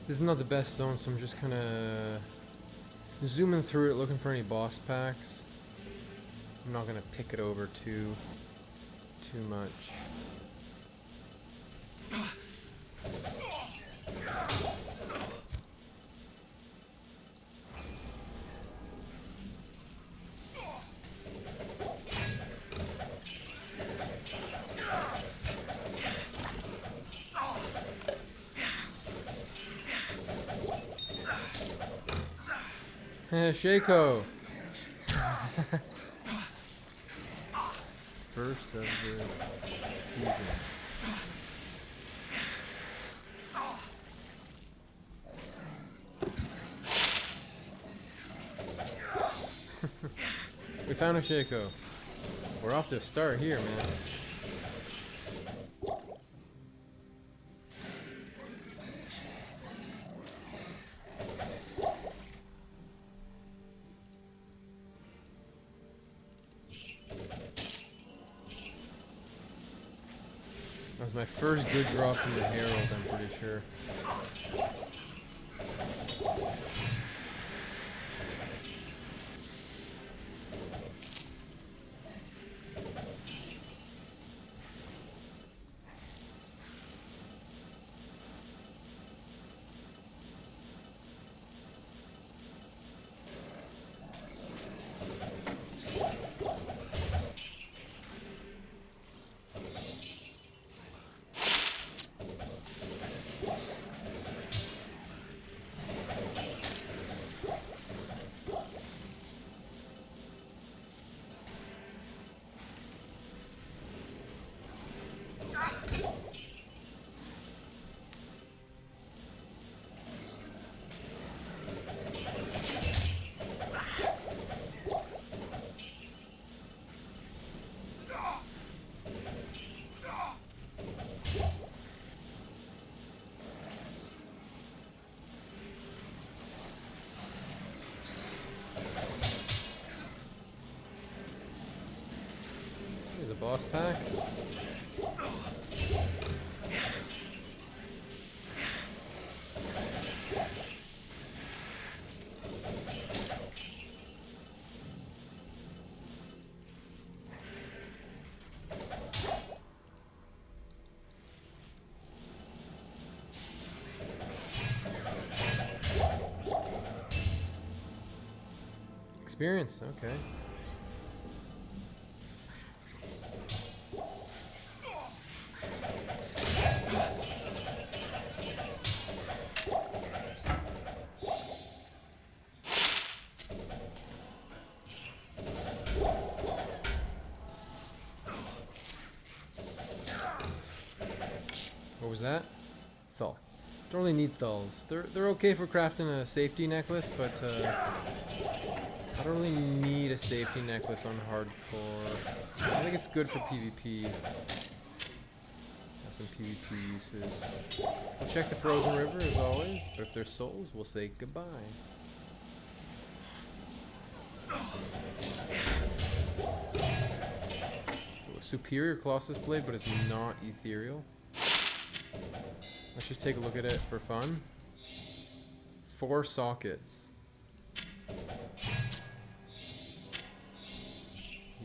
This is not the best zone, so I'm just kind of zooming through it, looking for any boss packs. I'm not gonna pick it over too much. Shaco! First of the season. We found a Shaco. We're off to a start here, man. That was my first good drop from the Herald, I'm pretty sure. There's a boss pack. Experience, okay. What was that? Thull. Don't really need thulls. They're okay for crafting a safety necklace, but I don't really need a safety necklace on hardcore. I think it's good for PvP. Has some PvP uses. We'll check the frozen river as always, but if there's souls, we'll say goodbye. A superior Colossus blade, but it's not ethereal. Let's just take a look at it for fun. 4 sockets.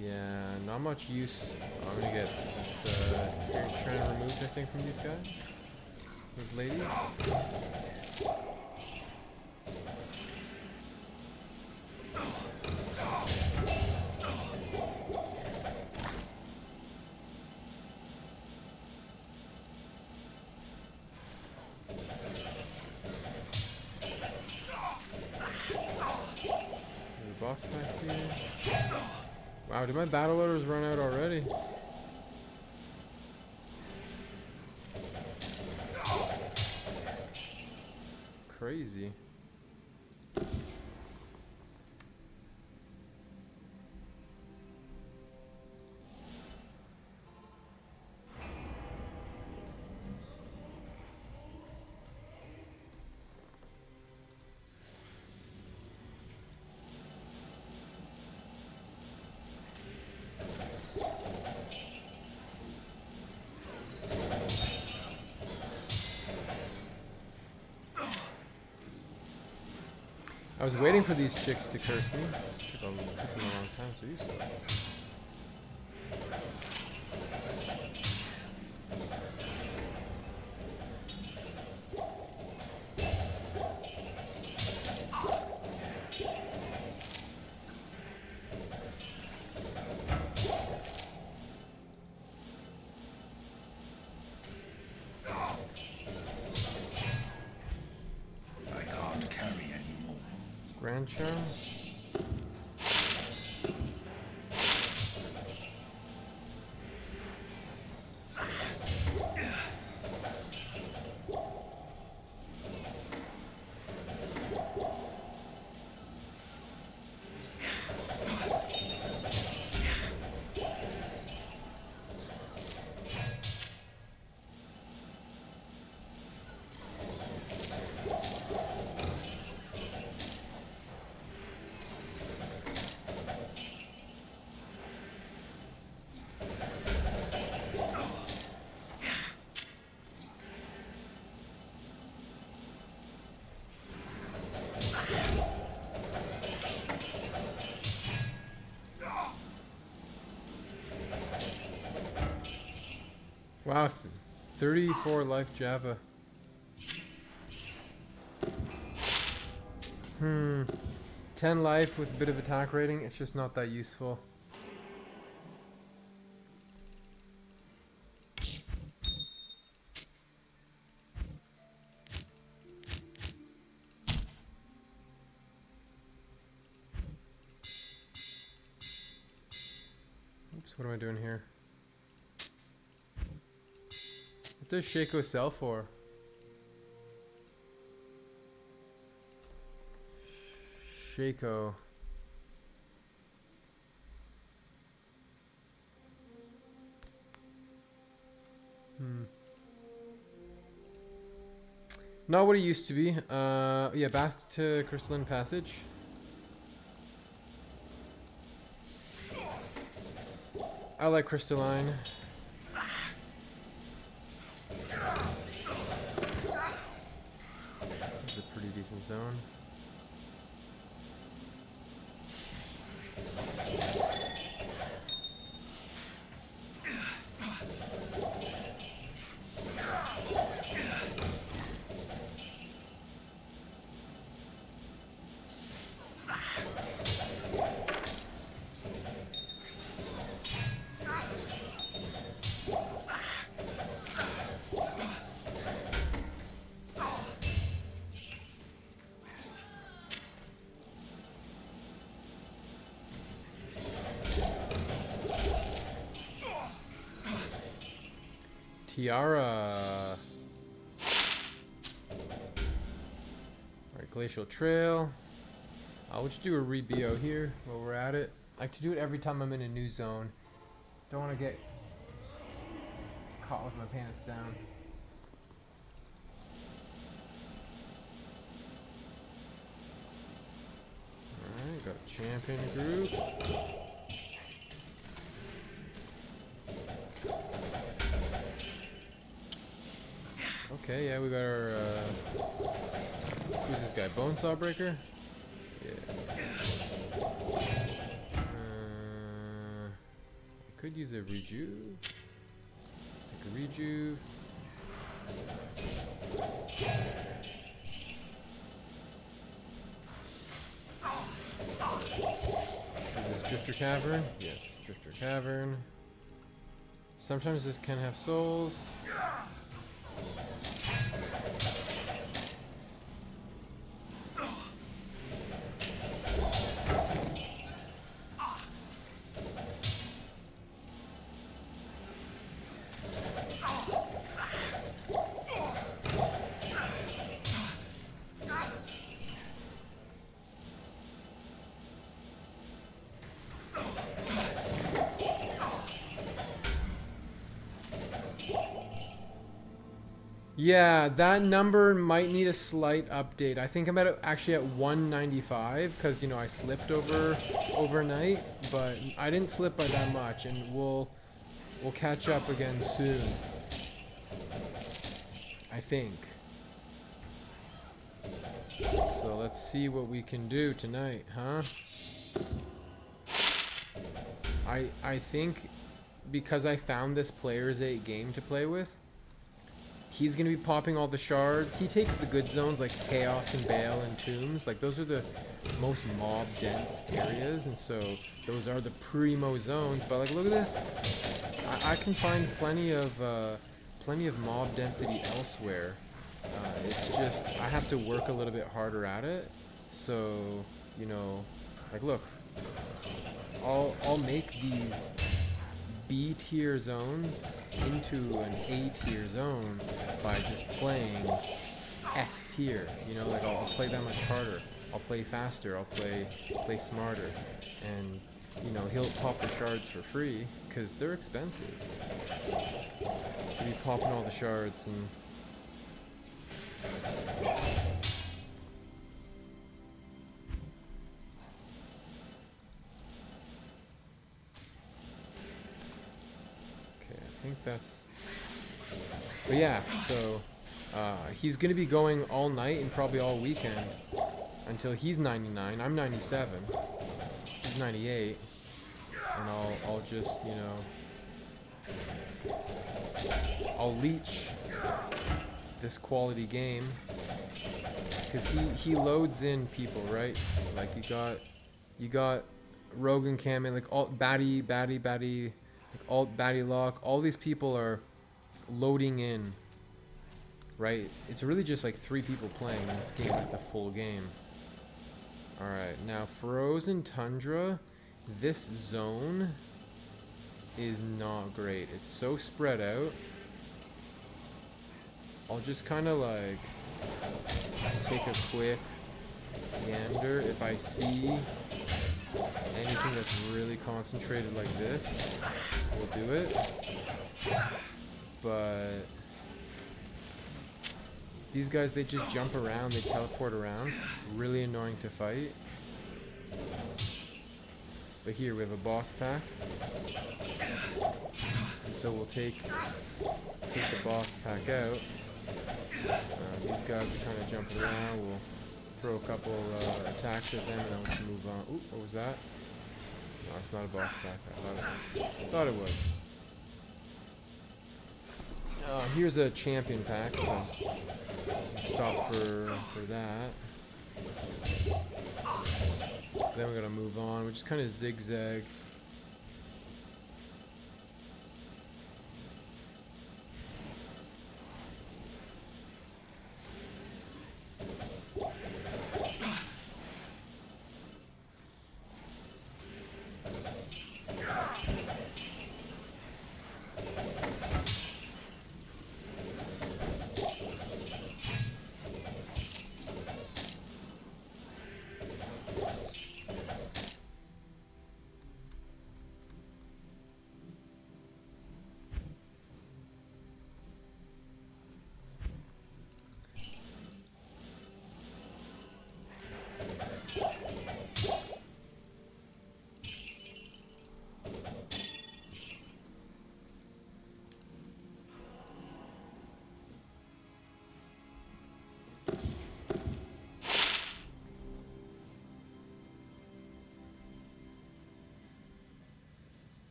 Yeah, not much use. I'm gonna get this experience shrine removed, I think, from these guys. Those ladies. Boss back here. Wow, did my battle orders run out already? Crazy. I was waiting for these chicks to curse me. Took them a long time to do so. Grand Charm? Wow, 34 life Java. 10 life with a bit of attack rating, it's just not that useful. Oops, what am I doing here? What does Shaco sell for? Shaco. Not what it used to be. Yeah, back to Crystalline Passage. I like Crystalline. It's a pretty decent zone. Tiara. Alright, Glacial Trail. We'll just do a re-BO here while we're at it. I like to do it every time I'm in a new zone. Don't want to get caught with my pants down. Alright, got a champion group. Okay, yeah, we got our, who's this guy? Bonesaw Breaker? Yeah. I could use a rejuve. Take a rejuve. Is this Drifter Cavern? Yes, Drifter Cavern. Sometimes this can have souls. Yeah, that number might need a slight update. I think I'm actually at 195 because, you know, I slipped overnight, but I didn't slip by that much, and we'll catch up again soon. I think. So let's see what we can do tonight, huh? I think because I found this player's 8 game to play with, he's going to be popping all the shards. He takes the good zones like Chaos and Bale and Tombs. Like, those are the most mob dense areas, and so those are the primo zones. But like, look at this. I can find plenty of mob density elsewhere. It's just I have to work a little bit harder at it. So, you know, like, look, I'll make these B tier zones into an A tier zone by just playing S tier. You know, like, I'll play that much harder. I'll play faster. I'll play smarter, and you know, he'll pop the shards for free because they're expensive. He'll be popping all the shards and. I think that's. But yeah, so he's gonna be going all night and probably all weekend until he's 99. I'm 97. He's 98, and I'll just, you know, I'll leech this quality game because he loads in people, right? Like, you got Rogan Cam, like all Batty, all Batty Lock, all these people are loading in, right? It's really just like 3 people playing in this game. It's a full game. Alright, now Frozen Tundra, this zone is not great. It's so spread out. I'll just kind of like take a quick gander. If I see anything that's really concentrated like this, we'll do it. But these guys, they just jump around, they teleport around. Really annoying to fight. But here we have a boss pack. And so we'll take the boss pack out. These guys are kind of jumping around. We'll throw a couple attacks at them and then we'll move on. Ooh, what was that? No, it's not a boss pack. I thought it was. Here's a champion pack, so stop for that. Then we're gonna move on. We just kind of zigzag.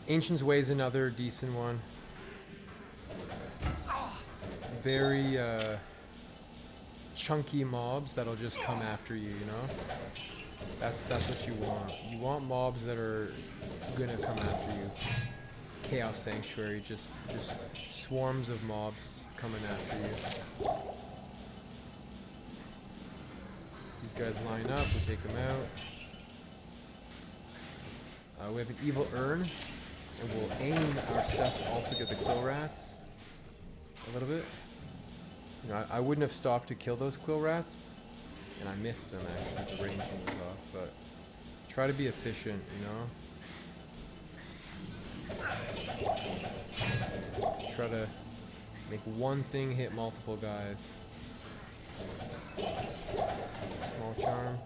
Ancient's Way is another decent one. Very chunky mobs that'll just come after you, you know? That's what you want. You want mobs that are gonna come after you. Chaos Sanctuary, just swarms of mobs coming after you. These guys line up, we take them out. We have an Evil Urn. And we'll aim our stuff to also get the quill rats a little bit. You know, I wouldn't have stopped to kill those quill rats, and I missed them actually. The ranging was off, but try to be efficient, you know. Try to make one thing hit multiple guys. Small charm.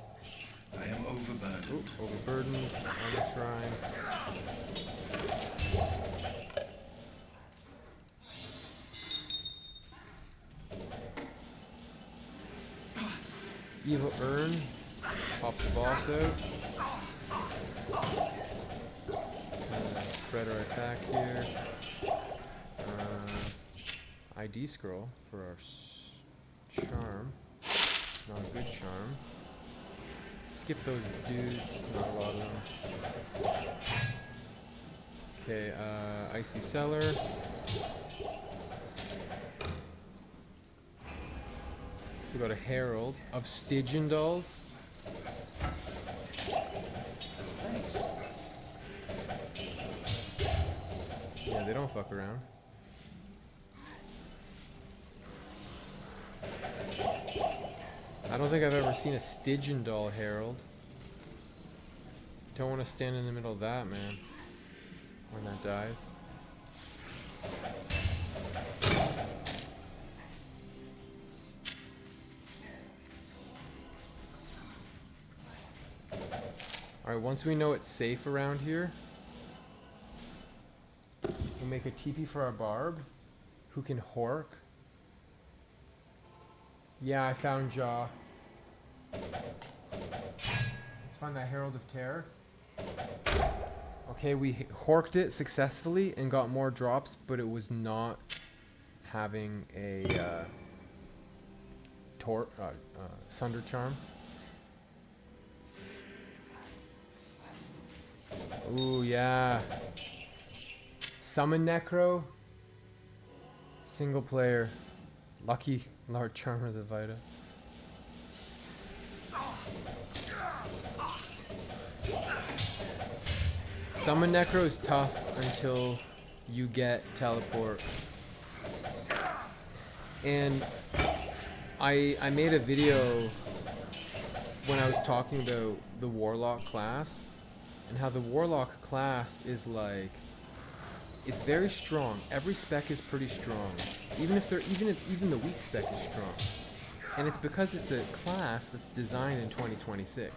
I am overburdened. Ooh, overburdened. Armor shrine. Evil urn. Pops the boss out. Spread our attack here. ID scroll for our charm. Not a good charm. Skip those dudes, not a lot of them. Okay, Icy Cellar. So we got a Herald of Stygian Dolls. Thanks. Yeah, they don't fuck around. I don't think I've ever seen a Stygian Doll Herald. Don't want to stand in the middle of that, man. When that dies. Alright, once we know it's safe around here, we'll make a TP for our Barb, who can Hork. Yeah, I found Jaw. Let's find that Herald of Terror. Okay, we Horked it successfully and got more drops, but it was not having a Sunder Charm. Ooh, yeah. Summon Necro. Single player. Lucky Lord Charmer the Vita. Summon Necro is tough until you get Teleport. And I made a video when I was talking about the Warlock class and how the Warlock class is like, it's very strong. Every spec is pretty strong. Even the weak spec is strong. And it's because it's a class that's designed in 2026.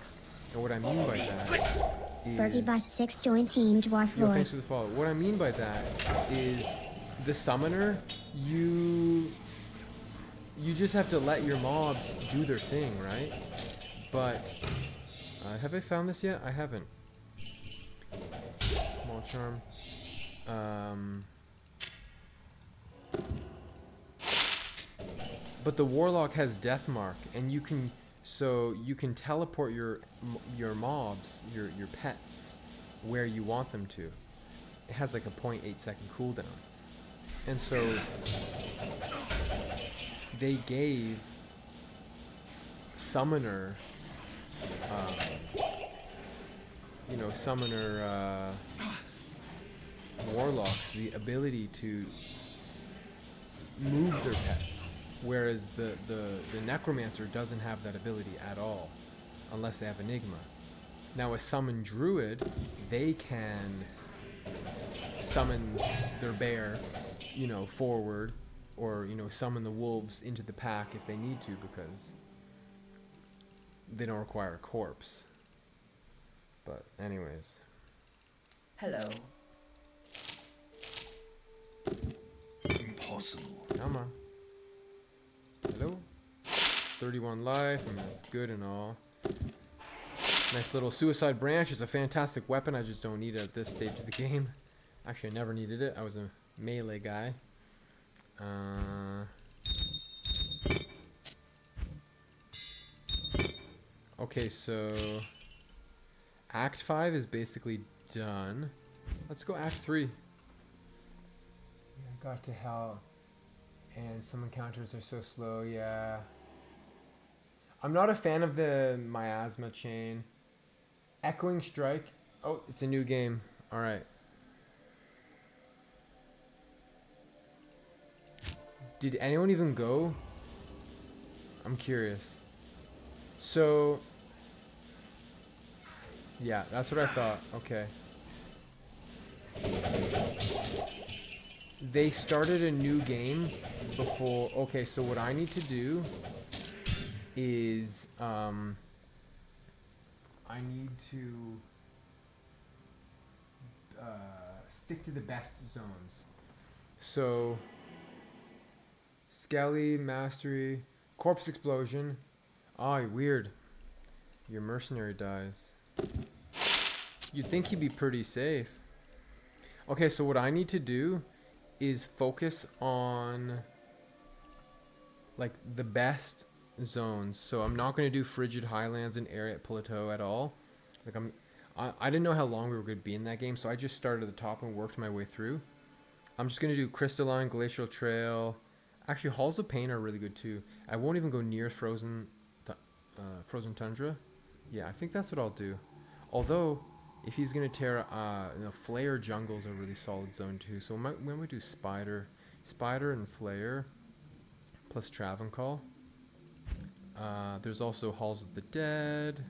And what I mean by that is... Birdie Bust 6 join Team Dwarflord. Yo, thanks for the follow. What I mean by that is the summoner, you just have to let your mobs do their thing, right? But have I found this yet? I haven't. Small charm. But the Warlock has Death Mark, and you can teleport your mobs, your pets, where you want them to. It has like a 0.8 second cooldown, and so they gave Summoner, Warlocks the ability to move their pets, whereas the Necromancer doesn't have that ability at all, unless they have Enigma. Now a Summon Druid, they can summon their bear, forward, or summon the wolves into the pack if they need to, because they don't require a corpse. But anyways. Hello. Impossible. Come on. Hello? 31 life, I mean, that's good and all. Nice little Suicide Branch is a fantastic weapon, I just don't need it at this stage of the game. Actually, I never needed it, I was a melee guy. Okay, so... Act 5 is basically done. Let's go Act 3. Yeah, I got to hell. And some encounters are so slow, yeah. I'm not a fan of the Miasma chain. Echoing Strike. Oh, it's a new game. Alright. Did anyone even go? I'm curious. So, yeah, that's what I thought. Okay. They started a new game before. Okay, so what I need to do is I need to stick to the best zones. So Skelly, Mastery, Corpse Explosion. Oh, weird. Your mercenary dies. You'd think he'd be pretty safe. Okay, so what I need to do is focus on like the best zones. So I'm not going to do Frigid Highlands and Ariat Plateau at all. Like I didn't know how long we were going to be in that game, so I just started at the top and worked my way through. I'm just going to do Crystalline, Glacial Trail. Actually, Halls of Pain are really good too. I won't even go near Frozen Tundra. Yeah, I think that's what I'll do. Although, if he's going to tear, Flare Jungle's a really solid zone too. So we might do Spider and Flare, plus Travancore. There's also Halls of the Dead,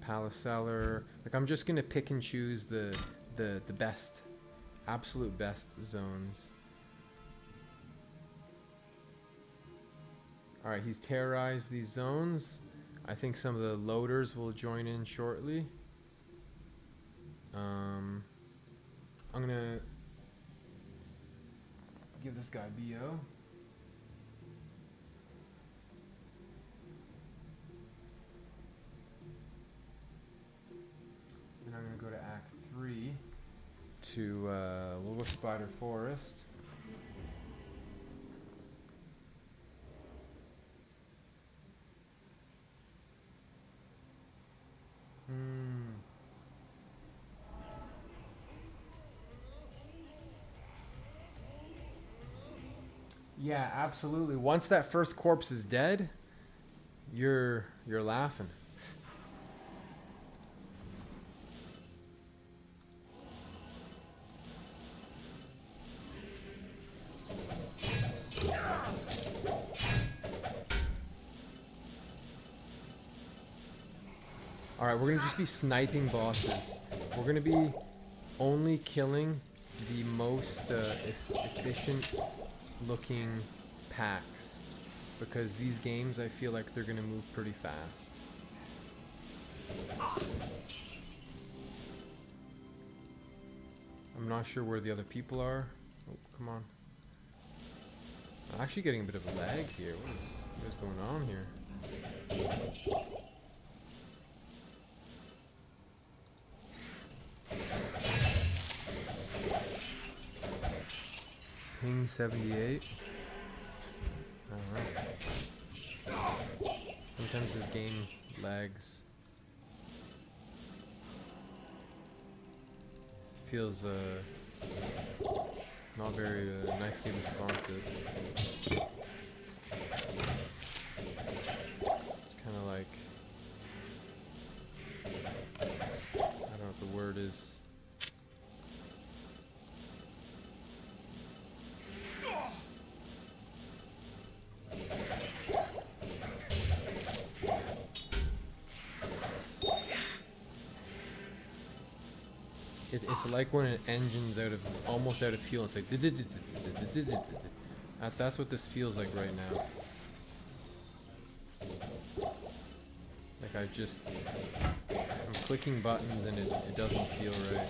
Palace Cellar. Like, I'm just going to pick and choose the best, absolute best zones. Alright, he's terrorized these zones. I think some of the loaders will join in shortly. I'm gonna give this guy BO. And I'm gonna go to Act 3 to we'll go Spider Forest. Yeah, absolutely. Once that first corpse is dead, you're laughing. Alright, we're gonna just be sniping bosses. We're gonna be only killing the most efficient looking packs, because these games I feel like they're gonna move pretty fast. I'm not sure where the other people are. Oh, come on. I'm actually getting a bit of a lag here. What is going on here? Ping 78. Alright. Sometimes this game lags. Feels not very nicely responsive. It's kind of like, I don't know what the word is. It's like when an engine's almost out of fuel. It's like that's what this feels like right now. Like I'm clicking buttons and it doesn't feel right.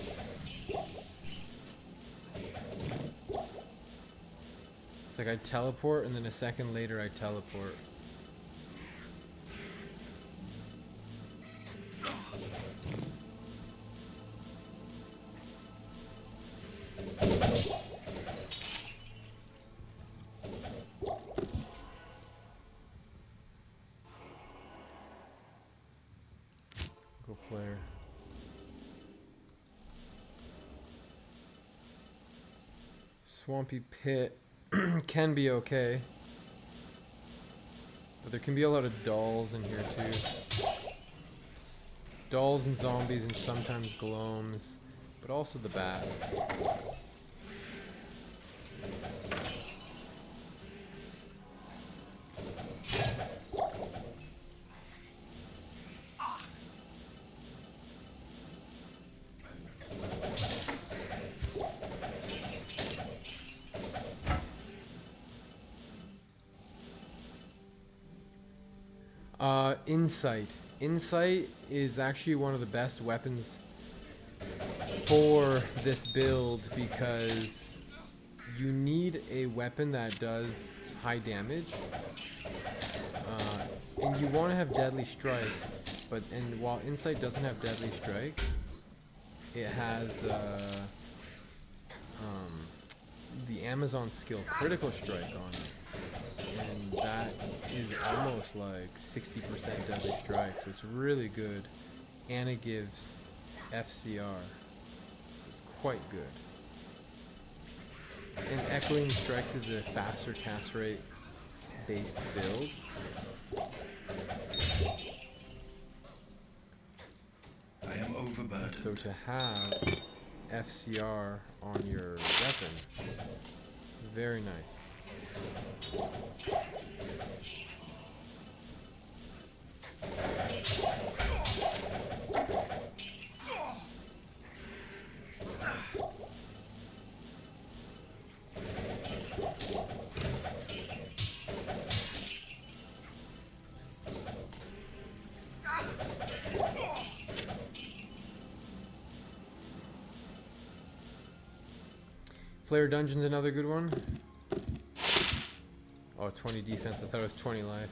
It's like I teleport and then a second later I teleport. Go flare. Swampy Pit can be okay. But there can be a lot of dolls in here too. Dolls and zombies and sometimes gloams. But also the bats. Insight. Insight is actually one of the best weapons for this build because you need a weapon that does high damage, and you want to have Deadly Strike. And while Insight doesn't have Deadly Strike, it has the Amazon skill Critical Strike on it, and that is almost like 60% Deadly Strike, so it's really good, and it gives FCR, so it's quite good. And Echoing Strikes is a faster cast rate based build. I am overburdened. So to have FCR on your weapon, very nice. Flare Dungeon's another good one. Oh, 20 defense. I thought it was 20 life.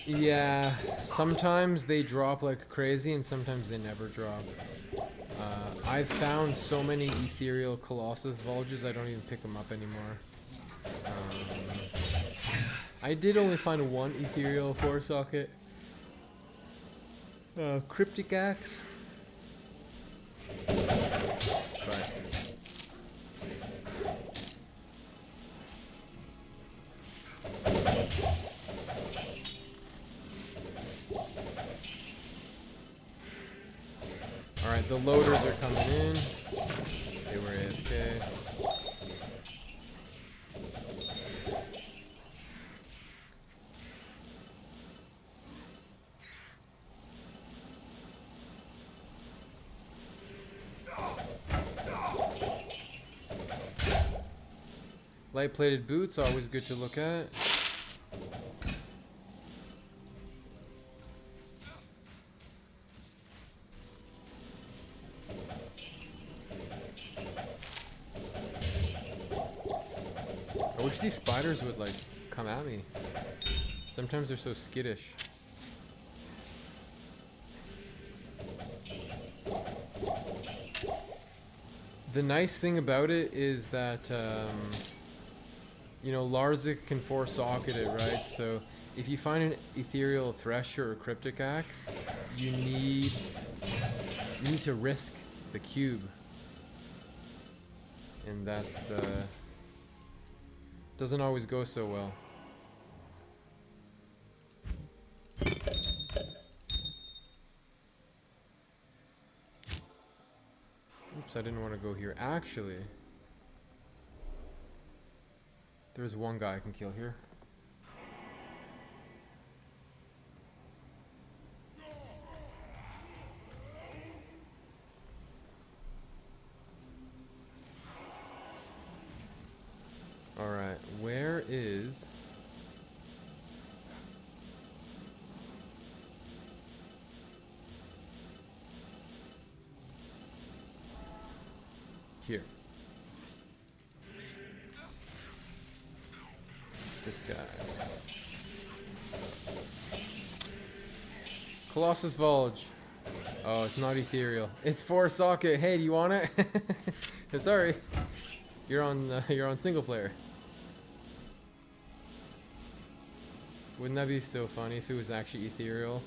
Yeah, sometimes they drop like crazy and sometimes they never drop. I've found so many Ethereal Colossus Vulges I don't even pick them up anymore. I did only find one Ethereal Core Socket. Cryptic Axe. But alright, the loaders are coming in. They were AFK. Light-plated boots, always good to look at. I wish these spiders would like come at me. Sometimes they're so skittish. The nice thing about it is that you know, Larzik can 4-socket it, right? So if you find an Ethereal Thresher or Cryptic Axe, you need to risk the cube. And that's doesn't always go so well. Oops, I didn't want to go here. Actually, there's one guy I can kill here. Alright, where is... Here. This guy. Colossus Volge. Oh, it's not ethereal. It's 4-socket. Hey, do you want it? Sorry, you're on single player. Wouldn't that be so funny if it was actually ethereal?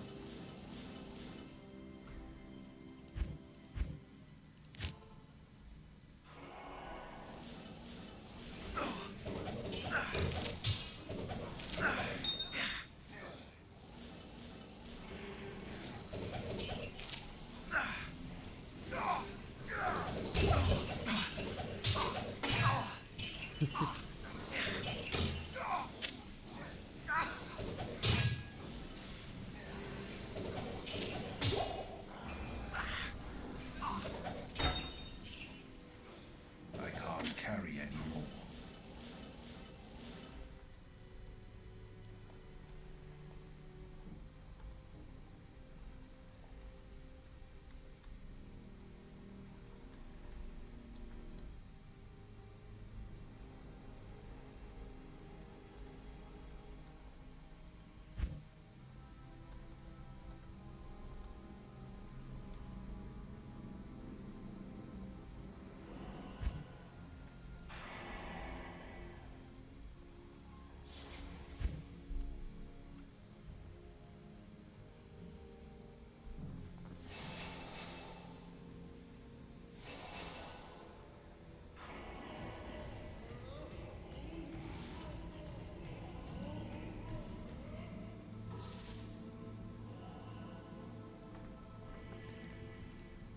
I can't carry anymore.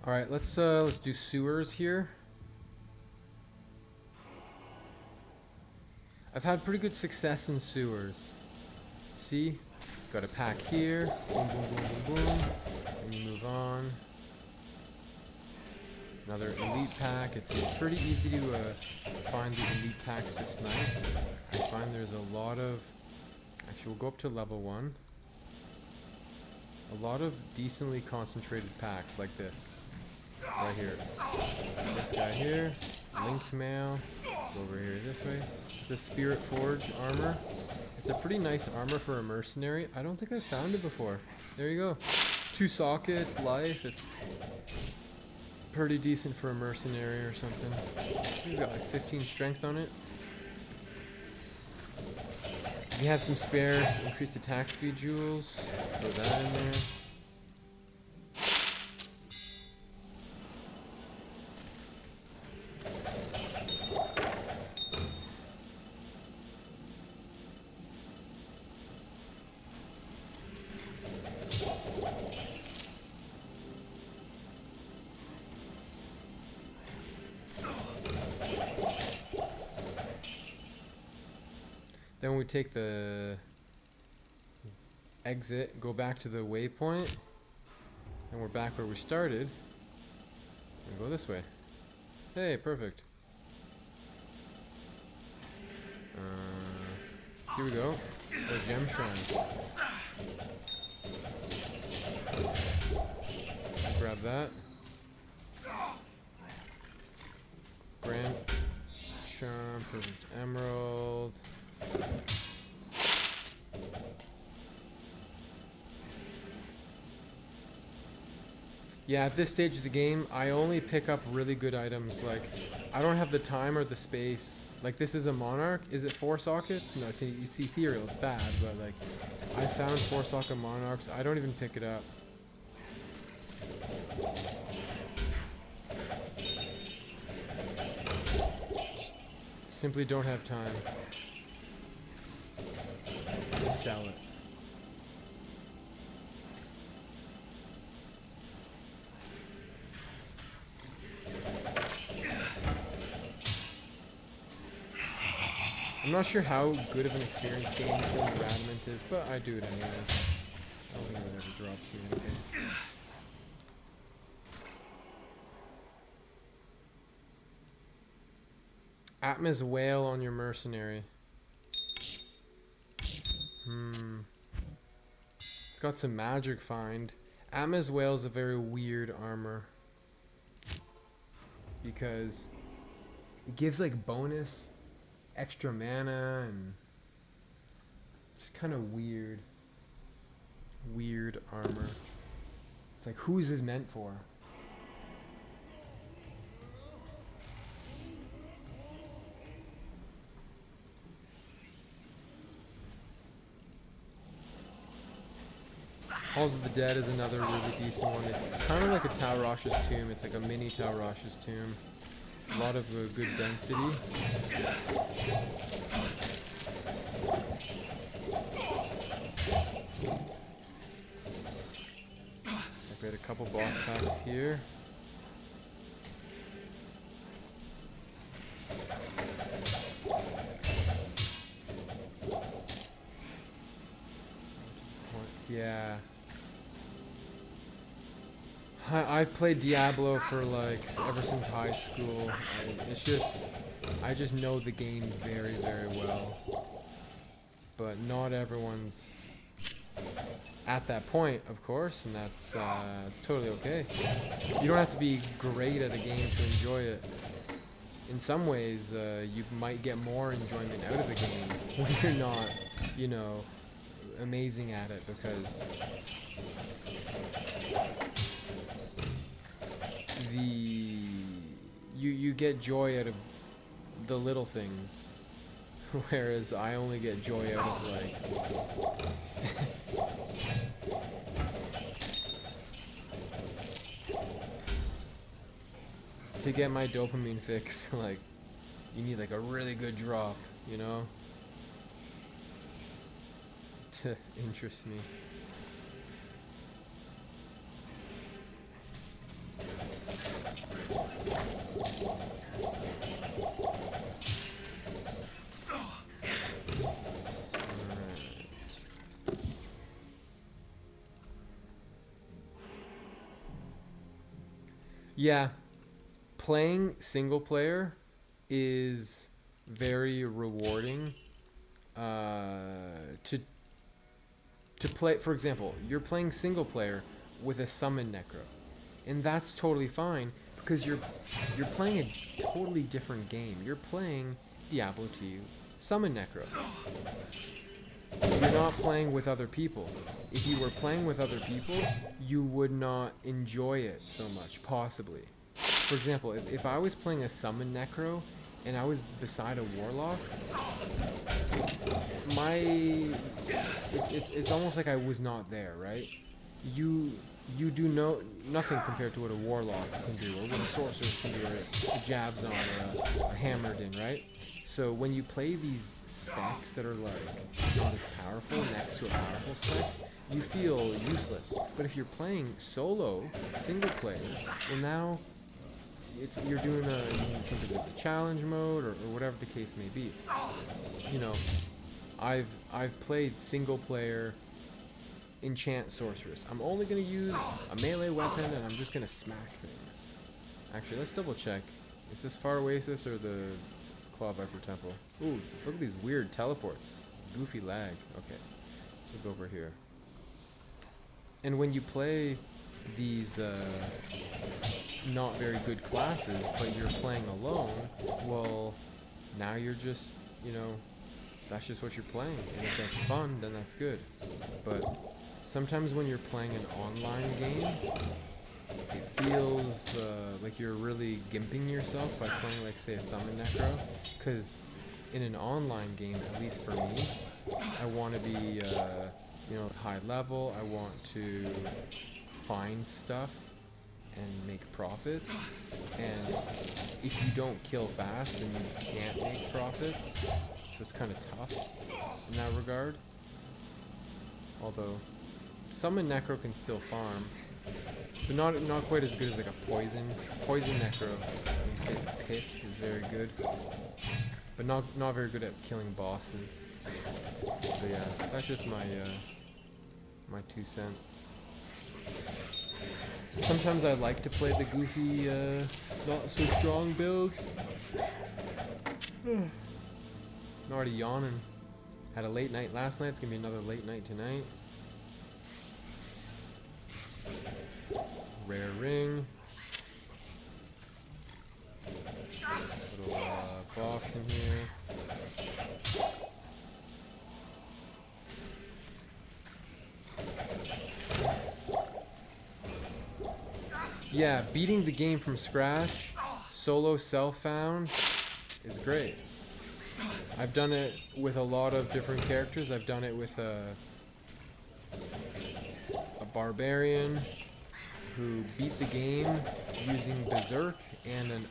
All right, let's do sewers here. I've had pretty good success in sewers. See, got a pack here. Boom, boom, boom, boom, boom. And you move on. Another elite pack. It's pretty easy to find the elite packs to snipe. I find there's a lot of. Actually, we'll go up to level 1. A lot of decently concentrated packs like this. Right here. This guy here. Linked mail. Go over here this way. It's a Spirit Forge armor. It's a pretty nice armor for a mercenary. I don't think I've found it before. There you go. 2 sockets, life. It's pretty decent for a mercenary or something. We've got like 15 strength on it. If you have some spare increased attack speed jewels, throw that in there. Then we take the exit, go back to the waypoint, and we're back where we started. And go this way. Hey, perfect. Here we go. A gem shrine. Grab that. Grand charm, perfect emerald. Yeah, at this stage of the game, I only pick up really good items. Like, I don't have the time or the space. Like, this is a Monarch. Is it 4 sockets? No, it's ethereal. It's bad, but like, I found 4 socket Monarchs. I don't even pick it up. Simply don't have time to sell it. I'm not sure how good of an experience game killing Radamant is, but I do it anyways. I don't think it would ever drop you anything. Atma's Whale on your mercenary. It's got some magic find. Atma's Whale is a very weird armor. Because it gives like bonus extra mana and Just kind of weird. Weird armor. It's like, who's this meant for? Halls of the Dead is another really decent one. It's kind of like a Talrash's Tomb. It's like a mini Talrash's Tomb. A lot of good density. I've got a couple boss packs here. Yeah. I've played Diablo for like ever since high school. I just know the game very, very well. But not everyone's at that point, of course, and it's totally okay. You don't have to be great at a game to enjoy it. In some ways, you might get more enjoyment out of a game when you're not, you know, amazing at it, because you get joy out of the little things, whereas I only get joy out of like to get my dopamine fix, like you need like a really good drop, you know, to interest me. Yeah, playing single player is very rewarding. To play, for example, you're playing single player with a summon necro, and that's totally fine because you're playing a totally different game. You're playing Diablo 2 summon necro. You're not playing with other people. If you were playing with other people, you would not enjoy it so much, possibly. For example, if I was playing a summon necro and I was beside a warlock, it's almost like I was not there, right? You do nothing compared to what a warlock can do, or what a sorceress can do, or a jabs on, or a hammered in, right? So when you play these specs that are like not as powerful next to a powerful spec, you feel useless. But if you're playing solo, single player, well now you're doing something like the challenge mode, or whatever the case may be. You know, I've played single player enchant sorceress. I'm only gonna use a melee weapon and I'm just gonna smack things. Actually, let's double check. Is this Far Oasis or the Claw Viper Temple? Ooh, look at these weird teleports. Goofy lag. Okay, so we'll go over here. And when you play these not very good classes, but you're playing alone, well, now you're just, you know, that's just what you're playing. And if that's fun, then that's good. But sometimes when you're playing an online game, it feels like you're really gimping yourself by playing, like, say, a Summon Necro. Because in an online game, at least for me, I want to be, you know, high level. I want to find stuff and make profits. And if you don't kill fast, then you can't make profits. So it's kind of tough in that regard. Although Summon Necro can still farm, but not quite as good as like a Poison Necro. I think Pit is very good, but not very good at killing bosses. So yeah, that's just my my 2 cents. Sometimes I like to play the goofy, not so strong builds. I'm already yawning. Had a late night last night. It's gonna be another late night tonight. Rare ring. Little box in here. Yeah, beating the game from scratch, solo self-found, is great. I've done it with a lot of different characters. I've done it with a barbarian who beat the game using Berserk and an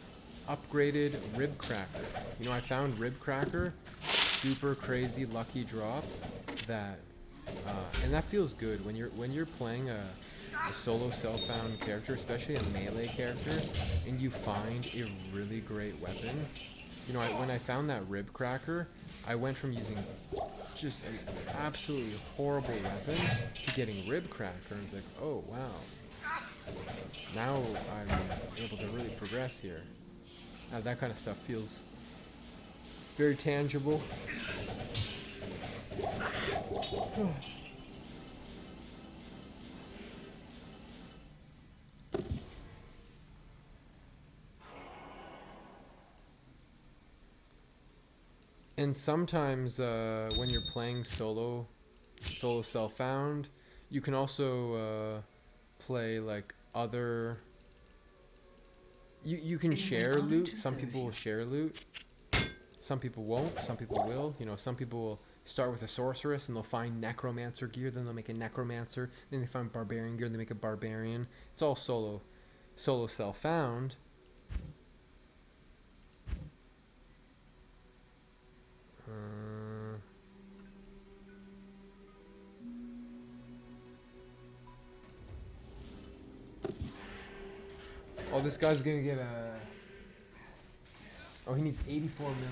upgraded Rib Cracker. You know, I found Rib Cracker, super crazy lucky drop that, and that feels good when you're playing a solo self-found character, especially a melee character, and you find a really great weapon. You know, when I found that Rib Cracker, I went from using just an absolutely horrible weapon to getting Rib Cracker, and it's like, oh wow, now I'm able to really progress here. That kind of stuff feels very tangible. And sometimes when you're playing solo self-found, you can also play like other. You can share loot. Some people will share loot. Some people won't. Some people will. You know, some people will start with a sorceress and they'll find necromancer gear. Then they'll make a necromancer. Then they find barbarian gear. And they make a barbarian. It's all solo self-found. Oh, this guy's gonna get a. Oh, he needs 84 million.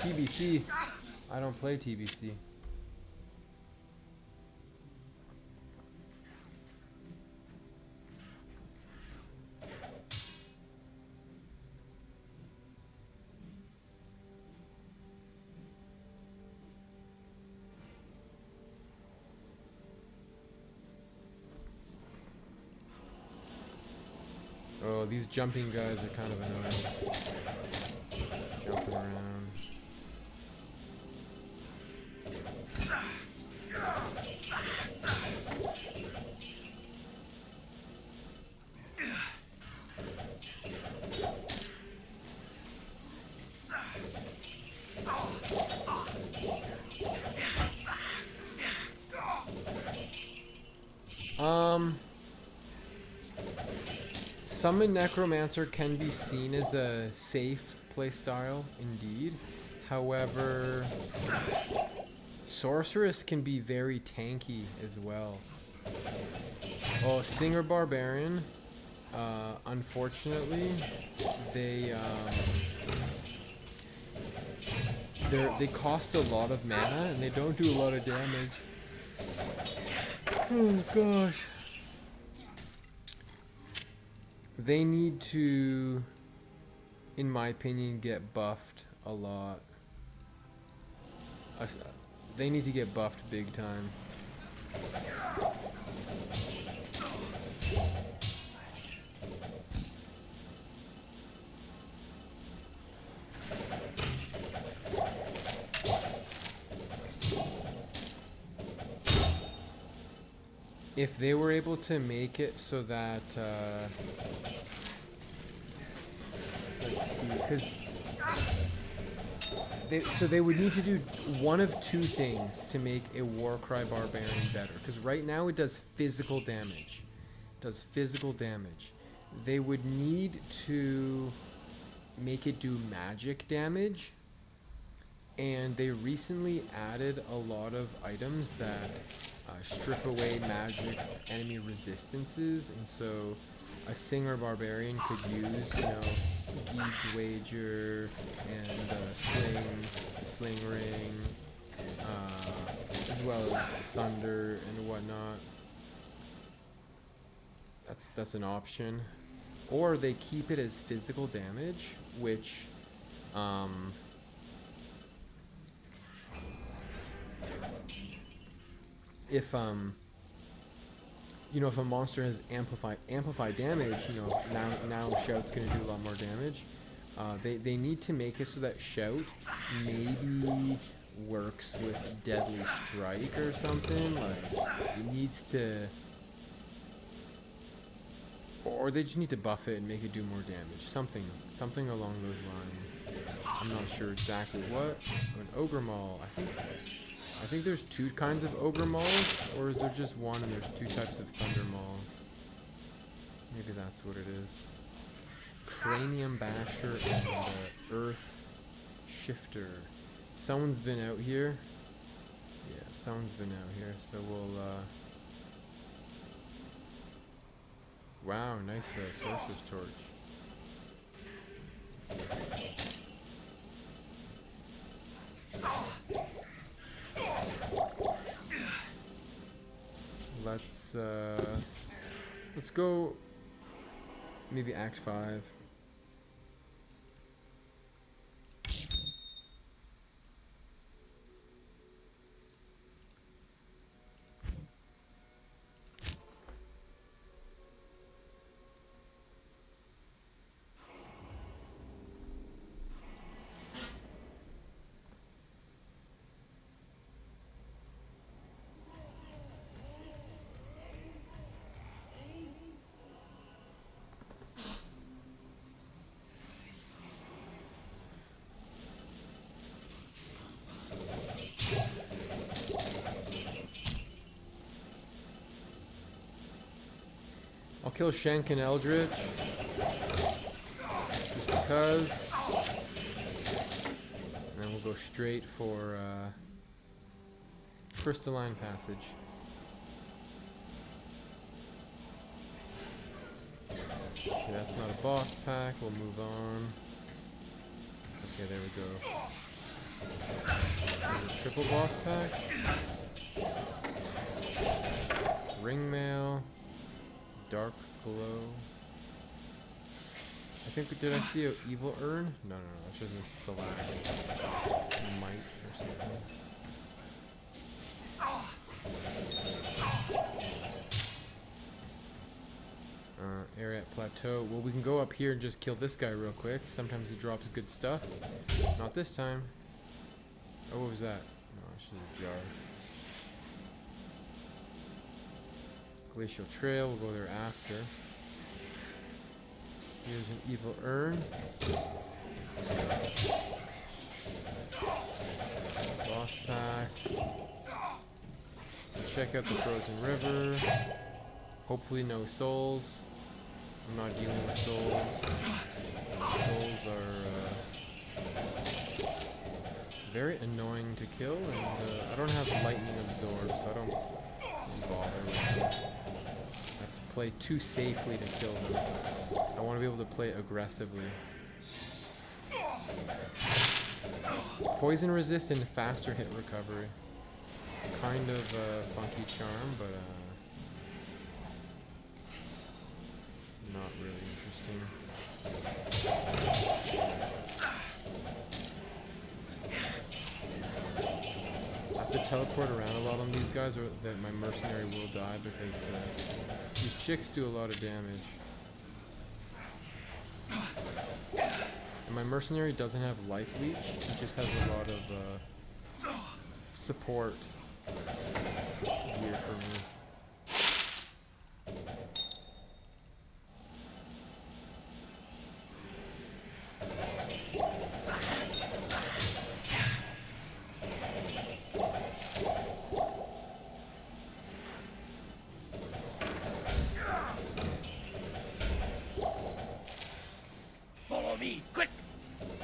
TBC. I don't play TBC. Oh, these jumping guys are kind of annoying. Jumping around. Summon Necromancer can be seen as a safe playstyle, indeed. However, Sorceress can be very tanky as well. Oh, Singer Barbarian. Unfortunately, they cost a lot of mana and they don't do a lot of damage. Oh gosh. They need to, in my opinion, get buffed a lot. They need to get buffed big time. If they were able to make it so that, let's see, because they would need to do one of two things to make a Warcry Barbarian better. Because right now it does physical damage. It does physical damage. They would need to make it do magic damage. And they recently added a lot of items that strip away magic enemy resistances, and so a Singer Barbarian could use, you know, Geed's Wager and Sling Ring, as well as Sunder and whatnot. That's an option. Or they keep it as physical damage, which you know, if a monster has amplify damage, you know, now Shout's gonna do a lot more damage. They need to make it so that Shout maybe works with Deadly Strike or something. Like, it needs to, or they just need to buff it and make it do more damage. Something along those lines. I'm not sure exactly what. An Ogre Maul. I think there's two kinds of Ogre Mauls, or is there just one and there's two types of Thunder Mauls? Maybe that's what it is. Cranium Basher and Earth Shifter. Someone's been out here. Yeah, someone's been out here, so we'll, wow, nice Sorcerer's Torch. Let's go maybe Act 5. I'll kill Shank and Eldritch, just because, and then we'll go straight for Crystalline Passage. Okay, that's not a boss pack, we'll move on. Okay, there we go. There's a triple boss pack. Ring Mail. Dark Glow. I think, did I see an Evil Urn? No, that's just a Stalagmite or something. Area at Plateau. Well, we can go up here and just kill this guy real quick. Sometimes he drops good stuff. Not this time. Oh, what was that? No, it's just a jar. Glacial Trail, we'll go there after. Here's an Evil Urn. Boss pack. Check out the Frozen River. Hopefully no souls. I'm not dealing with souls. Souls are very annoying to kill, and I don't have Lightning Absorb, so I don't bother with them. I have to play too safely to kill them. I want to be able to play aggressively. Poison resist and faster hit recovery. Kind of funky charm, but not really interesting. I have to teleport around a lot on these guys, or that my mercenary will die, because these chicks do a lot of damage. And my mercenary doesn't have life leech, he just has a lot of support gear for me.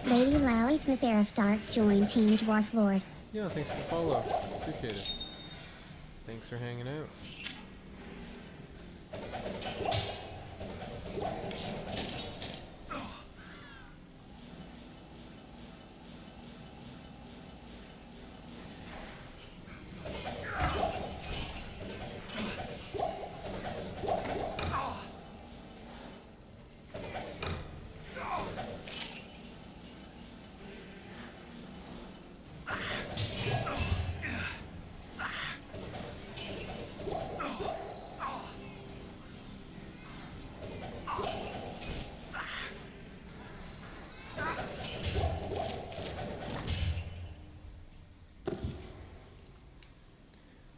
Lady Lally with Aerith Dark joined Team Dwarflord. Yeah, thanks for the follow. Appreciate it. Thanks for hanging out.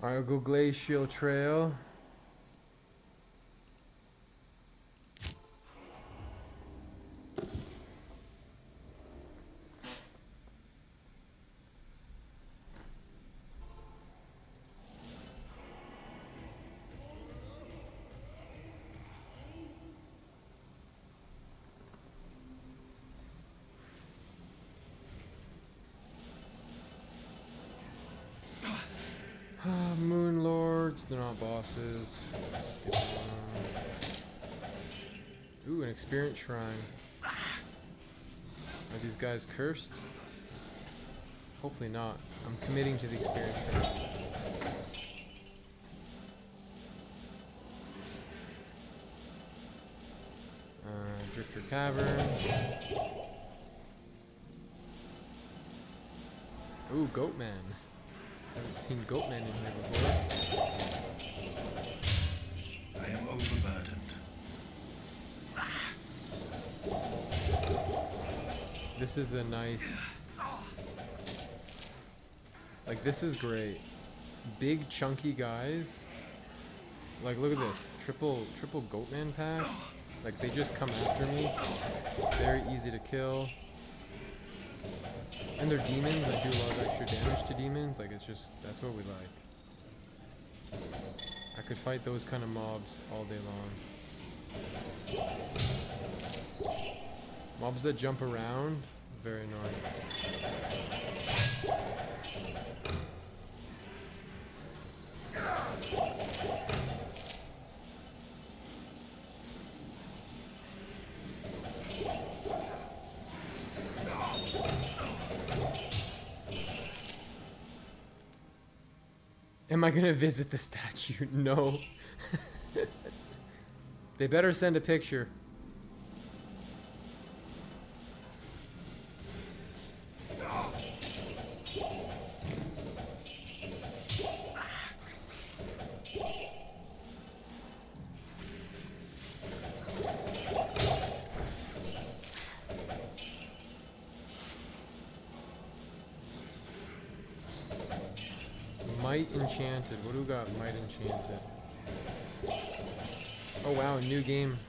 Alright, I'll go Glacial Trail. Moon Lords, they're not bosses. Skip them. Ooh, an experience shrine. Are these guys cursed? Hopefully not. I'm committing to the experience shrine. Drifter Cavern. Ooh, Goatman. Haven't seen Goatman in here before. I am overburdened. This is a nice... Like, this is great. Big, chunky guys. Like, look at this. Triple Goatman pack. Like, they just come after me. Very easy to kill. And they're demons. I do a lot of extra damage to demons. Like, it's just, that's what we like. I could fight those kind of mobs all day long. Mobs that jump around, very annoying. Am I gonna visit the statue? No. They better send a picture. Might Enchanted. What do we got? Might Enchanted. Oh wow, new game.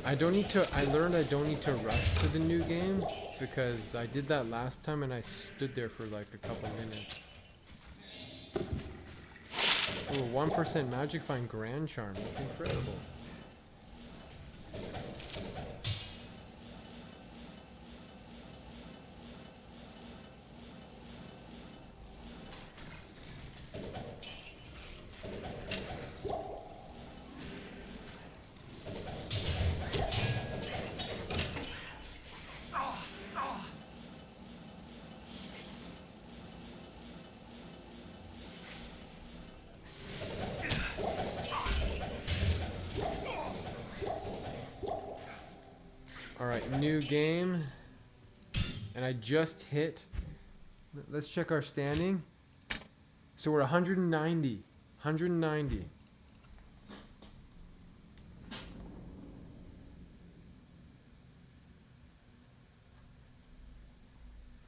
I learned I don't need to rush to the new game because I did that last time and I stood there for like a couple minutes. Oh, 1% Magic Find Grand Charm. That's incredible. Alright, new game. And I just hit. Let's check our standing. So we're 190. 190.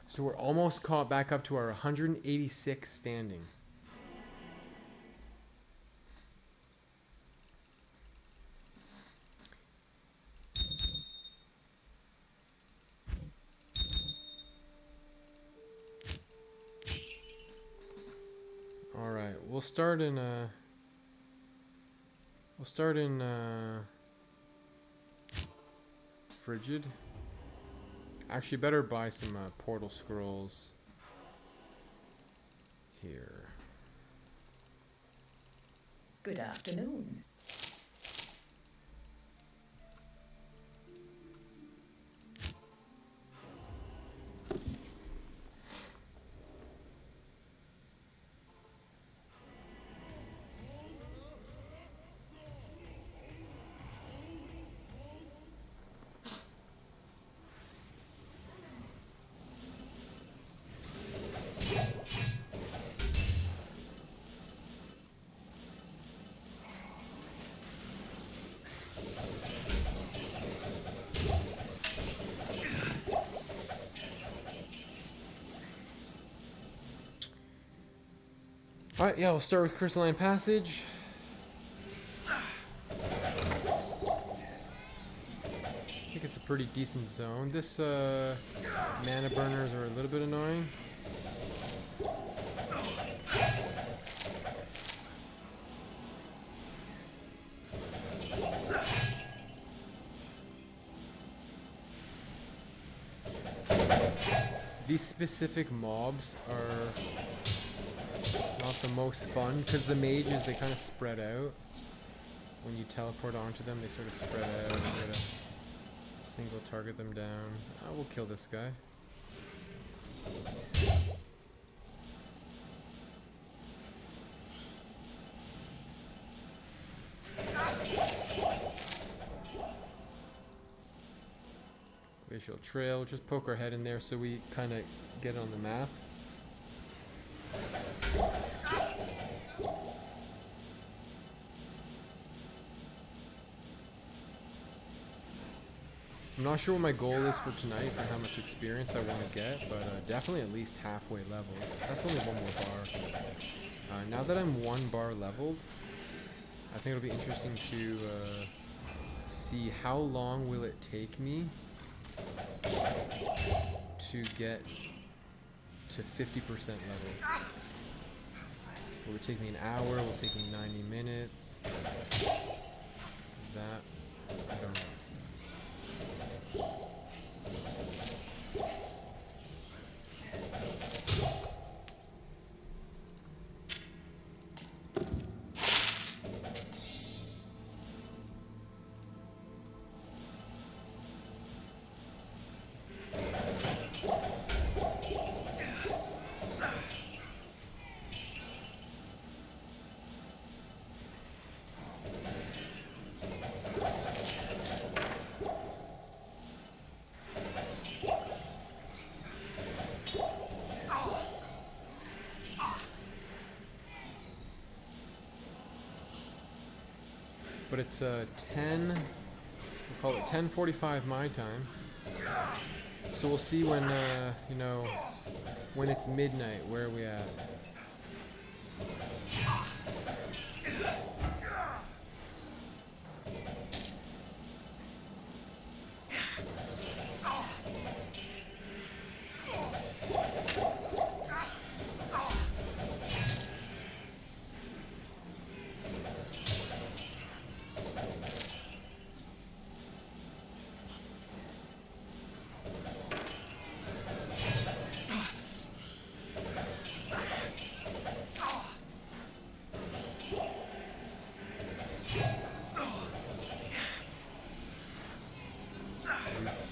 So we're almost caught back up to our 186 standing. Alright, we'll start in Frigid. Actually, better buy some portal scrolls here. Good afternoon. Alright, yeah, we'll start with Crystalline Passage. I think it's a pretty decent zone. This mana burners are a little bit annoying. These specific mobs are not the most fun because the mages, they kind of spread out. When you teleport onto them, they sort of spread out and you gotta single target them down. I will kill this guy. Glacial Trail, just poke our head in there so we kind of get on the map. I'm not sure what my goal is for tonight for how much experience I want to get, but definitely at least halfway leveled. That's only one more bar. Now that I'm 1 bar leveled, I think it'll be interesting to see how long will it take me to get to 50% level. Will it take me an hour? Will it take me 90 minutes? That, I don't know. But it's 10, we'll call it 10:45 my time. So we'll see when, you know, when it's midnight, where are we at?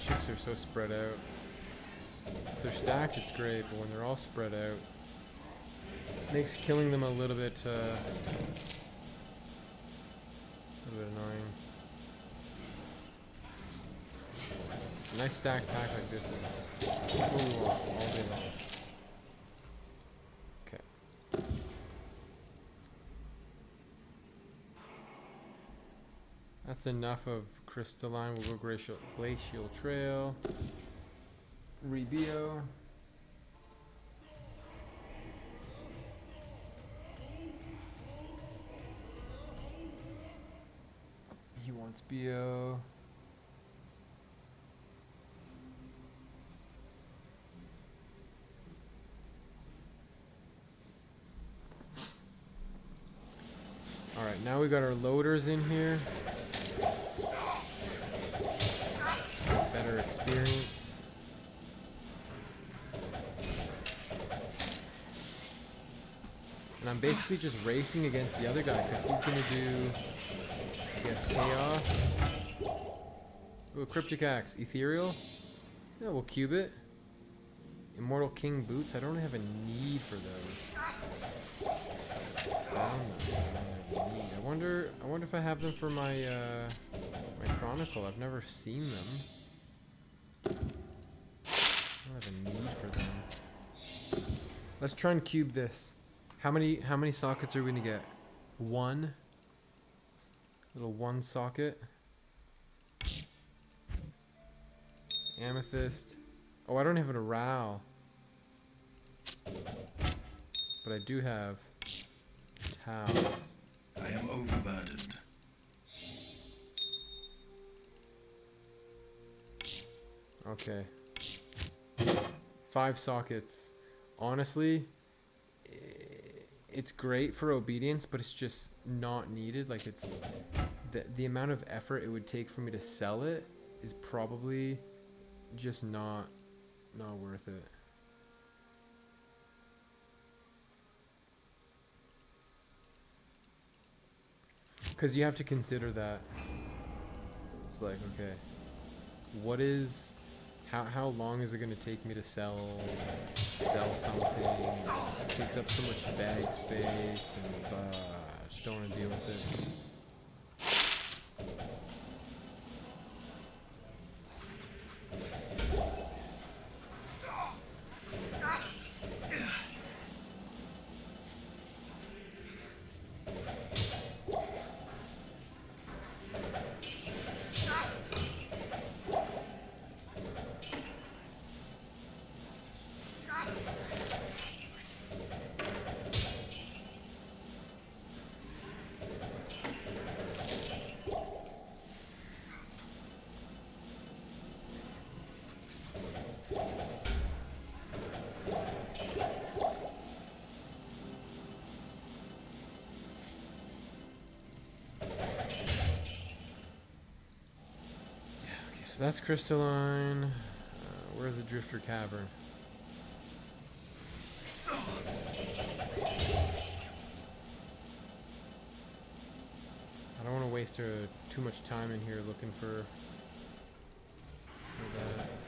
Chicks are so spread out. If they're stacked, it's great, but when they're all spread out, it makes killing them a little bit annoying. A nice stacked pack like this is what we want all day long. Okay. That's enough of crystalline. We'll go glacial trail. Rebio. He wants bio. Alright, now we got our loaders in here. Better experience. And I'm basically just racing against the other guy because he's gonna do, I guess, chaos. Ooh, cryptic axe, ethereal. Yeah, we'll cube it. Immortal King boots. I don't really have a need for those. Found them. I don't have a need. I wonder if I have them for my my chronicle. I've never seen them. I don't have a need for them. Let's try and cube this. How many sockets are we gonna get? One. Little one socket. Amethyst. Oh, I don't have a Rao. But I do have house. I am overburdened. Okay. 5 sockets. Honestly, it's great for obedience, but it's just not needed. Like, it's the amount of effort it would take for me to sell it is probably just not worth it. Because you have to consider that it's like, okay, what is, how long is it going to take me to sell something? It takes up so much bag space, and I just don't want to deal with it. So that's crystalline. Where's the drifter cavern? I don't want to waste too much time in here looking for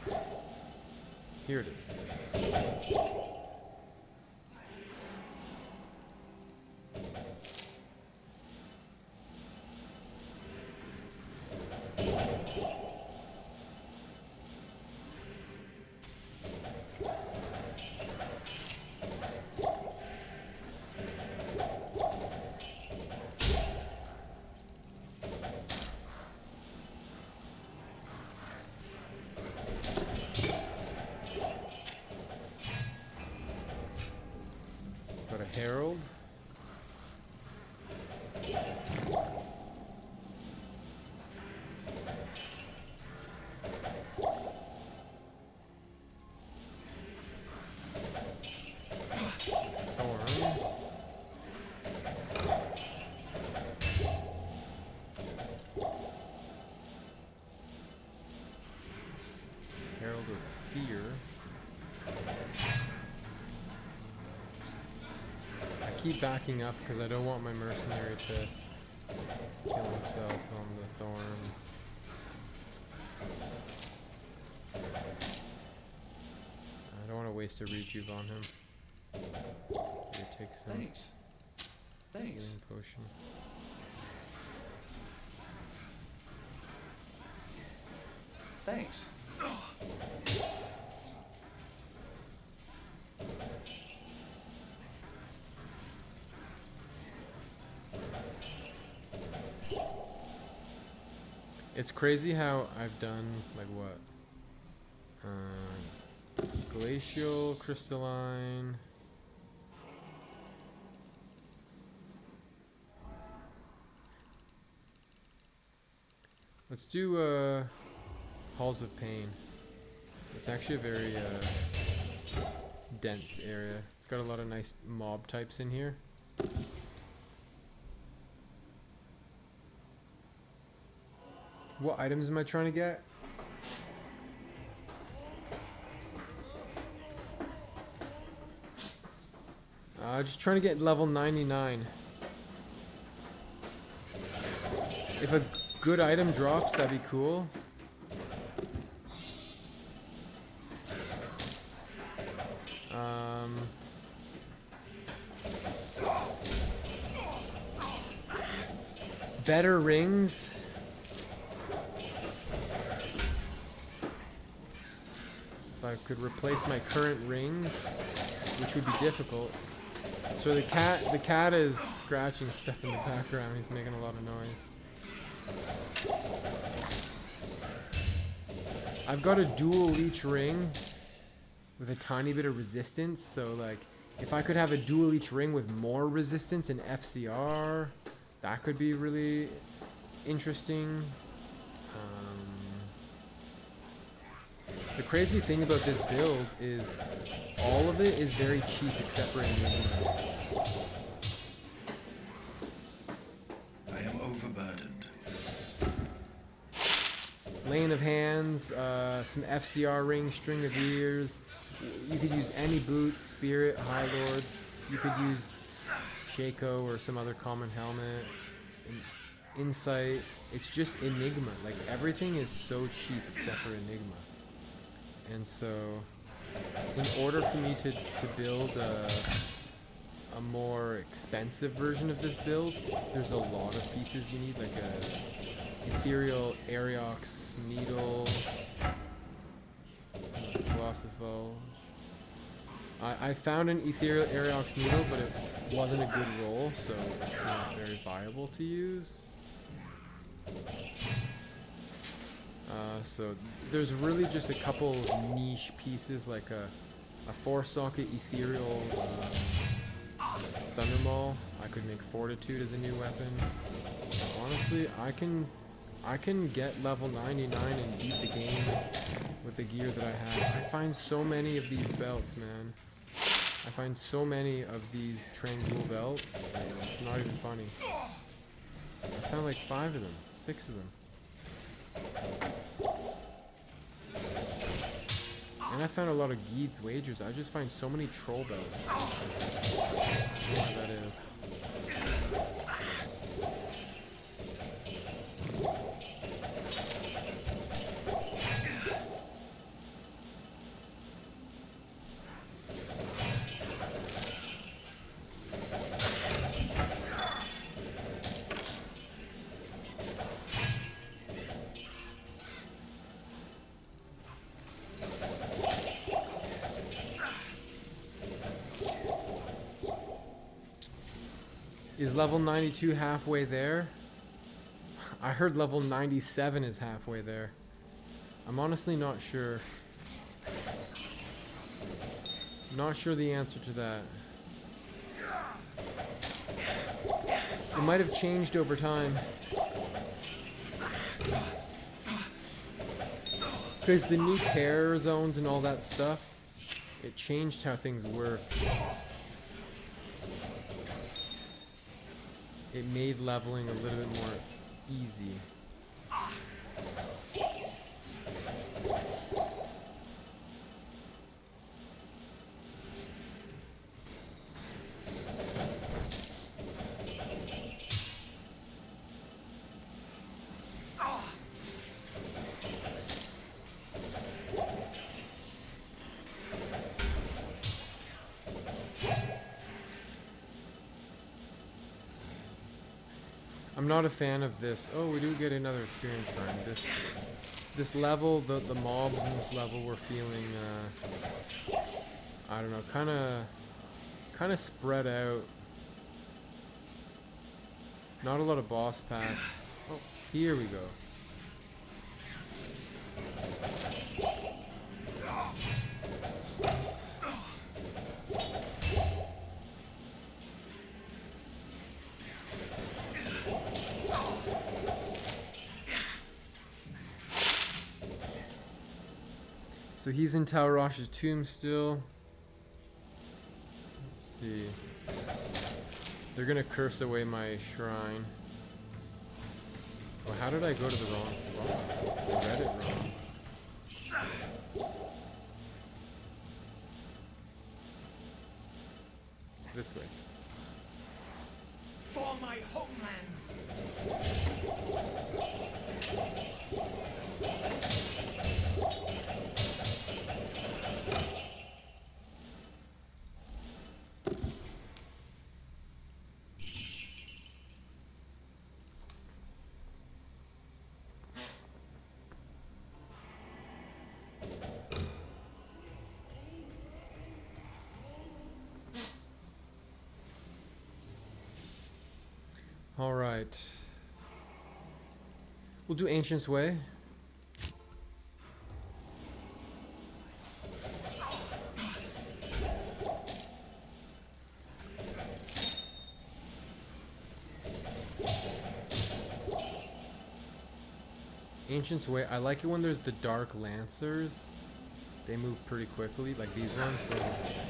that. Here it is. Got a herald. Thorns. Herald of Fear. I keep backing up because I don't want my mercenary to kill himself on the thorns. I don't want to waste a rejuve on him. Here, take some Thanks. healing potion. Thanks. It's crazy how I've done, like, what? Glacial, crystalline. Let's do Halls of Pain. It's actually a very dense area. It's got a lot of nice mob types in here. What items am I trying to get? Just trying to get level 99. If a good item drops, that'd be cool. Better rings. If I could replace my current rings, which would be difficult. So the cat is scratching stuff in the background. He's making a lot of noise. I've got a dual leech ring with a tiny bit of resistance, so like If I could have a dual each ring with more resistance in FCR, that could be really interesting. The crazy thing about this build is all of it is very cheap except for Enigma. I am overburdened. Lane of Hands, some FCR rings, String of Ears. You could use any boots, Spirit, High Lords. You could use Shaco or some other common helmet. Insight. It's just Enigma. Like, everything is so cheap except for Enigma. And so, in order for me to build a more expensive version of this build, there's a lot of pieces you need, like a Ethereal Aerox Needle, Colossus Vulge. I found an Ethereal Aerox Needle, but it wasn't a good roll, so it's not very viable to use. So there's really just a couple of niche pieces, like a 4-socket Ethereal Thundermaul. I could make Fortitude as a new weapon. Honestly, I can get level 99 and beat the game with the gear that I have. I find so many of these belts, man. I find so many of these Tranquil belts. It's not even funny. I found like 5 of them, 6 of them. And I found a lot of Geed's Wagers. I just find so many troll belts. I don't know what that is. Is level 92 halfway there? I heard level 97 is halfway there. I'm honestly not sure. Not sure the answer to that. It might have changed over time. Because the new terror zones and all that stuff, it changed how things work. It made leveling a little bit more easy. I'm not a fan of this. Oh, we do get another experience shrine. This level, the mobs in this level were feeling, I don't know, kind of spread out. Not a lot of boss packs. Oh, here we go. So he's in Talrosh's tomb still. Let's see. They're gonna curse away my shrine. Oh, how did I go to the wrong spot? I read it wrong. It's this way. For my homeland! All right. We'll do Ancient's Way. Ancient's Way. I like it when there's the Dark Lancers. They move pretty quickly, like these ones, bro.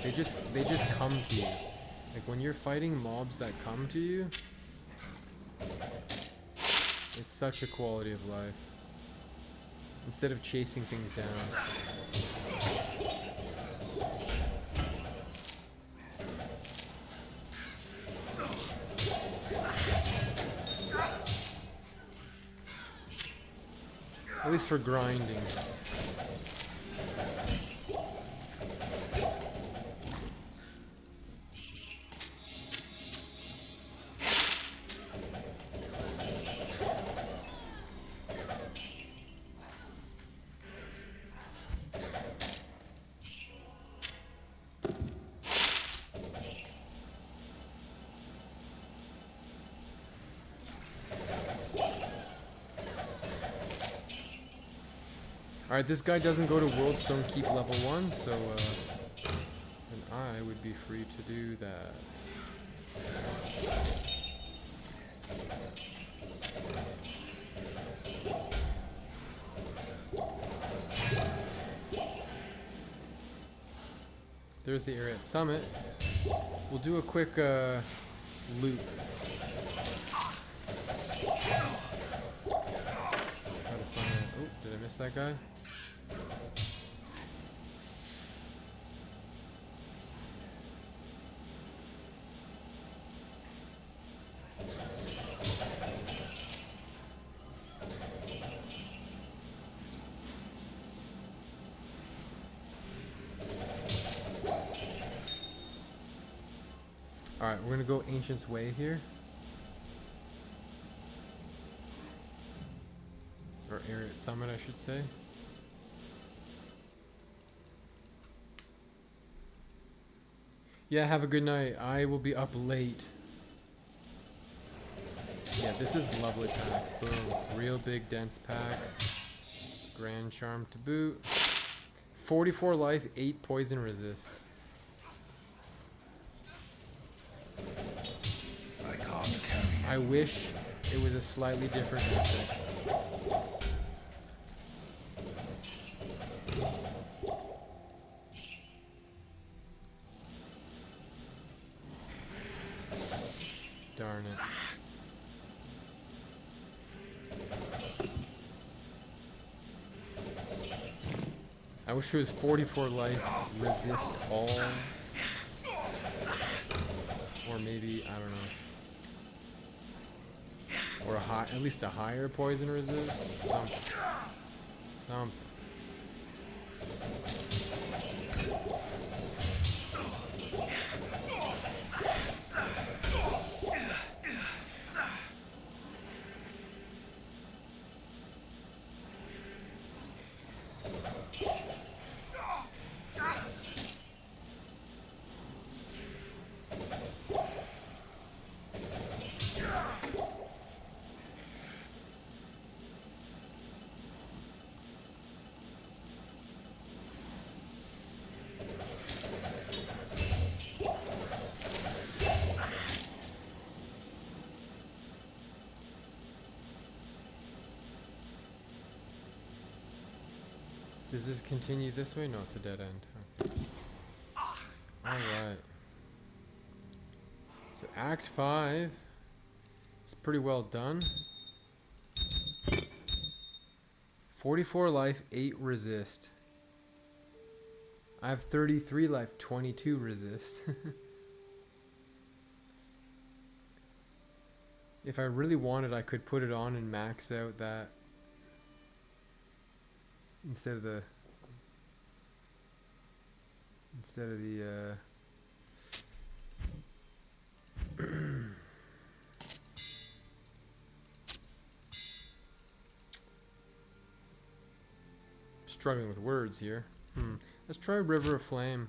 They just come to you. Like when you're fighting mobs that come to you, it's such a quality of life. Instead of chasing things down. At least for grinding. Alright, this guy doesn't go to Worldstone Keep level 1, so then I would be free to do that. There's the area at Summit. We'll do a quick loop. Oh, did I miss that guy? Alright, we're gonna go Ancient's Way here. Or area at Summit, I should say. Yeah, have a good night. I will be up late. Yeah, this is lovely pack. Boom. Real big dense pack. Grand Charm to boot. 44 life, 8 poison resist. I can't carry. I wish it was a slightly different index. Darn it. I wish it was 44 life, resist all. Or maybe, I don't know. Or a high, at least a higher poison resist. Something. Something. Does this continue this way? No, it's a dead end. Okay. Alright. So Act 5. It's pretty well done. 44 life, 8 resist. I have 33 life, 22 resist. If I really wanted, I could put it on and max out that. Instead of the struggling with words here. Let's try River of Flame.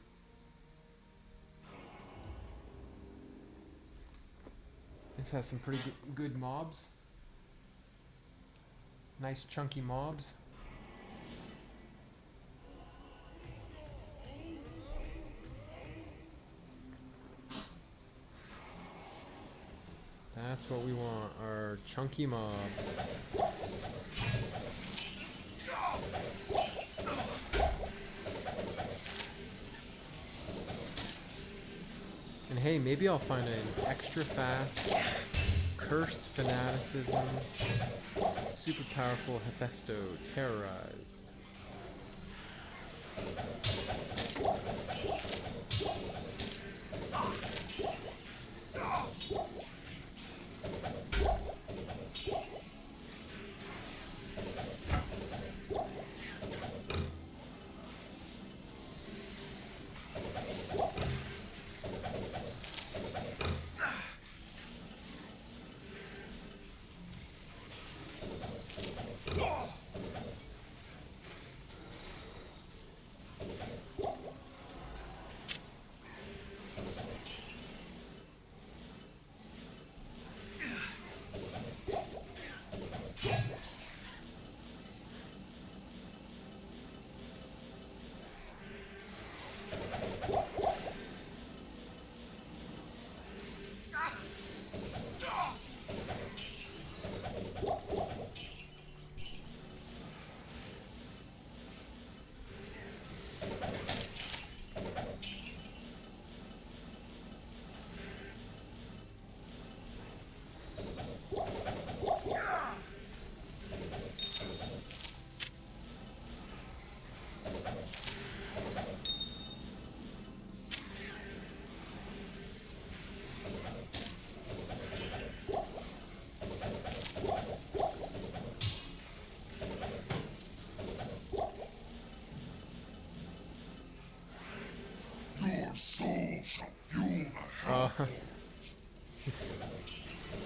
This has some pretty good mobs. Nice chunky mobs. That's what we want, our chunky mobs. And hey, maybe I'll find an extra fast, cursed fanaticism, super powerful Hephaesto terrorized.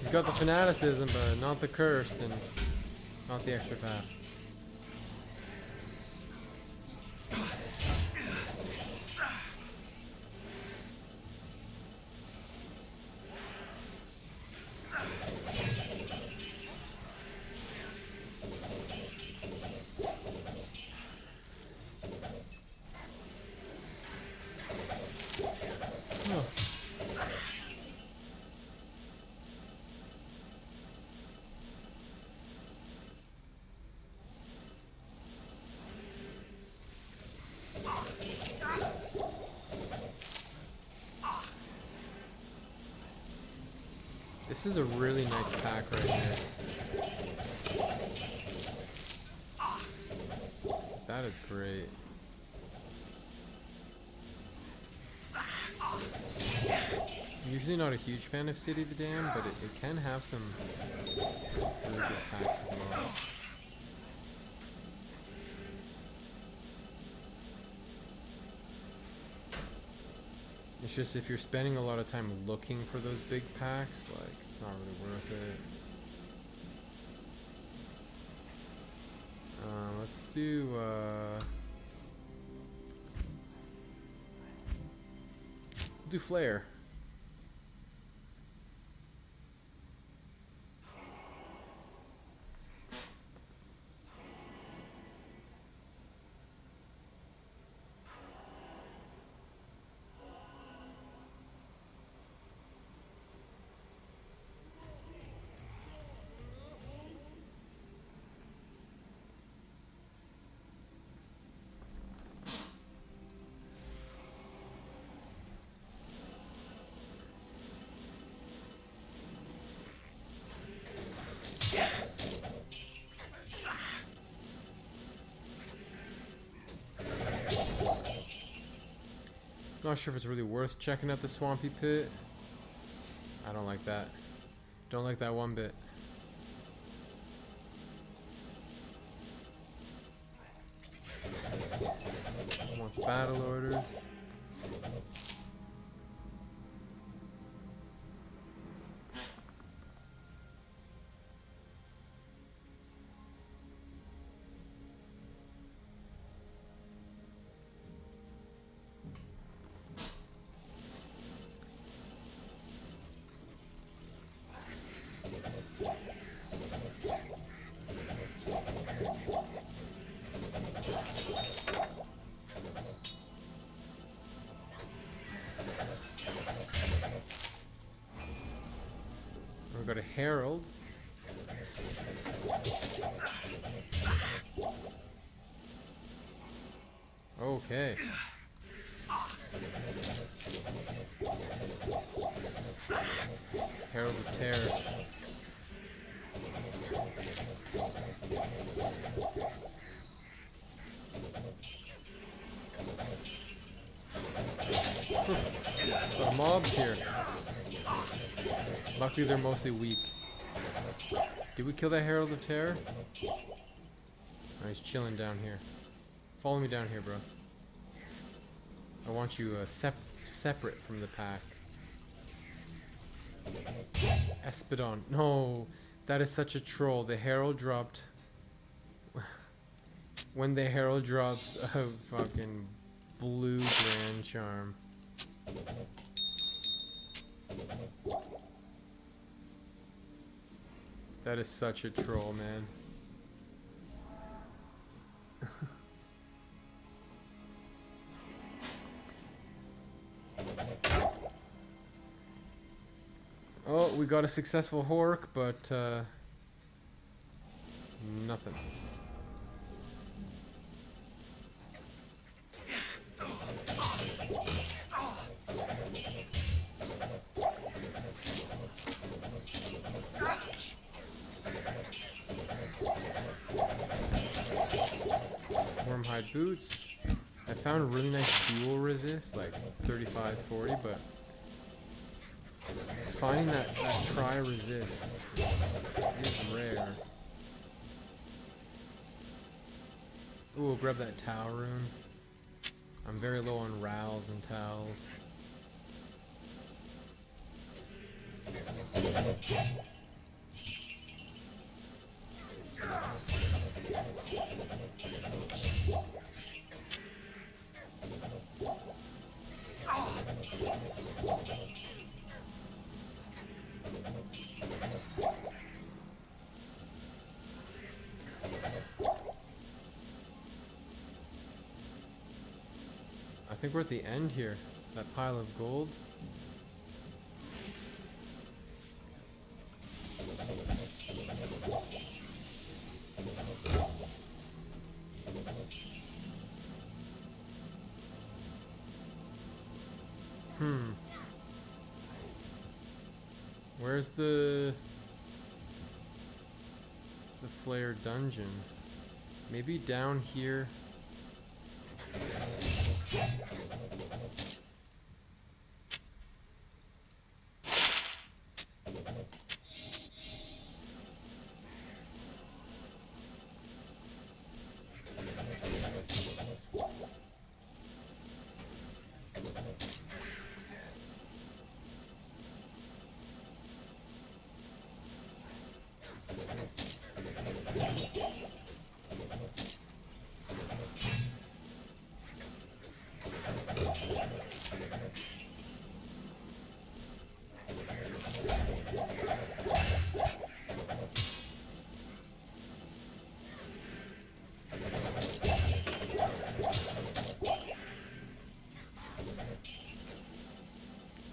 He's got the fanaticism, but not the cursed, and not the extra fast. Oh. This is a really nice pack right here. That is great. I'm usually not a huge fan of City of the Dam, but it can have some really good packs as well. It's just if you're spending a lot of time looking for those big packs, like, it's not really worth it. Let's do, we'll do Flare. Not sure if it's really worth checking out the Swampy Pit. I don't like that. Don't like that one bit. Wants battle orders. We've got a Herald. Okay. Herald of Terror. Got mobs here. Luckily they're mostly weak. Did we kill that Herald of Terror? Oh, he's chilling down here. Follow me down here, bro. I want you separate from the pack. Espadon. No, that is such a troll. The Herald dropped... when the Herald drops a fucking blue Grand Charm. That is such a troll, man. Oh, we got a successful Hork, but nothing. Wormhide boots. I found a really nice dual resist, like 35, 40, but finding that tri-resist is rare. Ooh, we'll grab that Tau rune. I'm very low on Rals and Taus. I think we're at the end here. That pile of gold. Where's the Flare dungeon? Maybe down here.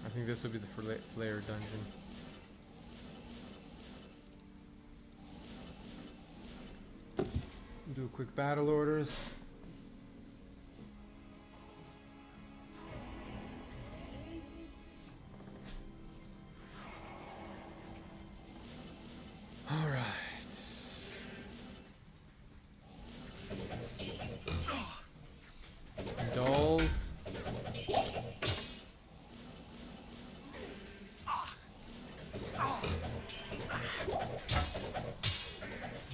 I think this will be the Flare dungeon. Do a quick battle orders. All right. Dolls.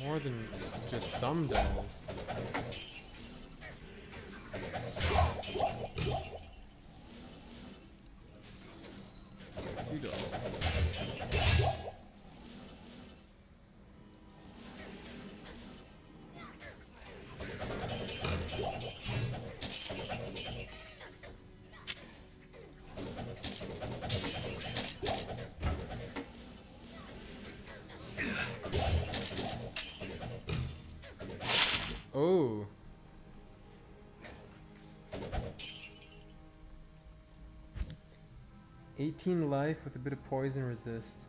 More than just some dolls. A few dolls. Oh. "18 life with a bit of poison resist."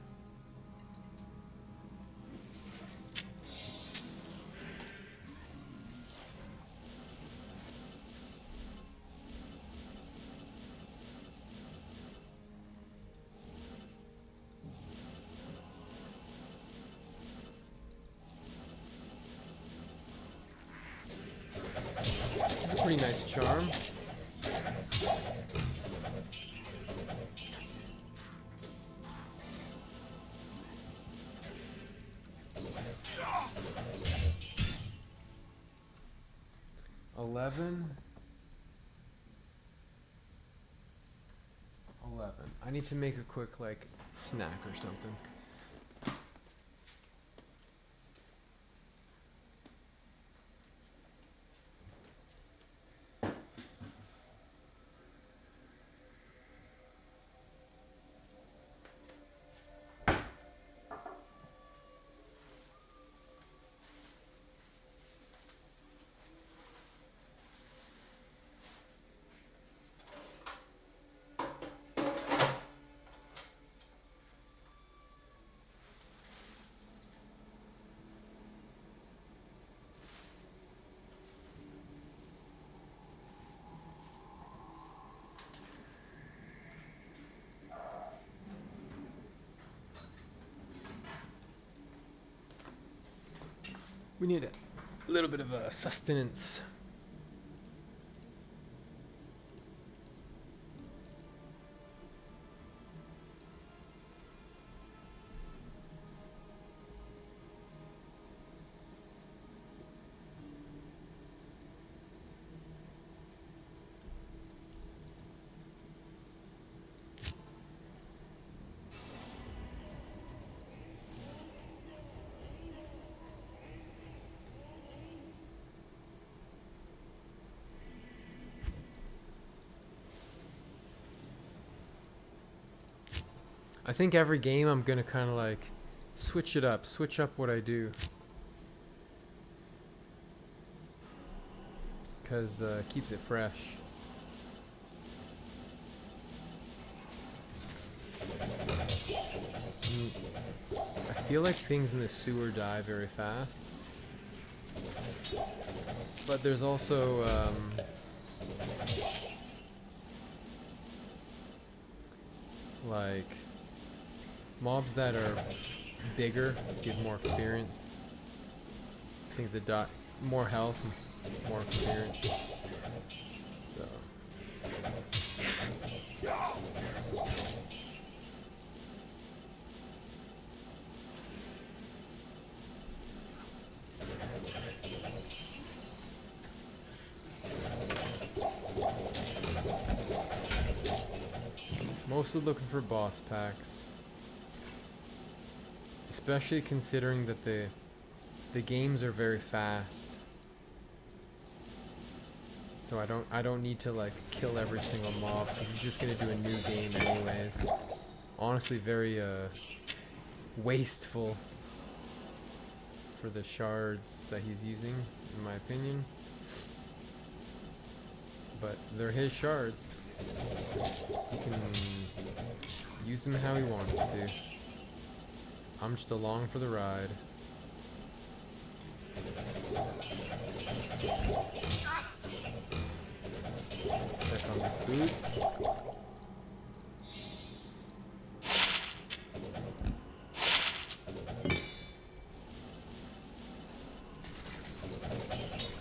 pretty nice charm. $11. I need to make a quick like snack or something. We need a little bit of a sustenance. I think every game I'm gonna kind of like switch up what I do. Because it keeps it fresh. I feel like things in the sewer die very fast. But there's also like mobs that are bigger give more experience. Things that die more health, more experience. So mostly looking for boss packs. Especially considering that the games are very fast. So I don't need to like kill every single mob because he's just gonna do a new game anyways. Honestly, very wasteful for the shards that he's using, in my opinion. But they're his shards. He can use them how he wants to. I'm just along for the ride. Check on these boots.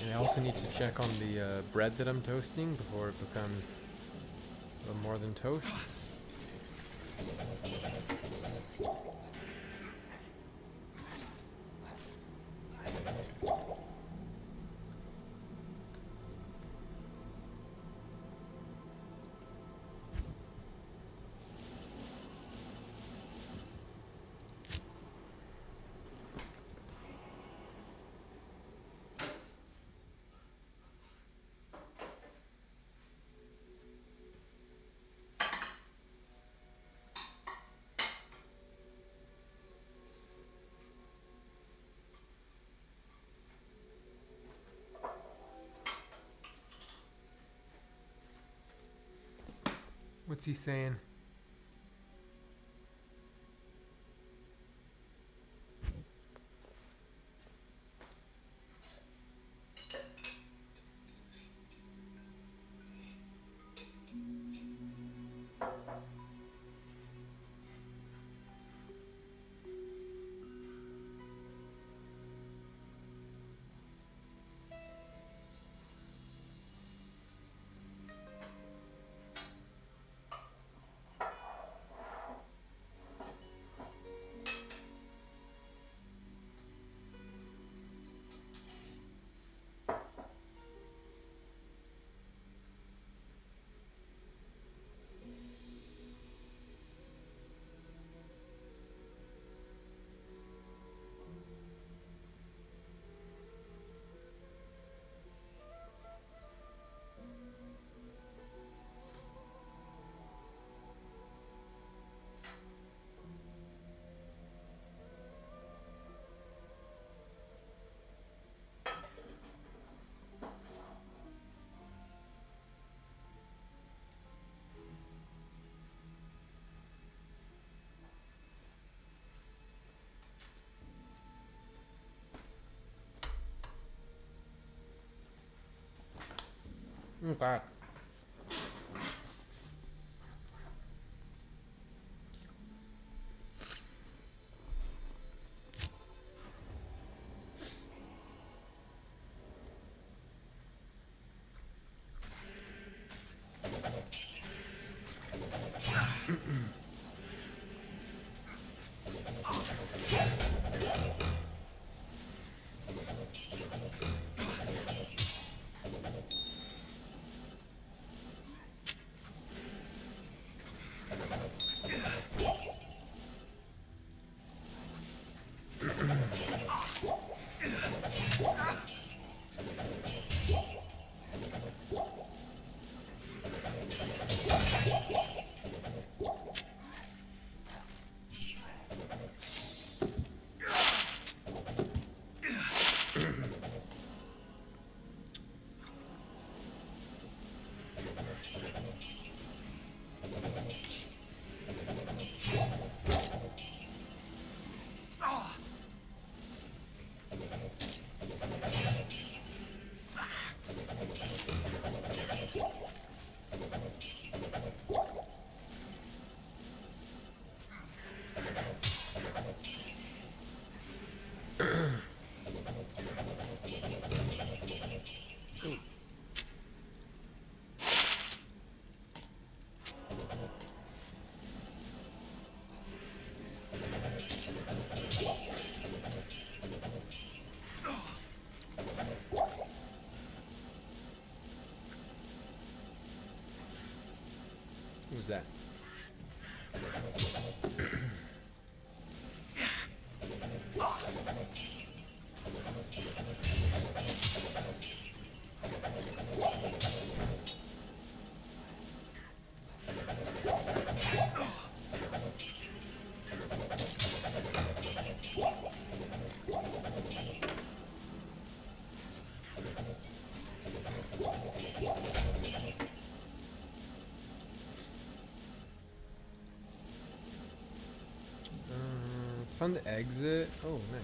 And I also need to check on the bread that I'm toasting before it becomes a little more than toast. What's he saying? Okay. Who's that? It's fun to exit. Oh, nice.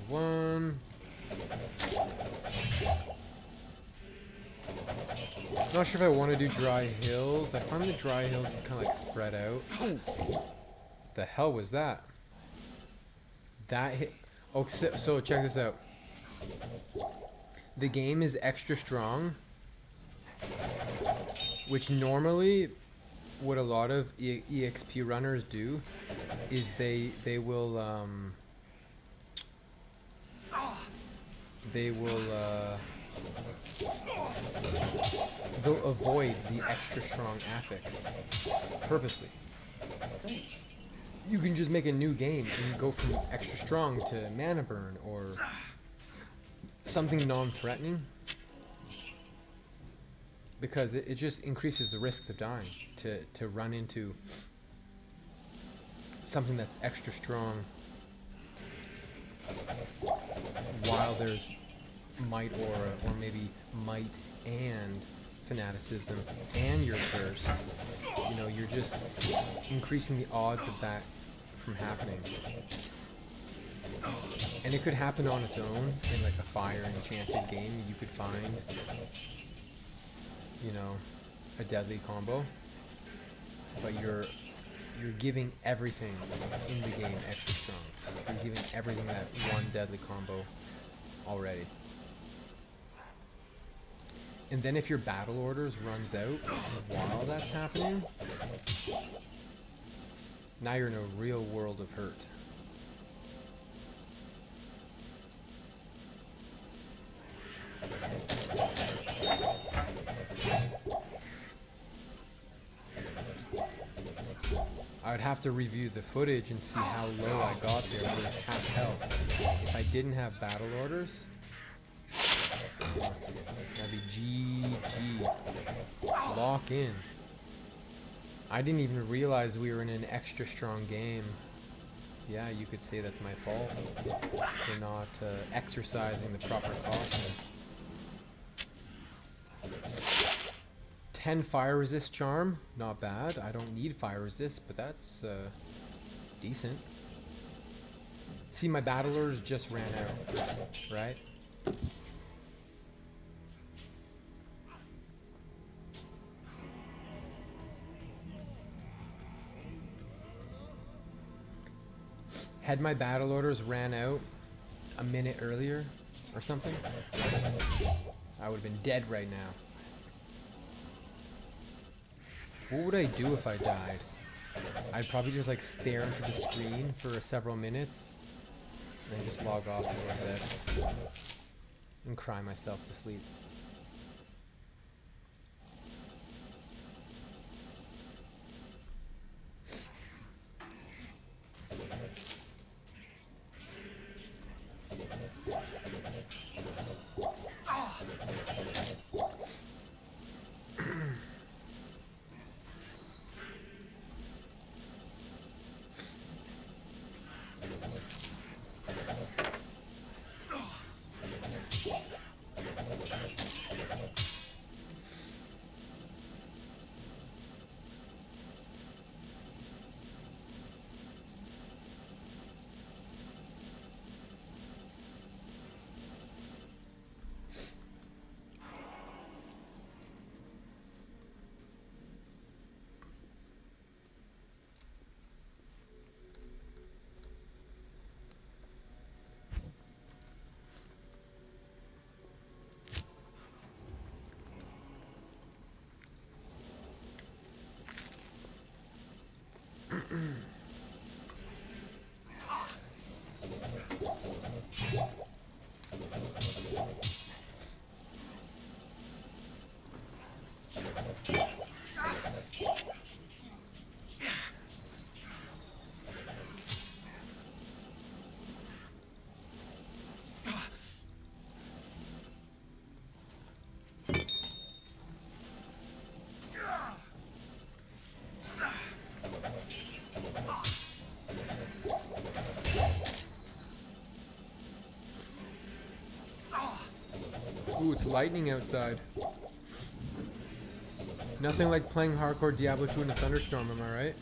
One. Not sure if I want to do dry hills. I find the dry hills kind of like spread out. Oh, the hell was that? That hit. Oh, so check this out. The game is extra strong, which normally what a lot of EXP runners do is they will they'll avoid the extra strong affix purposely. You can just make a new game and go from extra strong to mana burn or something non-threatening, because it just increases the risks of dying to run into something that's extra strong while there's might aura, or maybe might and fanaticism and you're cursed. You know, you're just increasing the odds of that from happening. And it could happen on its own in like a fire enchanted game. You could find, you know, a deadly combo, but you're giving everything in the game extra strong. You're giving everything that one deadly combo already. And then if your battle orders runs out while that's happening, now you're in a real world of hurt. I would have to review the footage and see how low I got there. It was half health. If I didn't have battle orders, that'd be GG. Lock in. I didn't even realize we were in an extra strong game. Yeah, you could say that's my fault for not exercising the proper caution. 10 fire resist charm, not bad. I don't need fire resist, but that's decent. See, my battlers just ran out, right? Had my battle orders ran out a minute earlier or something, I would have been dead right now. What would I do if I died? I'd probably just like stare into the screen for several minutes and then just log off and go to bed and cry myself to sleep. Ooh, it's lightning outside. Nothing like playing hardcore Diablo 2 in a thunderstorm, am I right?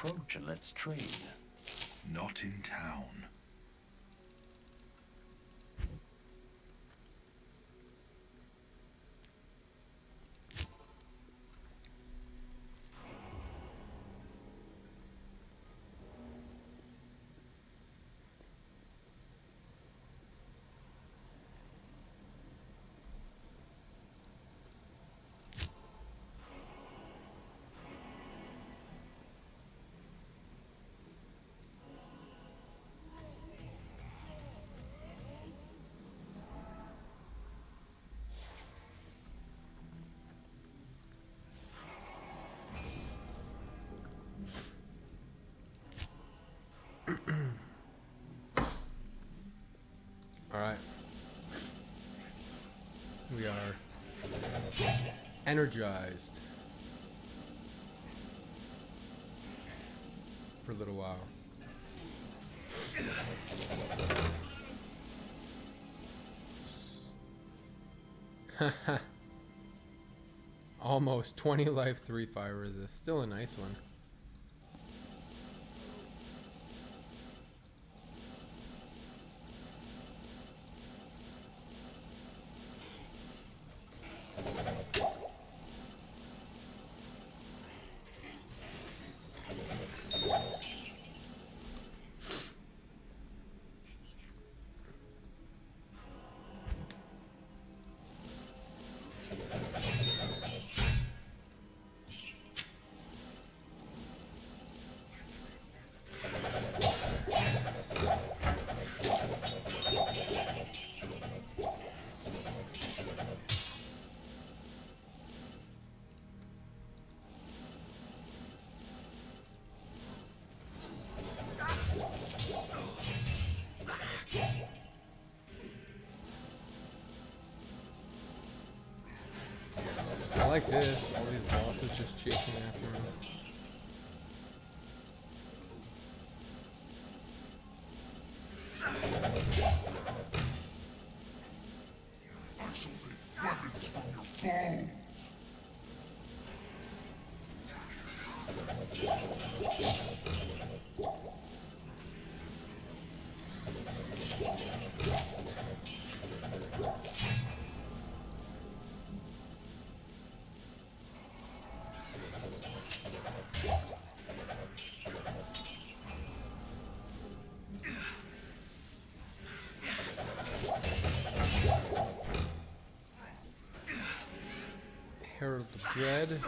Approach and let's trade. Not in town. Alright. We are energized for a little while. Almost 20 life, 3 fire resist. Still a nice one. I like this. All these bosses just chasing after me. Herald of Dread.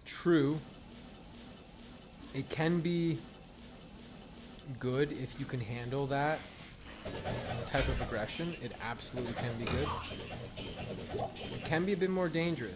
True. It can be good if you can handle that type of aggression. It absolutely can be good. It can be a bit more dangerous.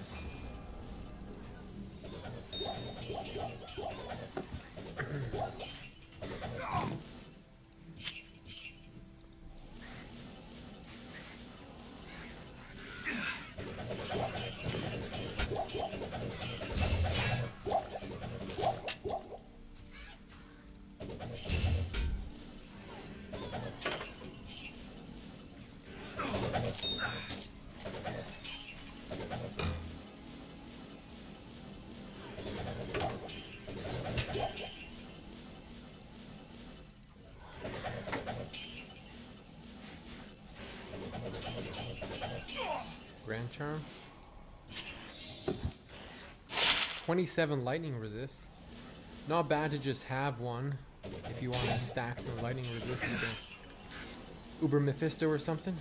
Grand Charm. 27 lightning resist. Not bad to just have one if you want to stack some lightning resist against Uber Mephisto or something.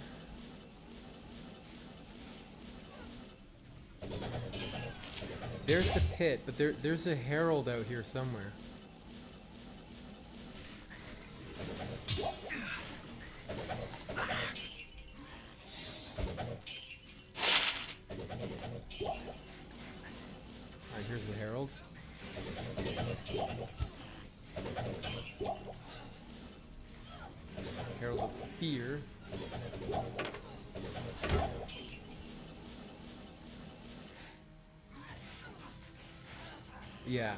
There's the pit, but there's a herald out here somewhere. Alright, here's the herald. Herald of Fear. Yeah.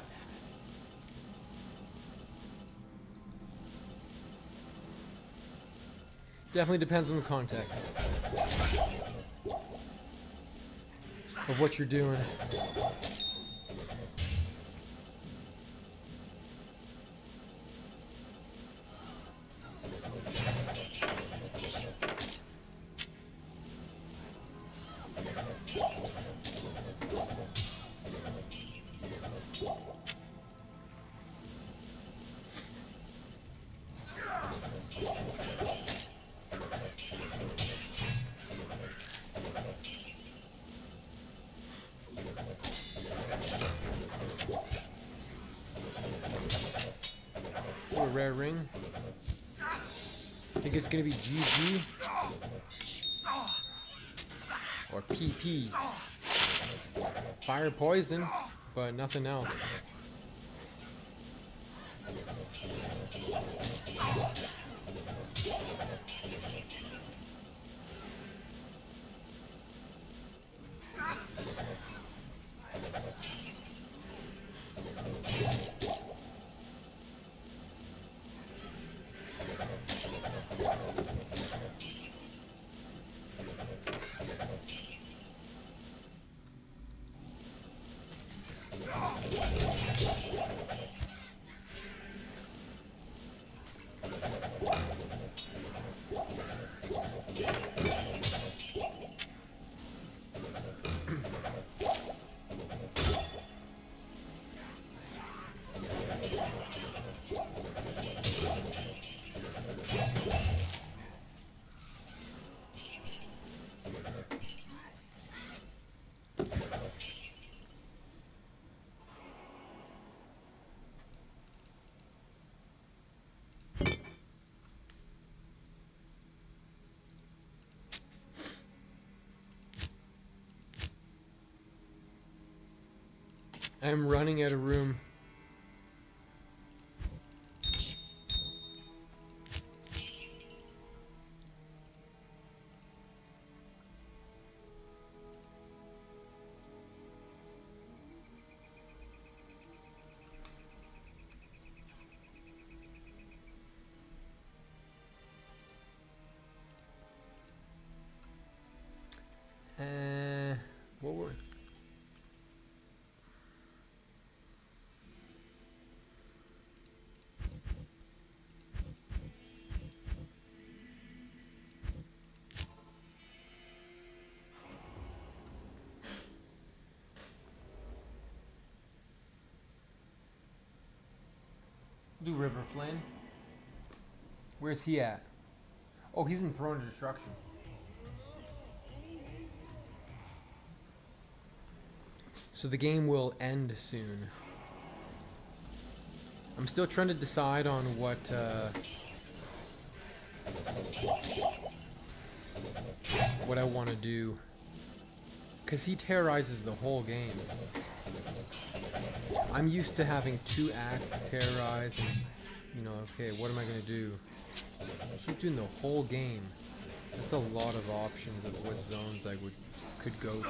Definitely depends on the context of what you're doing. Ooh, a rare ring. I think it's gonna be GG or PP. Fire poison, but nothing else. I'm running out of room. What were... Do River Flame. Where's he at? Oh, he's in Throne of Destruction. So the game will end soon. I'm still trying to decide on what I want to do. Because he terrorizes the whole game. I'm used to having 2 acts terrorize and, you know, okay, what am I going to do? He's doing the whole game. That's a lot of options of what zones I could go to.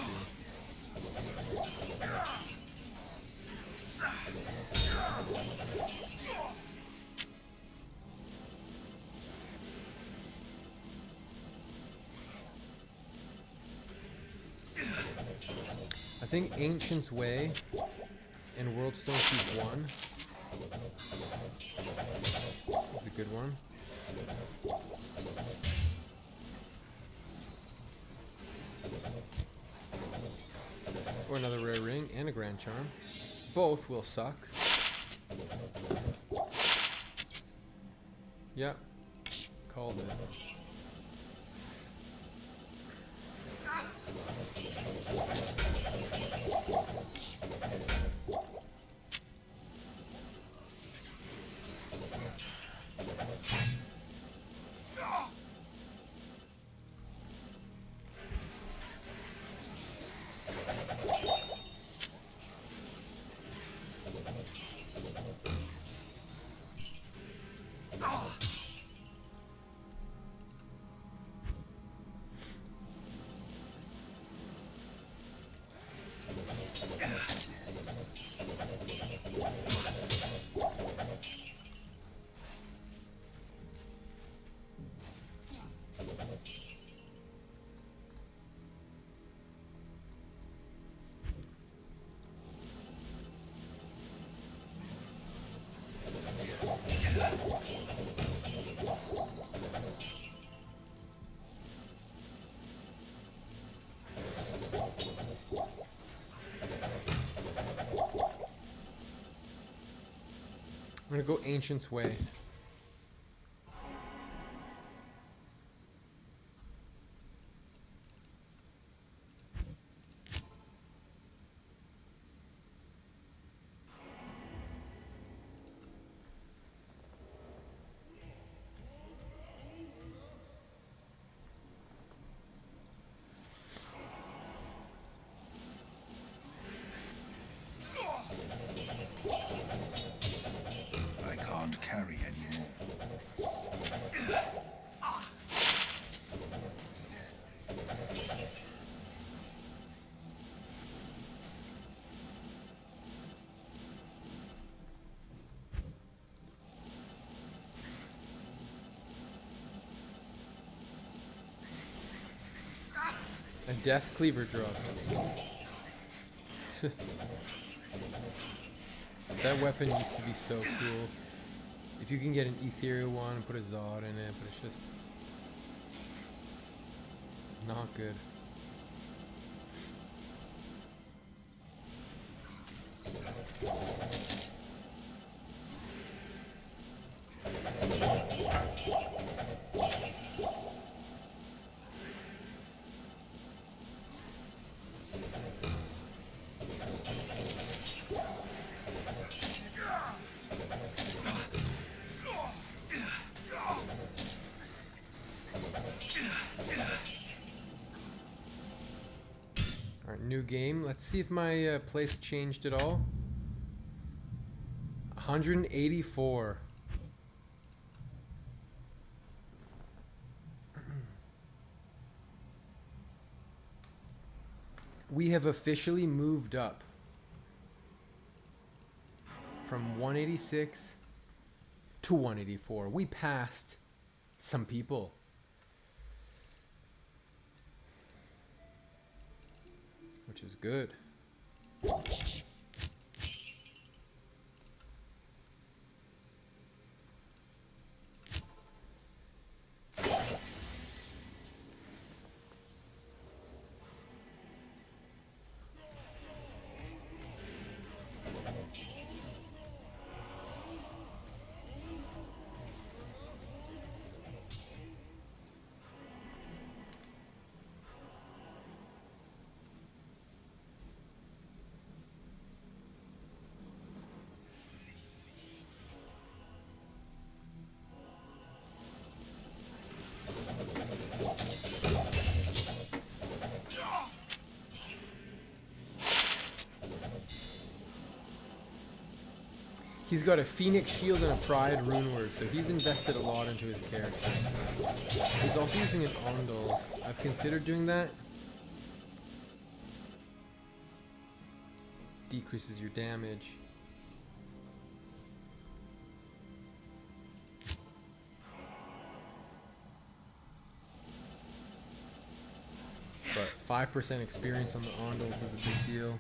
I think Ancient's Way and Worldstone Keep 1 is a good one. Or another rare ring and a grand charm. Both will suck. Yep. Called it. gonna go Ancient's Way. I can't carry anymore. A Death Cleaver drop. That weapon used to be so cool. If you can get an ethereal one and put a Zod in it, but it's just not good. Alright, new game. Let's see if my place changed at all. 184. We have officially moved up from 186 to 184. We passed some people. Which is good. He's got a Phoenix Shield and a Pride Rune Word, so he's invested a lot into his character. He's also using an Ondol. I've considered doing that. Decreases your damage. But 5% experience on the Ondols is a big deal.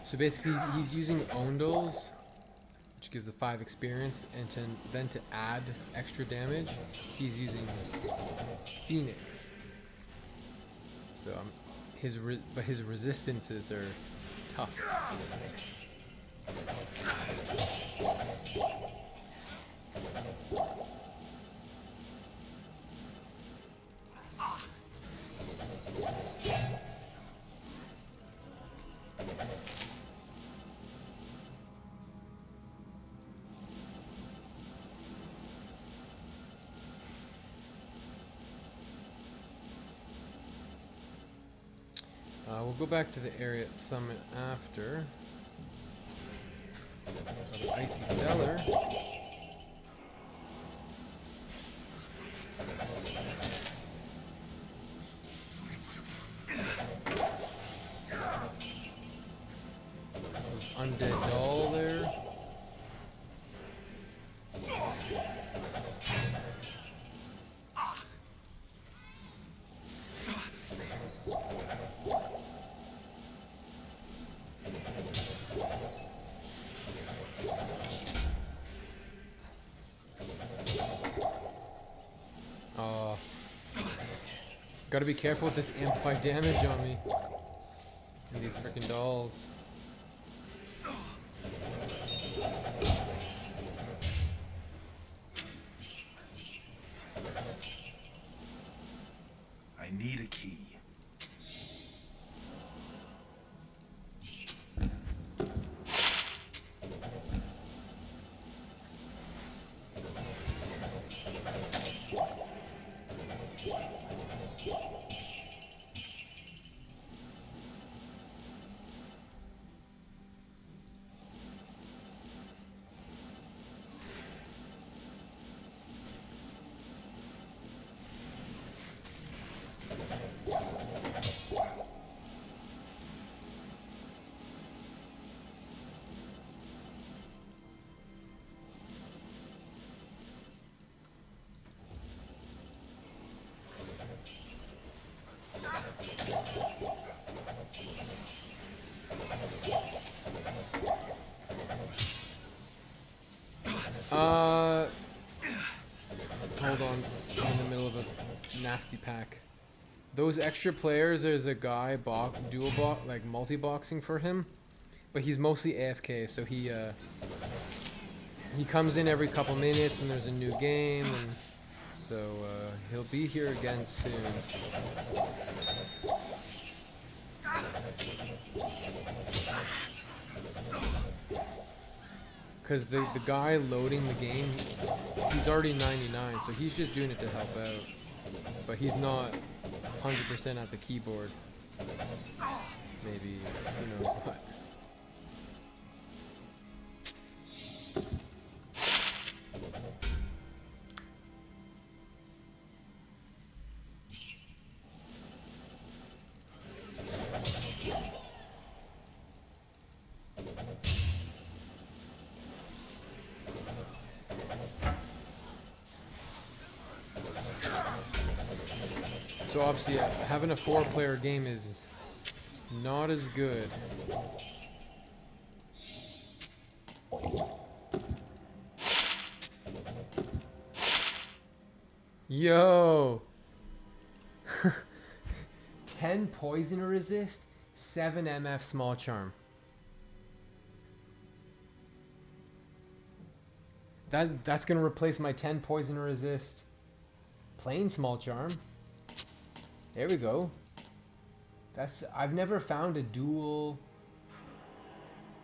So basically, he's using Ondols, which gives the 5 experience, and then to add extra damage, he's using Phoenix. So his resistances are tough. We'll go back to the area at Summit after. Got an Icy Cellar. There's Undead Doll there. Gotta be careful with this amplified damage on me. And these freaking dolls. I need a key. Hold on. I'm in the middle of a nasty pack. Those extra players, there's a guy like multi-boxing for him, but he's mostly AFK, so he comes in every couple minutes and there's a new game, and so he'll be here again soon. Because the guy loading the game, he's already 99, so he's just doing it to help out. But he's not 100% at the keyboard. Maybe, who knows what. So obviously, having a 4-player game is not as good. Yo! 10 poison resist, 7 MF small charm. That's gonna replace my 10 poison resist plain small charm. There we go. I've never found a dual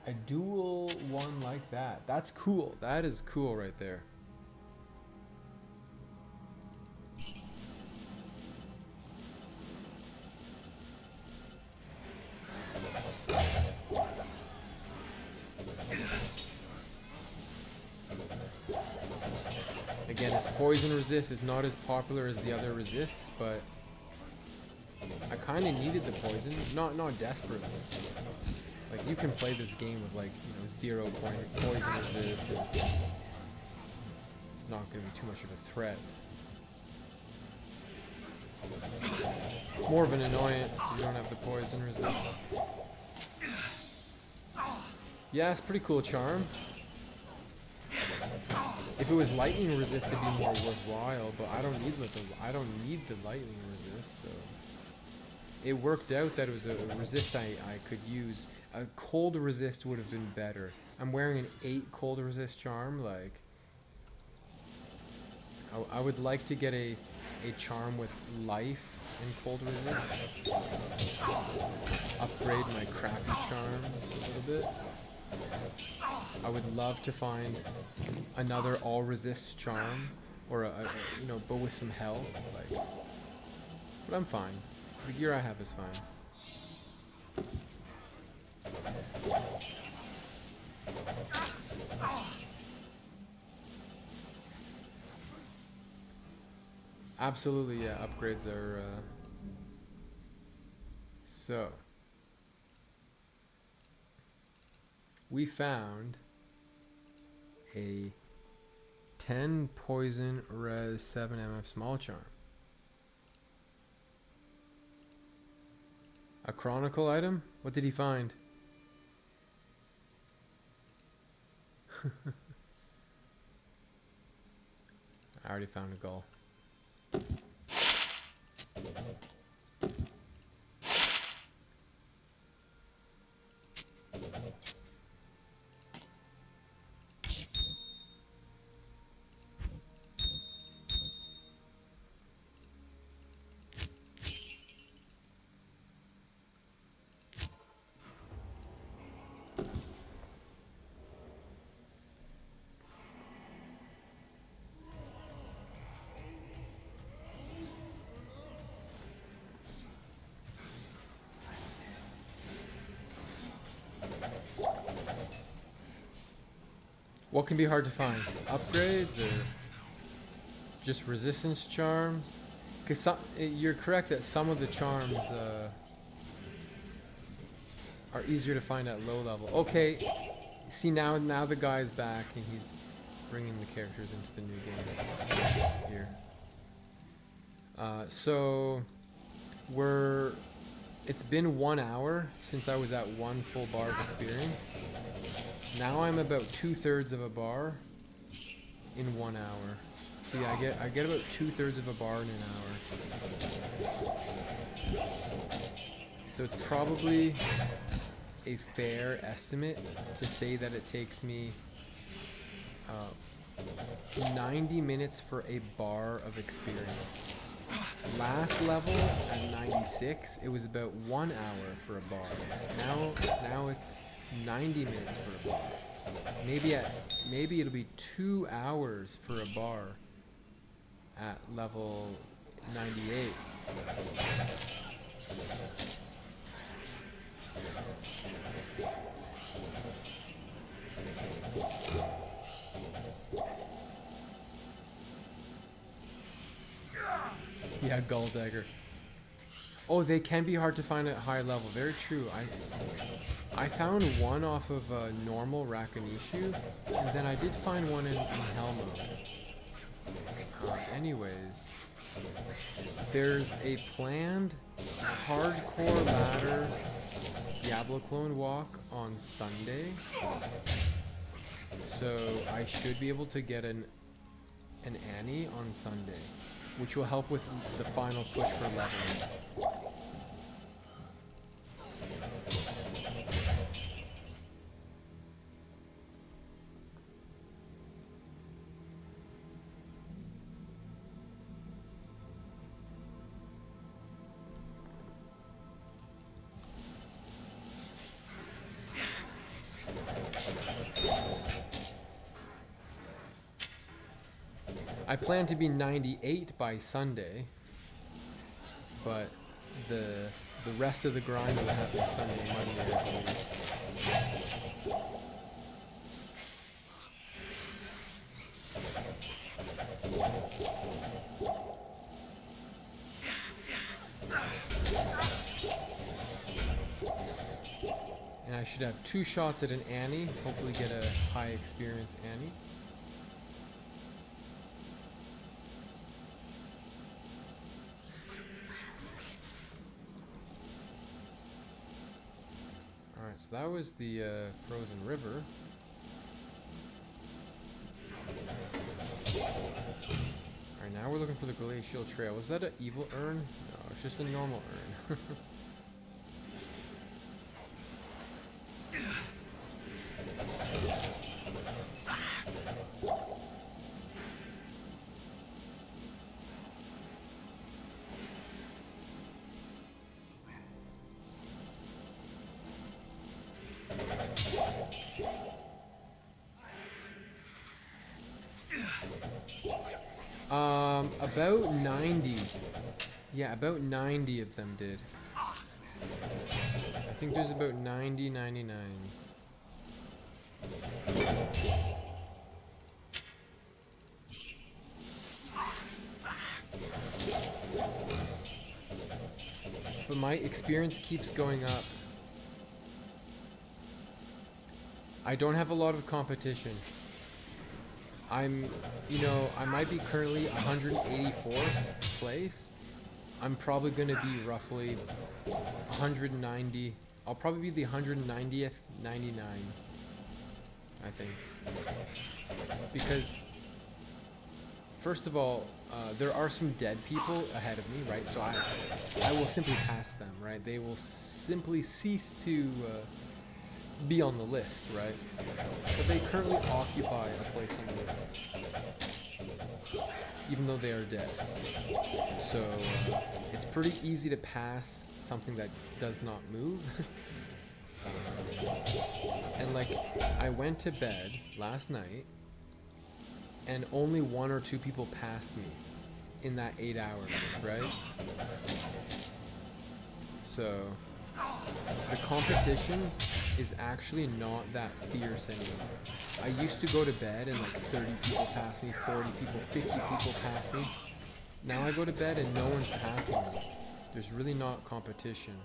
one like that. That's cool. That is cool right there. Again, it's poison resist. It's not as popular as the other resists, but I kind of needed the poison, not desperately. Like, you can play this game with, like, 0 poison resist. And it's not going to be too much of a threat. More of an annoyance if you don't have the poison resist. Yeah, it's pretty cool charm. If it was lightning resist, it'd be more worthwhile, but I don't need the lightning resist, so. It worked out that it was a resist I could use. A cold resist would have been better. I'm wearing an 8 cold resist charm. Like, I would like to get a charm with life and cold resist. Upgrade my crappy charms a little bit. I would love to find another all resist charm, or but with some health. Like, but I'm fine. The gear I have is fine. Absolutely, yeah, upgrades are, so. We found a 10 poison res 7 MF small charm. A chronicle item? What did he find? I already found a goal. What can be hard to find? Upgrades or just resistance charms? Because you're correct that some of the charms are easier to find at low level. Okay, see now the guy's back and he's bringing the characters into the new game here. So it's been 1 hour since I was at 1 full bar of experience. Now I'm about 2/3 of a bar in 1 hour. So yeah, I get about 2/3 of a bar in an hour. So it's probably a fair estimate to say that it takes me 90 minutes for a bar of experience. Last level at 96, it was about 1 hour for a bar. Now it's 90 minutes for a bar. Maybe it'll be 2 hours for a bar at level 98. Yeah, Gull Dagger. Oh, they can be hard to find at high level. Very true. I found one off of normal Rakunishu, and then I did find one in Hell mode. Anyways, there's a planned hardcore ladder Diablo clone walk on Sunday, so I should be able to get an Annie on Sunday, which will help with the final push for leveling. I plan to be 98 by Sunday, but the rest of the grind will happen Sunday, Monday, I believe. And I should have 2 shots at an Annie, hopefully get a high experience Annie. Alright, so that was the frozen river. Alright, now we're looking for the glacial trail. Was that an evil urn? No, it's just a normal urn. About 90. Yeah, about 90 of them did. I think there's about 90 99s. But my experience keeps going up. I don't have a lot of competition. I might be currently 184th place. I'm probably going to be roughly 190. I'll probably be the 190th 99, I think. Because, first of all, there are some dead people ahead of me, right? So I will simply pass them, right? They will simply cease to be on the list, right? But they currently occupy a place on the list, even though they are dead. So it's pretty easy to pass something that does not move. And like, I went to bed last night and only 1 or 2 people passed me in that 8 hours, right? So the competition is actually not that fierce anymore. I used to go to bed and like 30 people pass me, 40 people, 50 people pass me. Now I go to bed and no one's passing me. There's really not competition.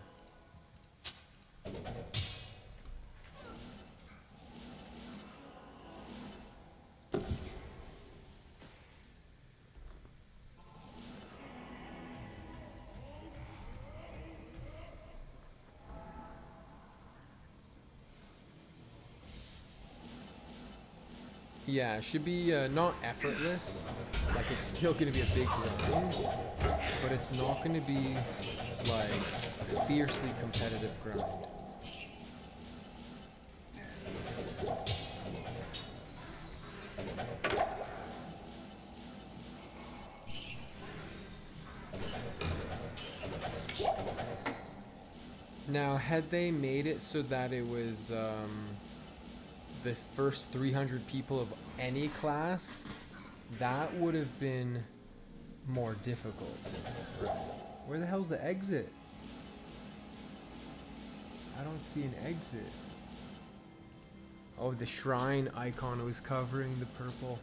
Yeah, it should be not effortless. Like, it's still going to be a big grind, but it's not going to be like a fiercely competitive grind. Now, had they made it so that it was the first 300 people of any class, that would have been more difficult. Where the hell's the exit? I don't see an exit. Oh, the shrine icon was covering the purple.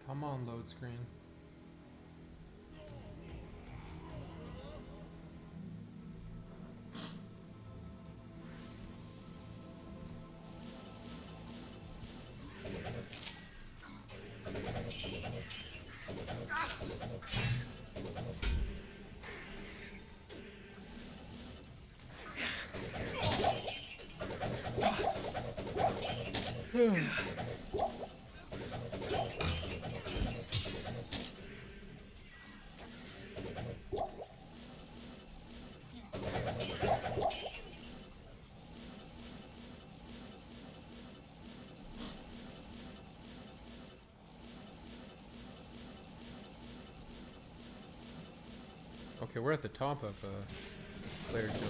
Come on, load screen. Okay, we're at the top of Player Jungle.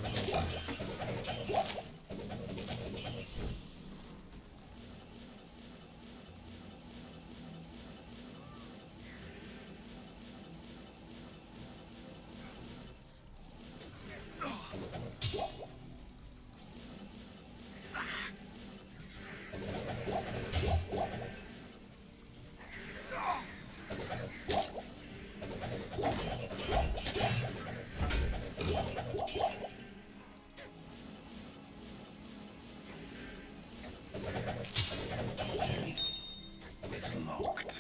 It's locked.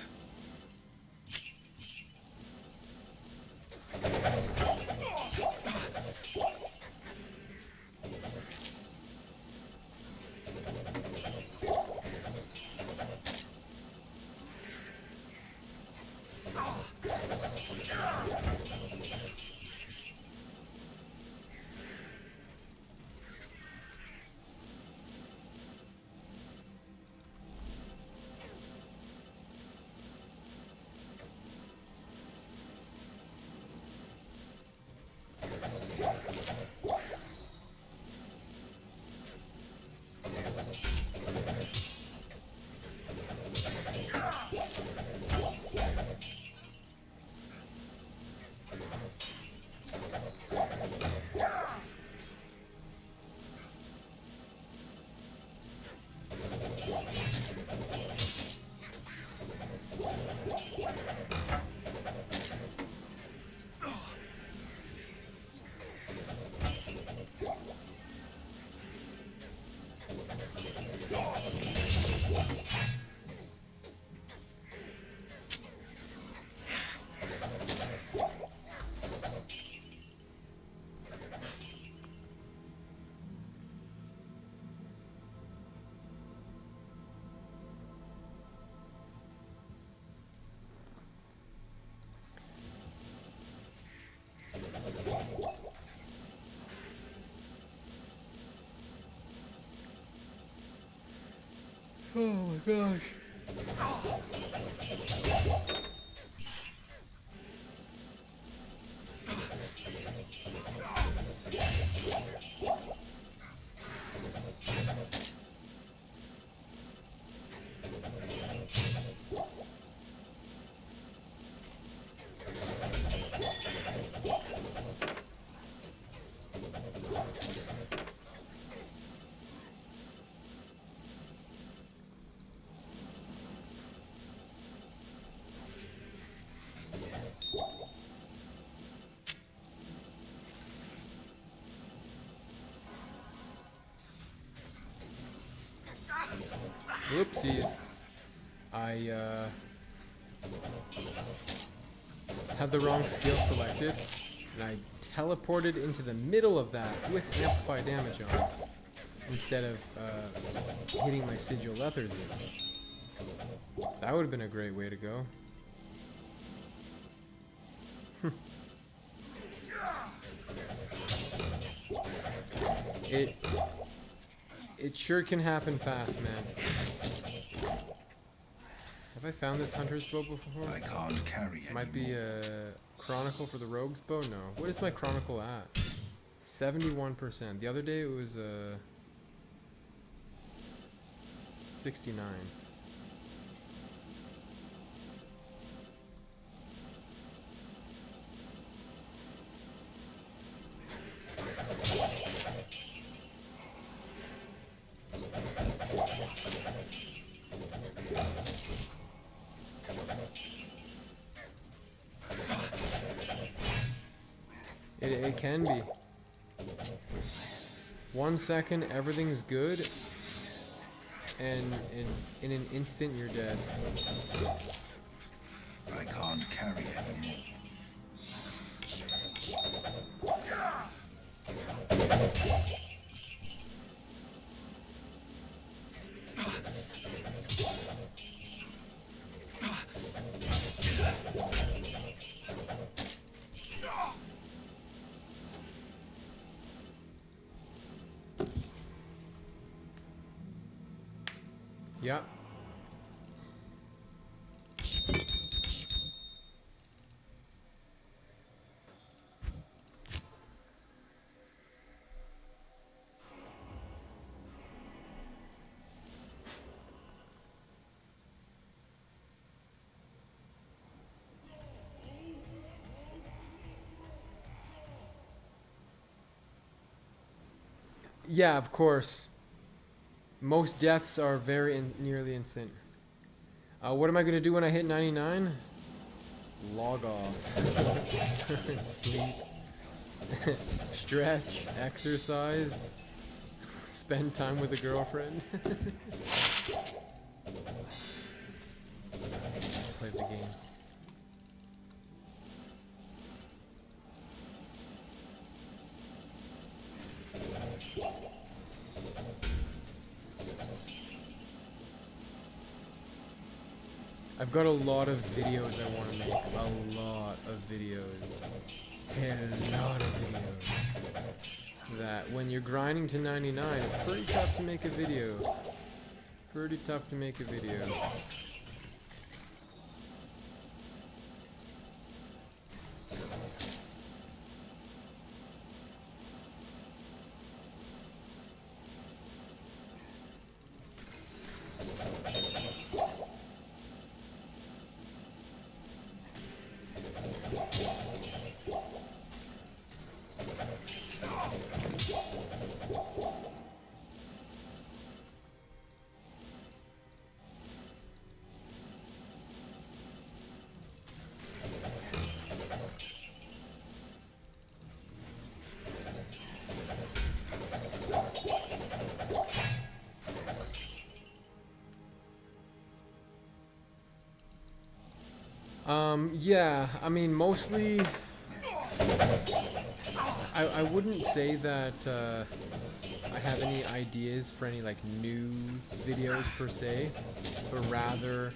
Oh my gosh. Whoopsies. I had the wrong skill selected, and I teleported into the middle of that with amplify damage on, instead of hitting my sigil lethargy. That would have been a great way to go. It sure can happen fast, man. Have I found this hunter's bow before? I can't carry anymore. Might be a chronicle for the rogue's bow? No. What is my chronicle at? 71%. The other day it was 69. It can be. 1 second, everything's good, and in an instant, you're dead. I can't carry anymore. Yep. Yeah, of course. Most deaths are very nearly instant. What am I gonna do when I hit 99? Log off. Sleep. Stretch. Exercise. Spend time with a girlfriend. Play the game. I've got a lot of videos I want to make. A lot of videos. A lot of videos. That when you're grinding to 99, it's pretty tough to make a video. Pretty tough to make a video. Yeah, I mean, mostly, I wouldn't say that I have any ideas for any like new videos per se, but rather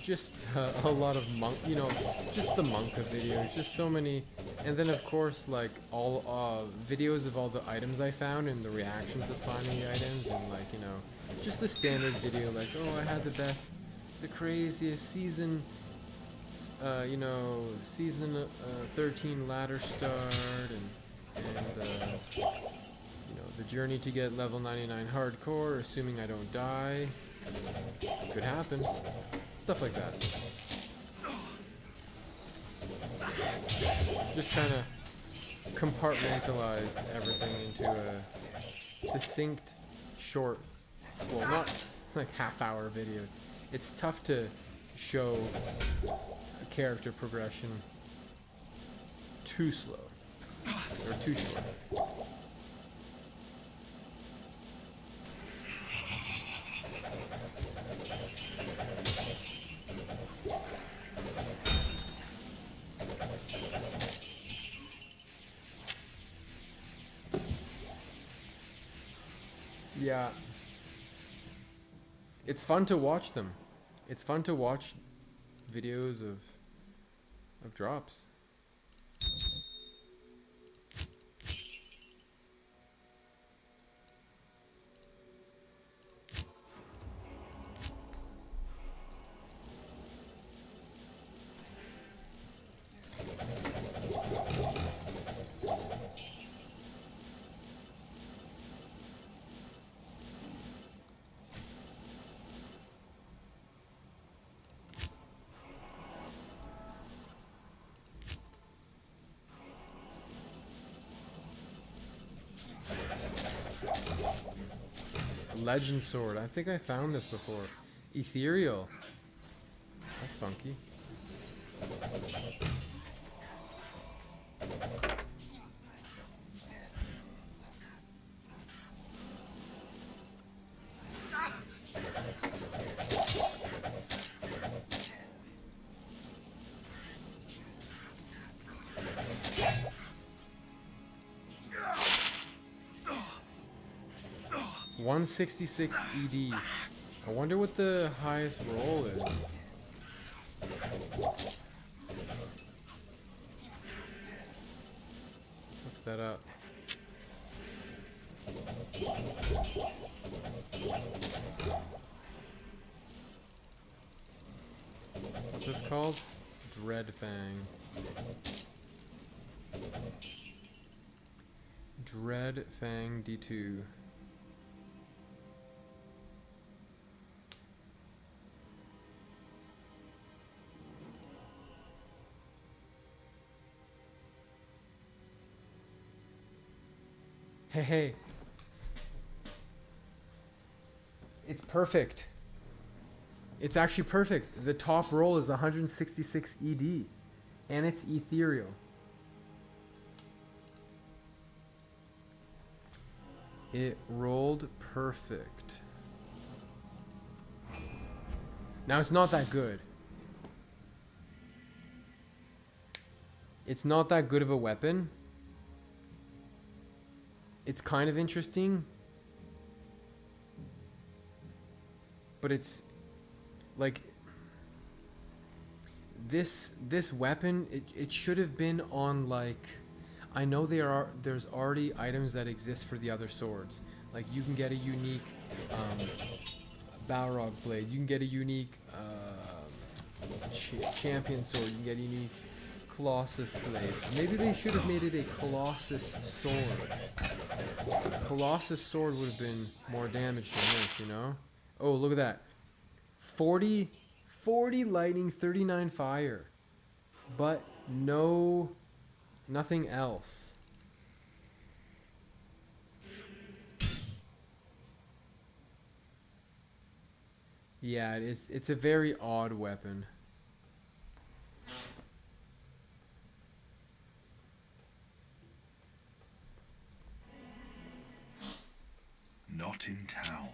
just a lot of just the Monka videos, just so many, and then of course like all videos of all the items I found and the reactions to finding the items, and like just the standard video like, oh, I had the craziest season. Season 13 ladder start, and the journey to get level 99 hardcore, assuming I don't die. Could happen. Stuff like that. Just kind of compartmentalize everything into a succinct, short, well, not like half-hour video. It's tough to show character progression too slow or too short. Yeah, it's fun to watch them. It's fun to watch videos of drops. Legend sword. I think I found this before. Ethereal. That's funky. $166 ED. I wonder what the highest roll is. Let's look that up. What's this called? Dreadfang. Dreadfang D2. Hey, hey. It's perfect. It's actually perfect. The top roll is 166 ED. And it's ethereal. It rolled perfect. Now it's not that good. It's not that good of a weapon. It's kind of interesting. But it's like this weapon, it should have been on, like, I know there's already items that exist for the other swords. Like you can get a unique Balrog blade, you can get a unique champion sword, you can get a unique Colossus blade. Maybe they should have made it a Colossus sword. Colossus sword would have been more damage than this, you know? Oh, look at that. 40 lightning, 39 fire. But nothing else. Yeah, it is. It's a very odd weapon. Not in town.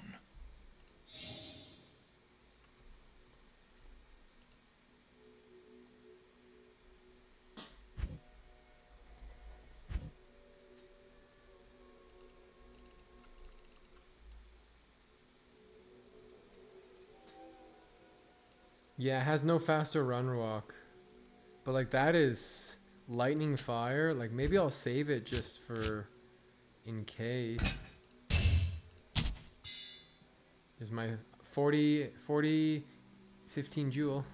Yeah, it has no faster run walk. But like that is lightning fire. Like maybe I'll save it just for in case. There's my 40 15 jewel.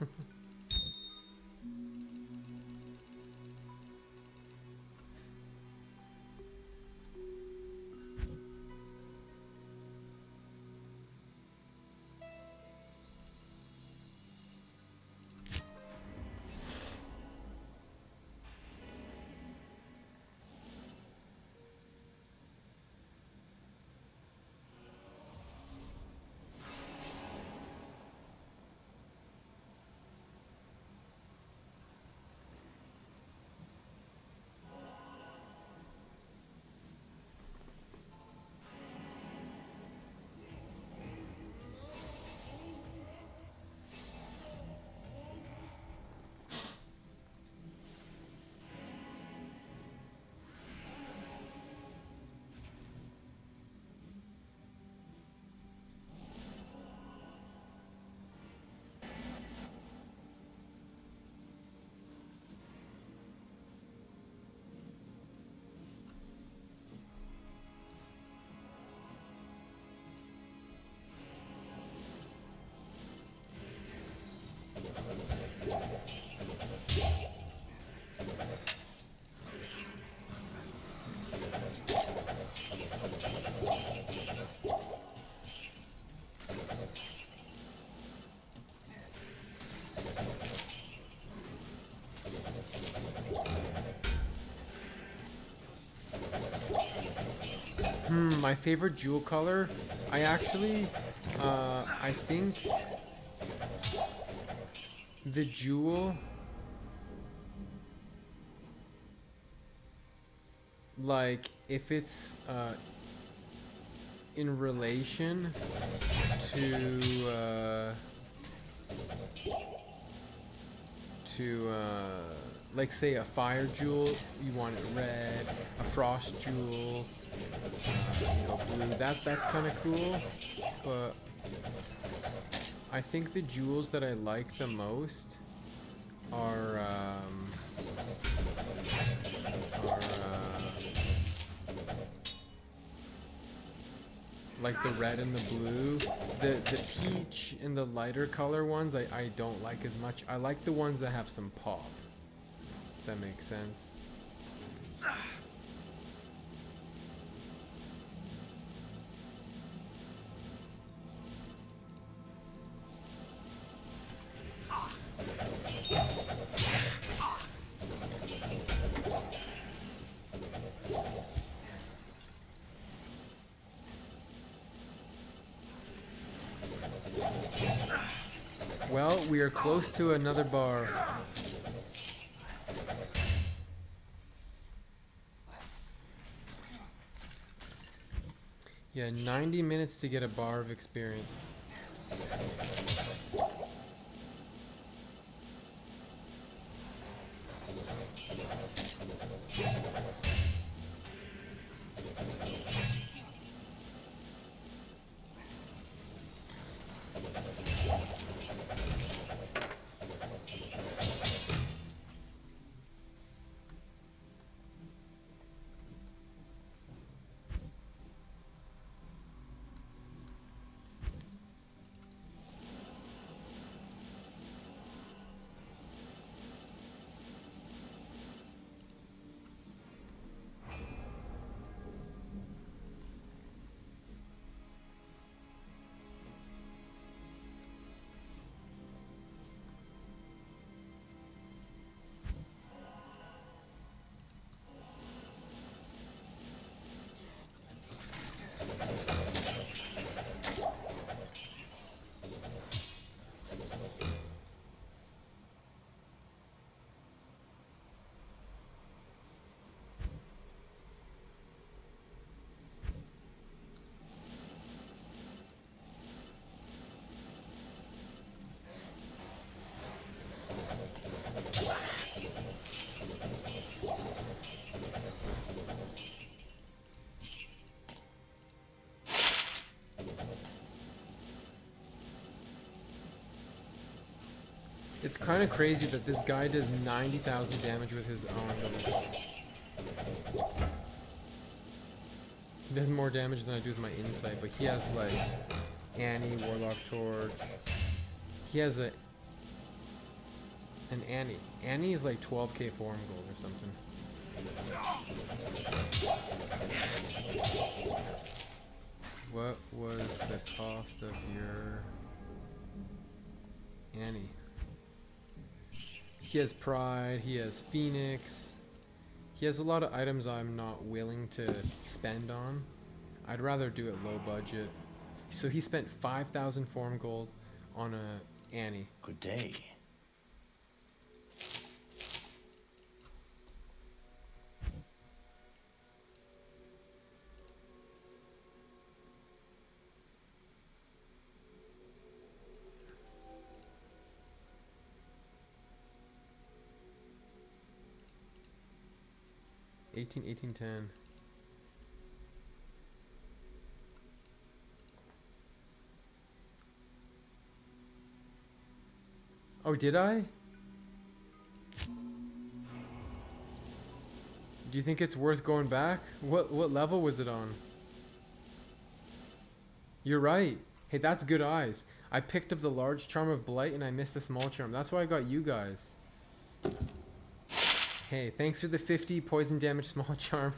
My favorite jewel color, I actually, I think the jewel, like if it's in relation to like say a fire jewel, you want it red, a frost jewel, you know, blue. That's kind of cool, but I think the jewels that I like the most are like the red and the blue. The peach and the lighter color ones I don't like as much. I like the ones that have some pop. If that makes sense. Well, we are close to another bar. Yeah, 90 minutes to get a bar of experience. It's kind of crazy that this guy does 90,000 damage with his own. He does more damage than I do with my insight, but he has like Annie, Warlock Torch. He has an Annie. Annie is like 12k form gold or something. What was the cost of your Annie? He has Pride, he has Phoenix. He has a lot of items I'm not willing to spend on. I'd rather do it low budget. So he spent 5,000 form gold on a Annie. Good day. $18.10. Oh, did I? Do you think it's worth going back? What level was it on? You're right. Hey, that's good eyes. I picked up the large charm of blight and I missed the small charm. That's why I got you guys. Hey, thanks for the 50 poison damage small charm.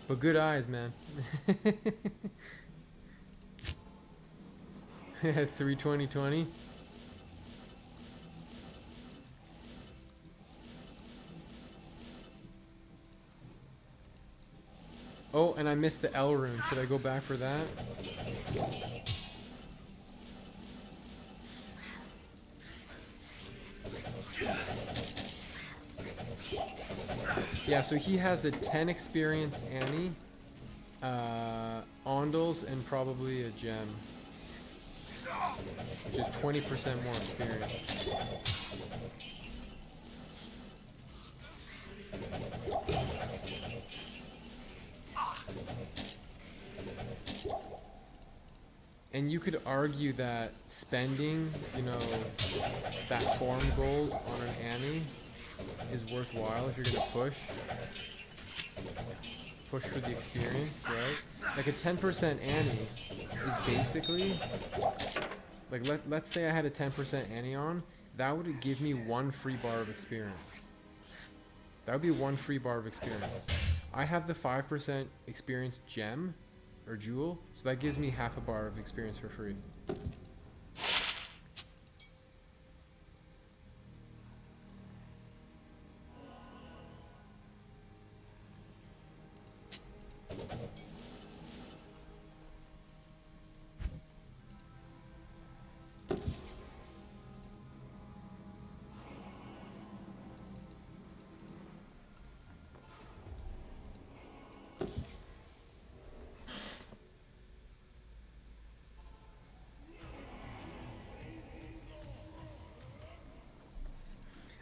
But good eyes, man. 320-20. Oh, and I missed the L rune. Should I go back for that? Yeah, so he has a 10 experience Annie, Ondals, and probably a gem, which is 20% more experience. And you could argue that spending, you know, that form gold on an Annie is worthwhile if you're gonna push for the experience, right? Like a 10% Annie is basically like let's say I had a 10% Annie on, that would give me 1 free bar of experience. That would be 1 free bar of experience. I have the 5% experience gem or jewel, so that gives me half a bar of experience for free.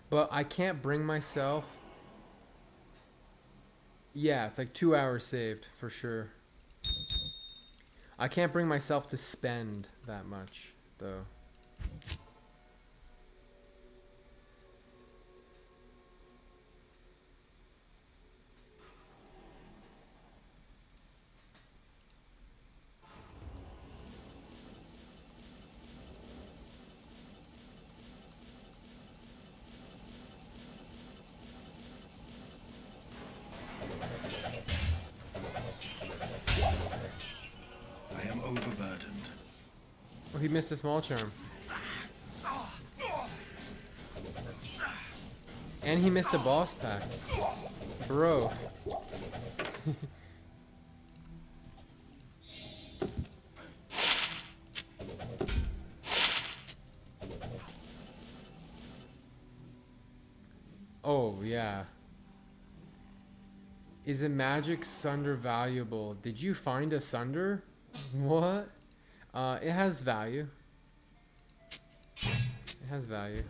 But I can't bring myself. Yeah, it's like 2 hours saved for sure. I can't bring myself to spend that much though. I am overburdened. Oh, he missed a small charm. And he missed a boss pack. Bro. Oh, yeah. Is a magic sunder valuable? Did you find a sunder? What? It has value. It has value.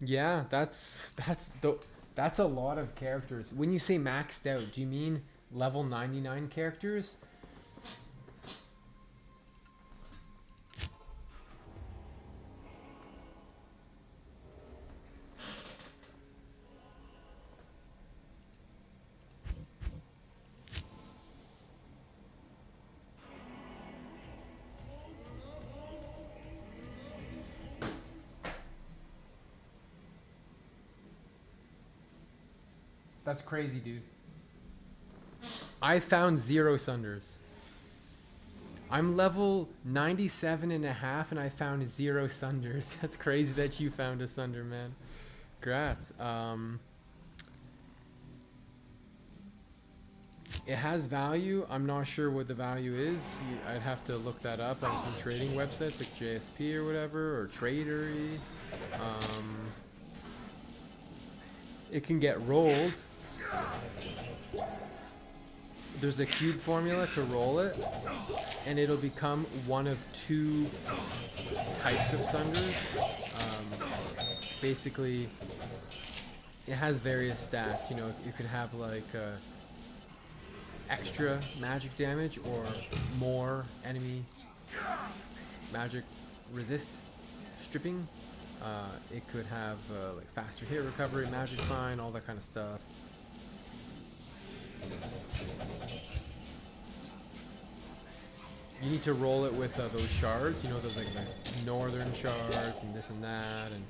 Yeah, that's a lot of characters. When you say maxed out, do you mean level 99 characters? That's crazy, dude. I found 0 sunders. I'm level 97 and a half and I found 0 sunders. That's crazy that you found a sunder, man. Congrats. It has value. I'm not sure what the value is. I'd have to look that up on some trading websites like JSP or whatever, or Tradery. It can get rolled. There's a cube formula to roll it, and it'll become one of 2 types of sunders. Basically, it has various stats. You know, you could have like extra magic damage or more enemy magic resist stripping. It could have like faster hit recovery, magic fine, all that kind of stuff. You need to roll it with those shards, you know, those like those northern shards and this and that, and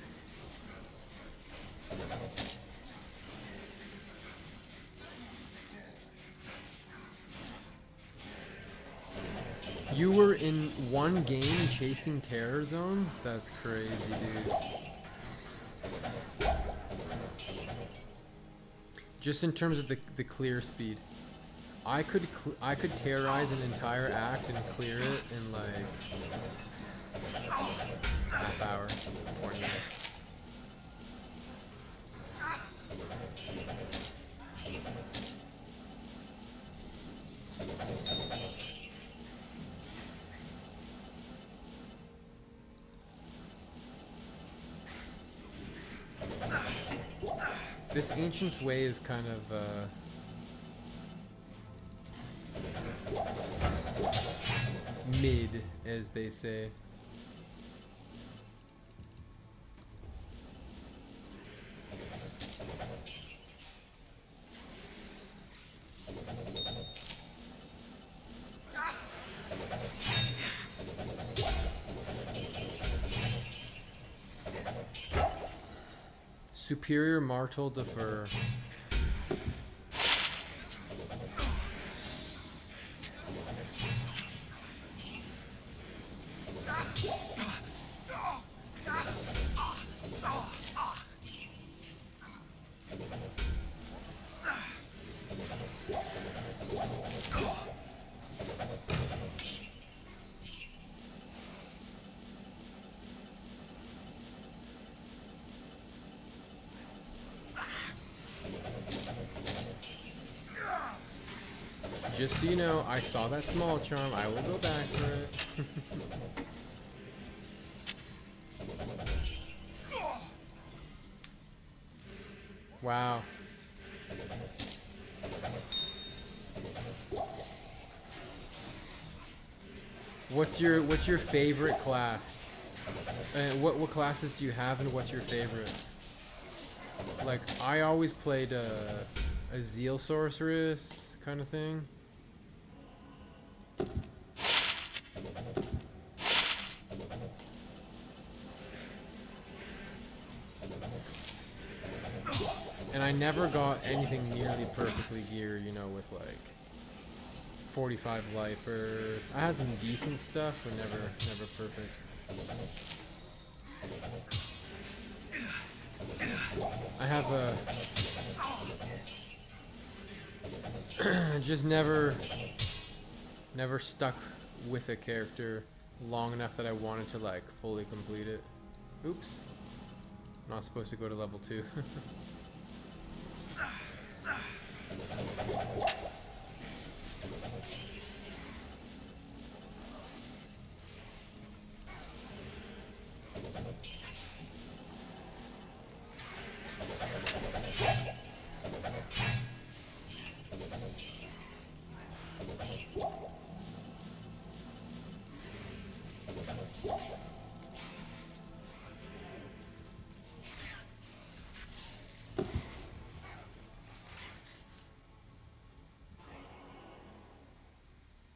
you were in one game chasing terror zones? That's crazy, dude. Just in terms of the clear speed. I could terrorize an entire act and clear it in like half hour, 40 minutes. This Ancient's Way is kind of mid, as they say. Superior Martel Defer. Just so you know, I saw that small charm. I will go back for it. Wow. What's your favorite class? What classes do you have, and what's your favorite? Like, I always played a Zeal Sorceress kind of thing. And I never got anything nearly perfectly geared, you know, with like 45 lifers. I had some decent stuff, but never perfect. I have just never stuck with a character long enough that I wanted to like fully complete it. Oops. Not supposed to go to level 2.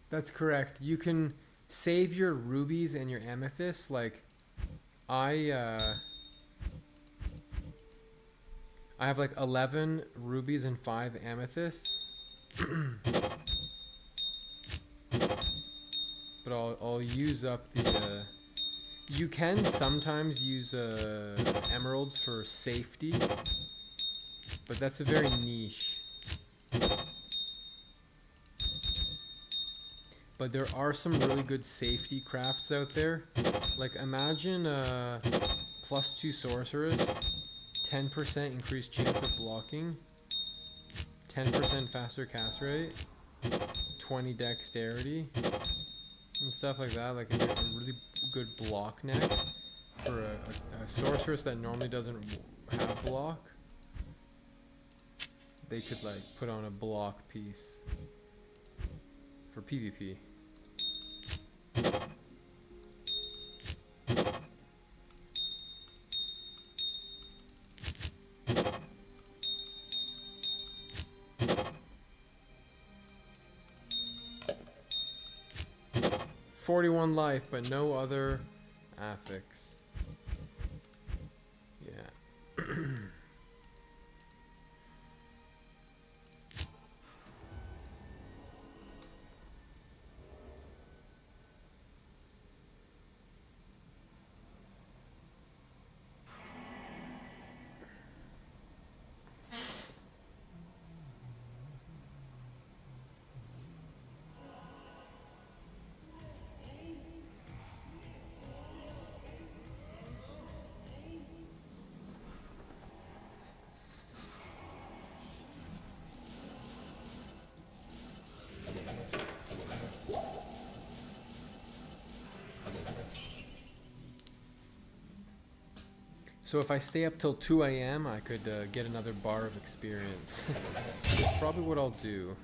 That's correct. You can save your rubies and your amethysts. Like, I have like 11 rubies and 5 amethysts. But I'll use up the you can sometimes use emeralds for safety, but that's a very niche. But there are some really good safety crafts out there. Like, imagine +2 sorceress, 10% increased chance of blocking, 10% faster cast rate, 20 dexterity, and stuff like that. Like a really good block neck for a sorceress that normally doesn't have block. They could like put on a block piece for PvP. "41 life, but no other affix." Yeah. So if I stay up till 2 a.m., I could get another bar of experience. That's probably what I'll do.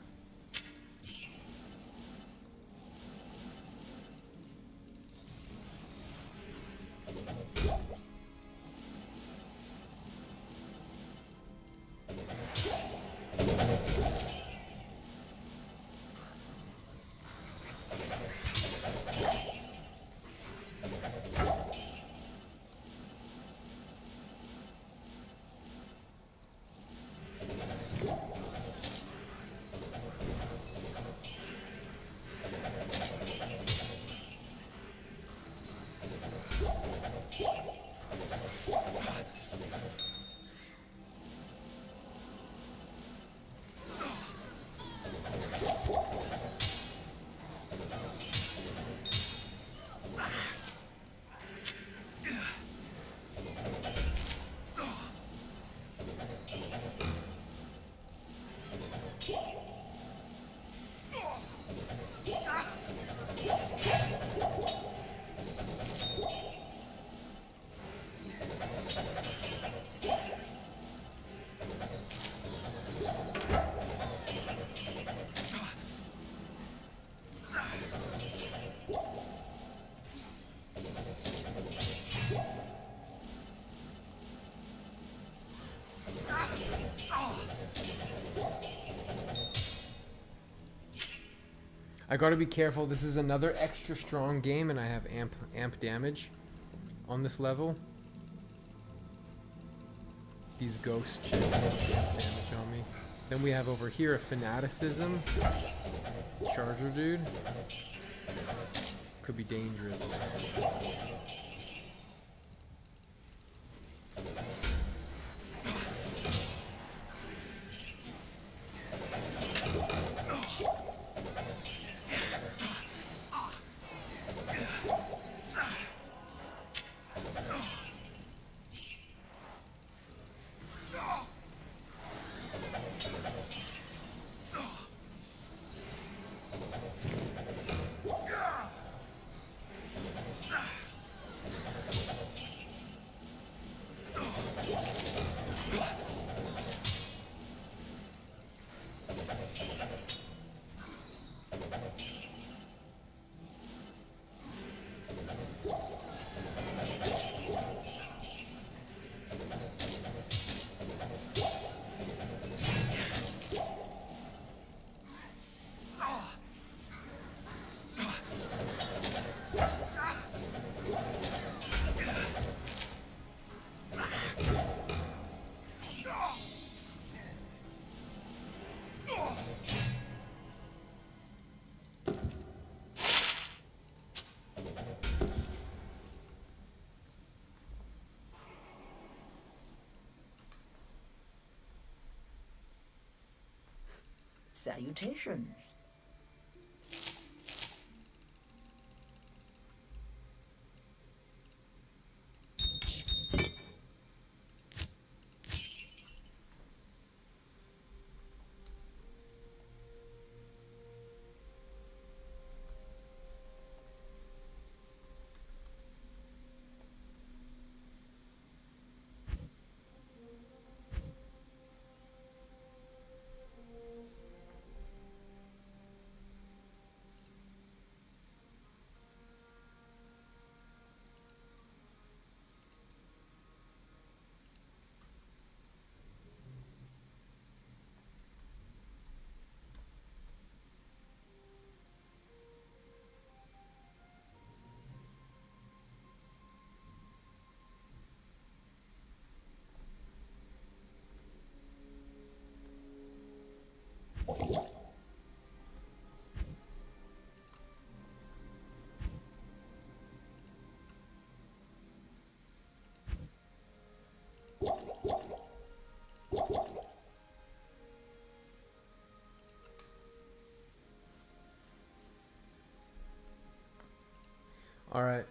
I gotta be careful. This is another extra strong game, and I have amp damage on this level. These ghost chicks have amp damage on me. Then we have over here a fanaticism charger dude. Could be dangerous. Salutations. Alright.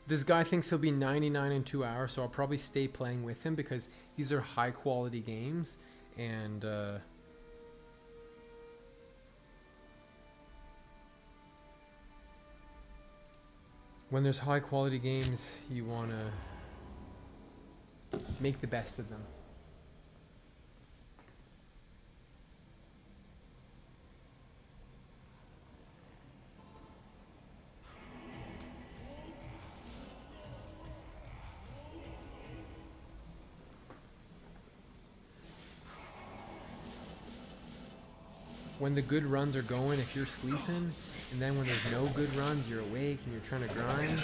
This guy thinks he'll be 99 in 2 hours, so I'll probably stay playing with him because these are high quality games, and When there's high quality games, you want to make the best of them. When the good runs are going, if you're sleeping, and then when there's no good runs, you're awake and you're trying to grind,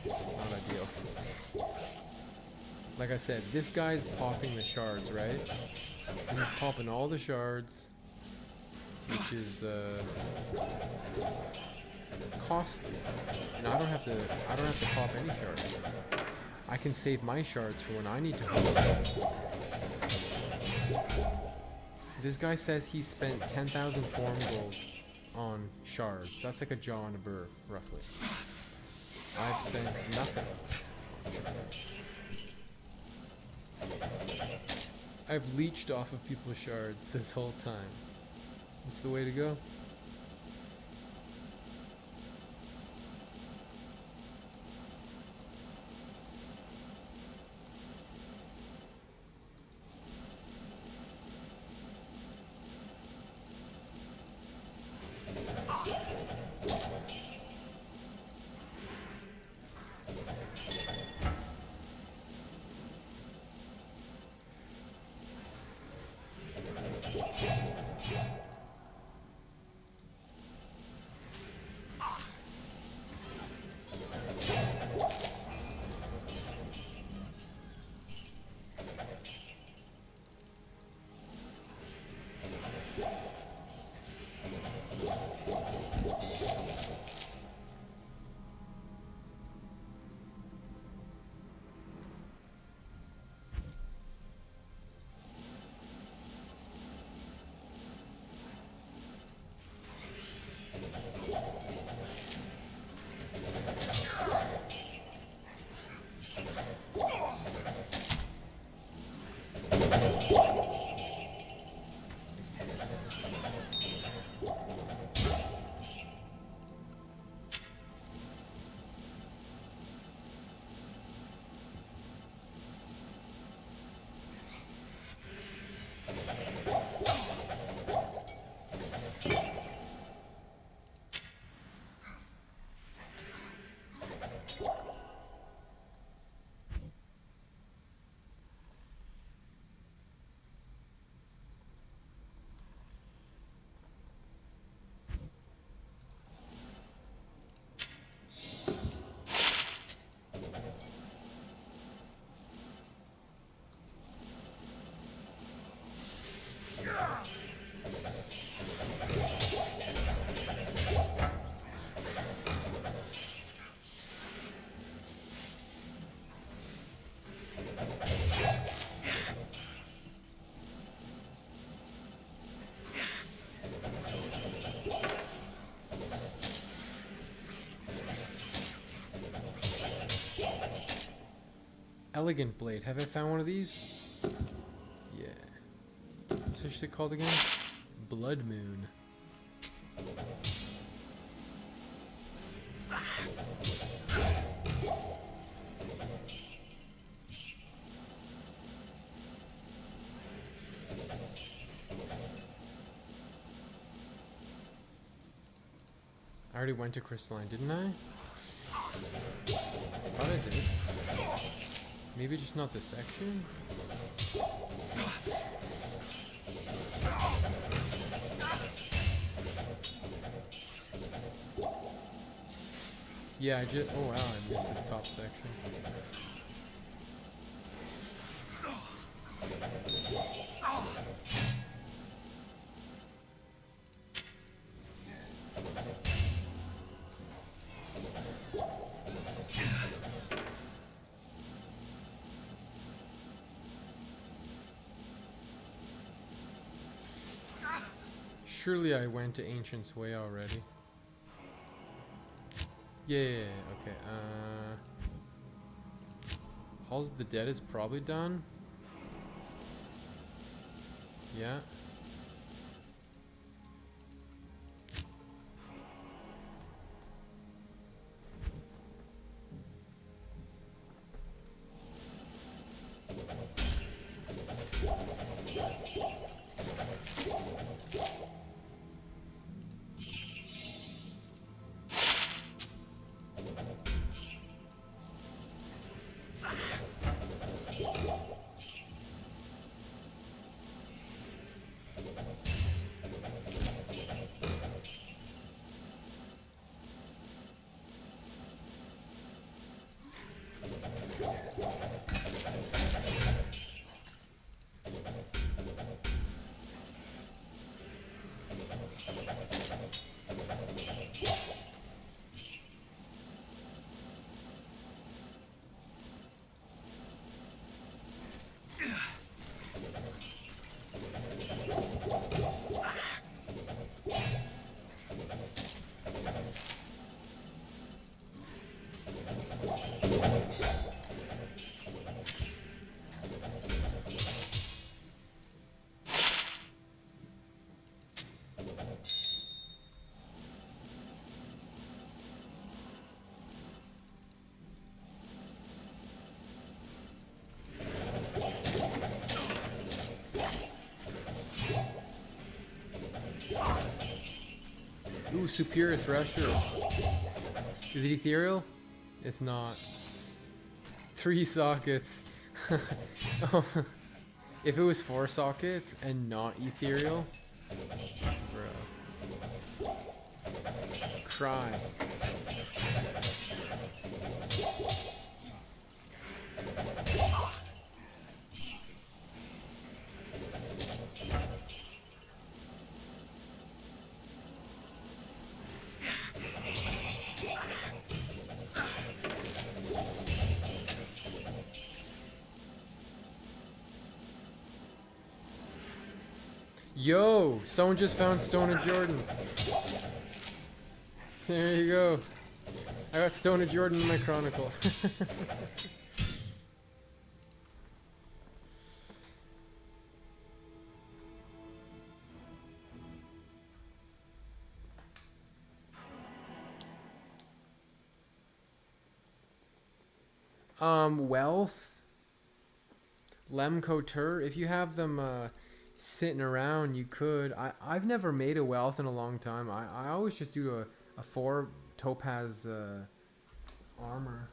not ideal. Like I said, this guy's popping the shards, right? So he's popping all the shards, which is costly. And I don't have to pop any shards. I can save my shards for when I need to hold. This guy says he spent 10,000 form gold on shards. That's like a jaw and a burr, roughly. I've spent nothing on shards. I've leeched off of people's shards this whole time. It's the way to go. Elegant blade. Have I found one of these? Yeah. What's this shit called again? Blood Moon. I already went to Crystalline, didn't I? Thought I did. Maybe just not this section? Yeah, I just... Oh wow, I missed this top section. Surely I went to Ancient's Way already. Yeah, okay. Halls of the Dead is probably done. Yeah. Ooh, Superior Thresher. Is it ethereal? It's not. 3 sockets. Oh, if it was 4 sockets and not ethereal, bro. Cry. Yo, someone just found Stone of Jordan. There you go. I got Stone of Jordan in my chronicle. Wealth. Lemcoteur. If you have them sitting around, you could. I've never made a wealth in a long time. I always just do a 4 topaz armor.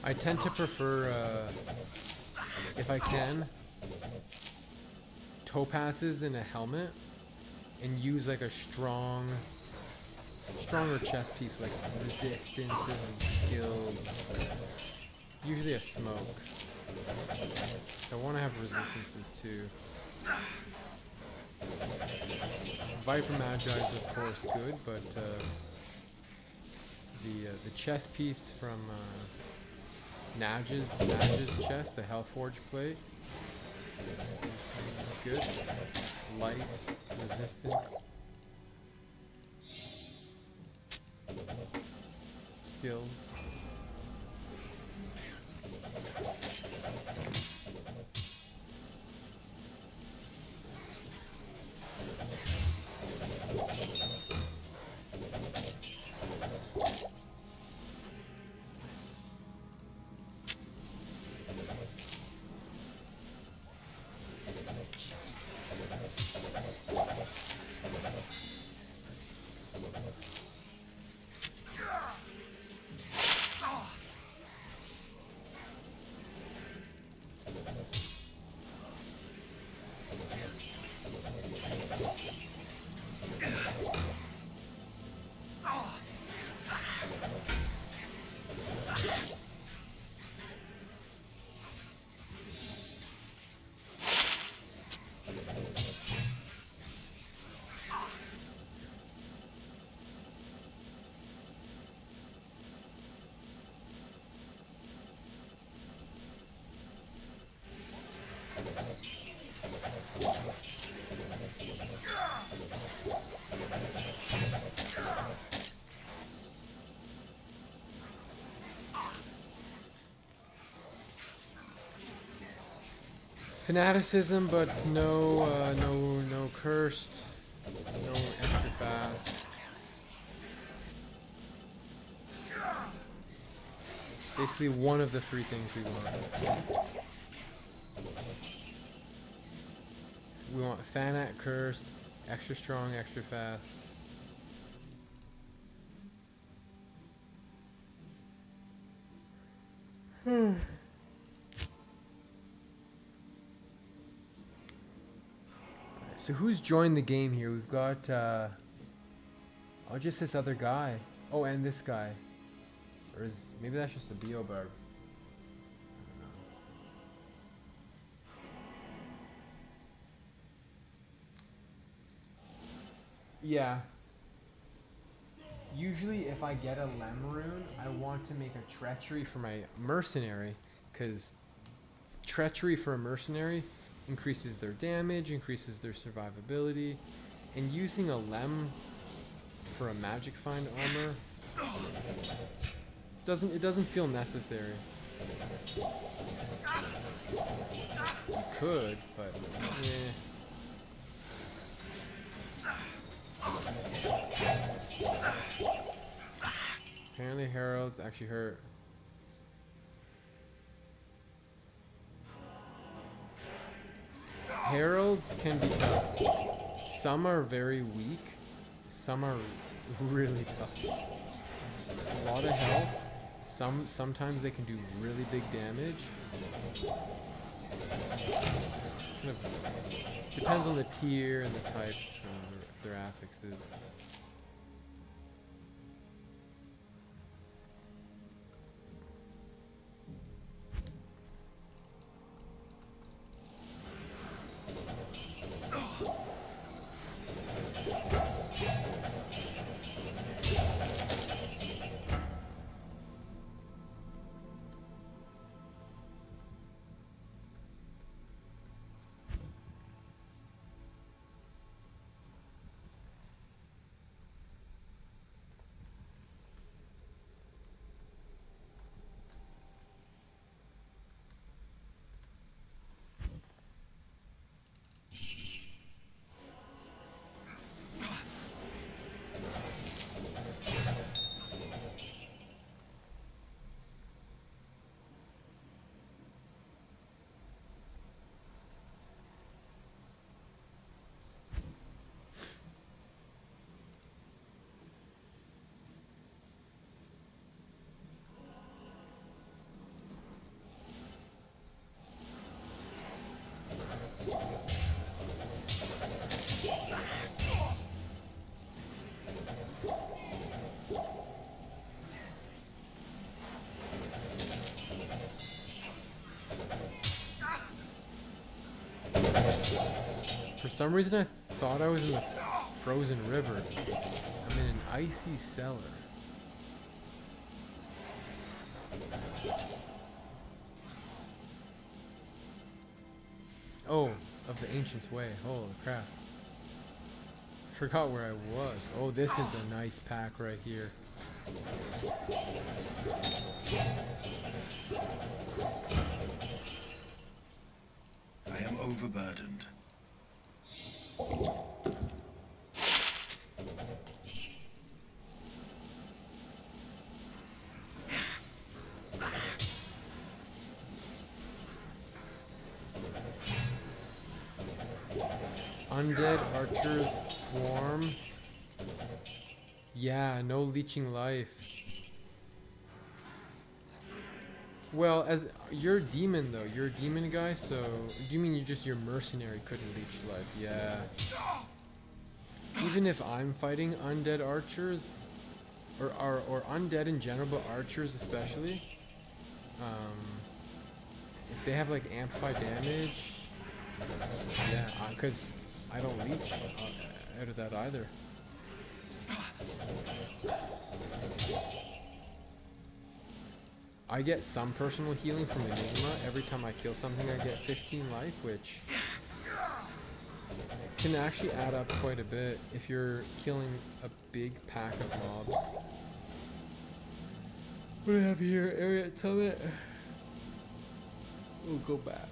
I tend to prefer, if I can, topazes in a helmet and use like a stronger chest piece, like resistances and skills. Usually a smoke. So I want to have resistances too. Viper Magi is of course good, but the chest piece from Naj's chest, the Hellforge plate, good. Light resistance, skills. Fanaticism, but no cursed, no extra fast. Basically one of the three things we want. We want Fanat Cursed, extra strong, extra fast. So who's joined the game here? We've got just this other guy. Oh, and this guy. Or is maybe that's just a Beobarb. Yeah. Usually if I get a Lemrune, I want to make a Treachery for my Mercenary, because Treachery for a Mercenary increases their damage, increases their survivability, and using a Lem for a Magic Find armor doesn't feel necessary. You could, but yeah. Apparently Heralds actually hurt. Heralds can be tough. Some are very weak, some are really tough. A lot of health. Sometimes they can do really big damage. Kind of depends on the tier and the type their affixes. For some reason I thought I was in the frozen river. I'm in an icy cellar. Oh, of the Ancient's Way. Holy crap. Forgot where I was. Oh, this is a nice pack right here. I am overburdened. Undead Archers Swarm. Yeah, no leeching life. Well, as you're a demon though, you're a demon guy, so do you mean you just your mercenary couldn't leech life? Yeah. Even if I'm fighting undead archers, or undead in general, but archers especially, if they have like amplified damage, yeah, because I don't leech out of that either. I get some personal healing from Enigma. Every time I kill something I get 15 life, which can actually add up quite a bit if you're killing a big pack of mobs. What do I have here? Area at Summit. We'll go back.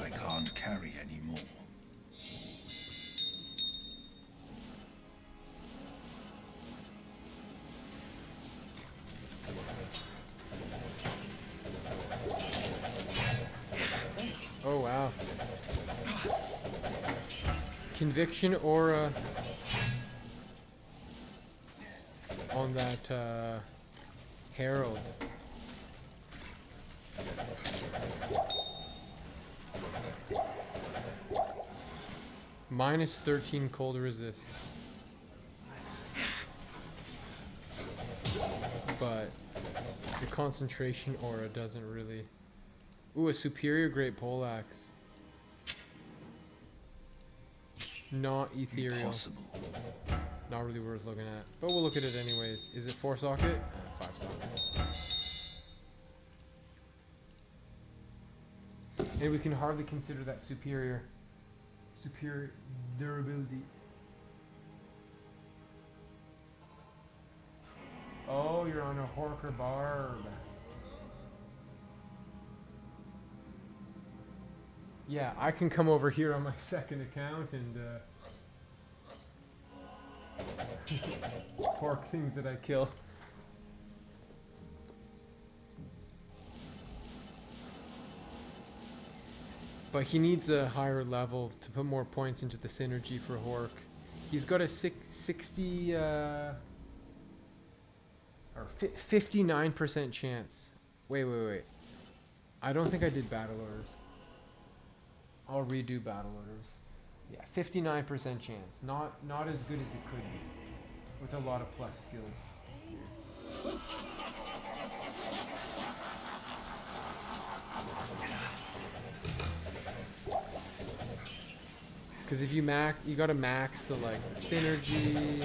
I can't carry any more. Oh wow. Conviction aura on that herald. Minus 13 cold resist. But the concentration aura doesn't really. Ooh, a superior great poleaxe. Not ethereal. Impossible. Not really worth looking at. But we'll look at it anyways. Is it 4 socket? 5 socket. And we can hardly consider that superior durability. Oh, you're on a Horker Barb. Yeah, I can come over here on my second account and pork things that I kill. But he needs a higher level to put more points into the synergy for Hork. He's got a 60 or 59% chance. Wait. I don't think I did battle orders. I'll redo battle orders. Yeah, 59% chance. Not as good as it could be, with a lot of plus skills. Because if you you gotta max the like synergy,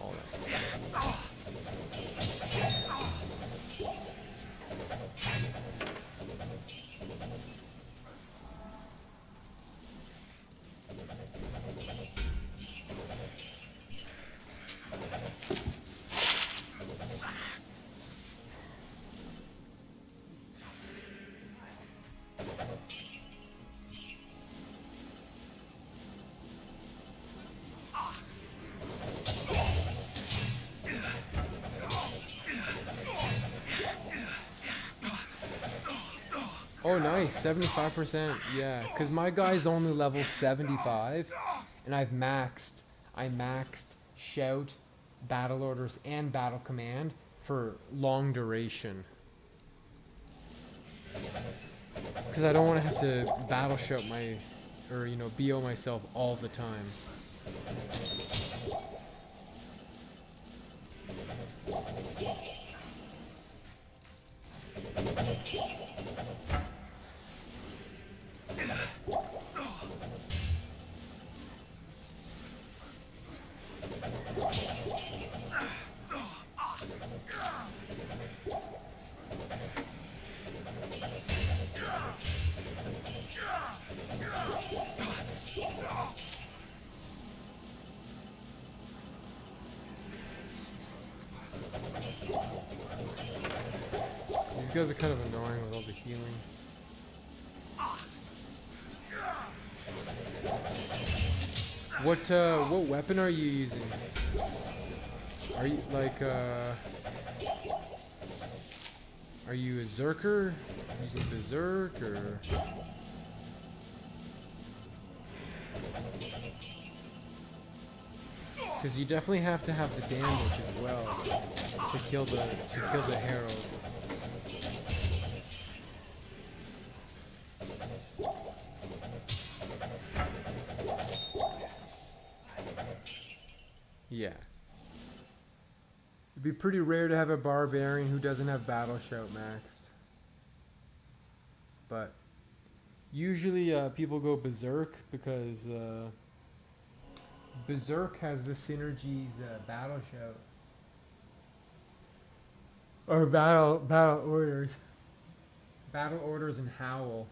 all that stuff. Oh, nice. 75%. Yeah, because my guy's only level 75, and I maxed shout, battle orders, and battle command for long duration. Because I don't want to have to battle shout or BO myself all the time. These guys are kind of annoying with all the healing. What weapon are you using? Are you like are you a Zerker? Using Berserk or? Because you definitely have to have the damage as well to kill the Herald. Yeah. It'd be pretty rare to have a barbarian who doesn't have battle shout maxed. But usually people go berserk because berserk has the synergies battle shout or battle orders and howl.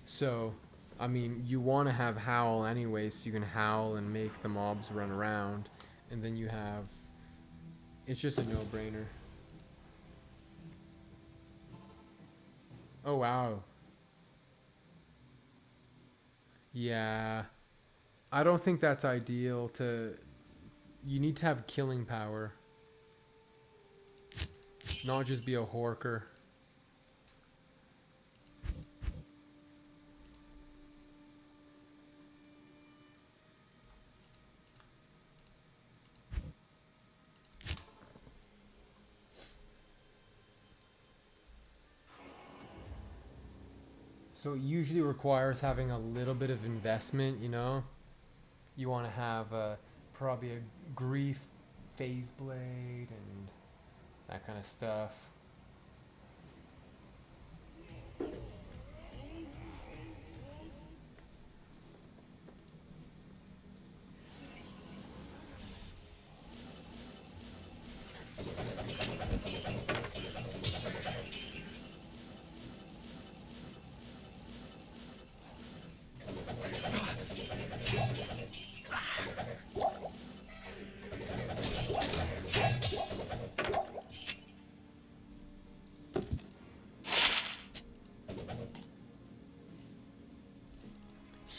So I mean, you want to have howl anyway, so you can howl and make the mobs run around, and then you have. It's just a no-brainer. Oh wow. Yeah. I don't think that's ideal to... You need to have killing power. Not just be a horker. So it usually requires having a little bit of investment, you know? You want to have probably a grief phase blade and that kind of stuff.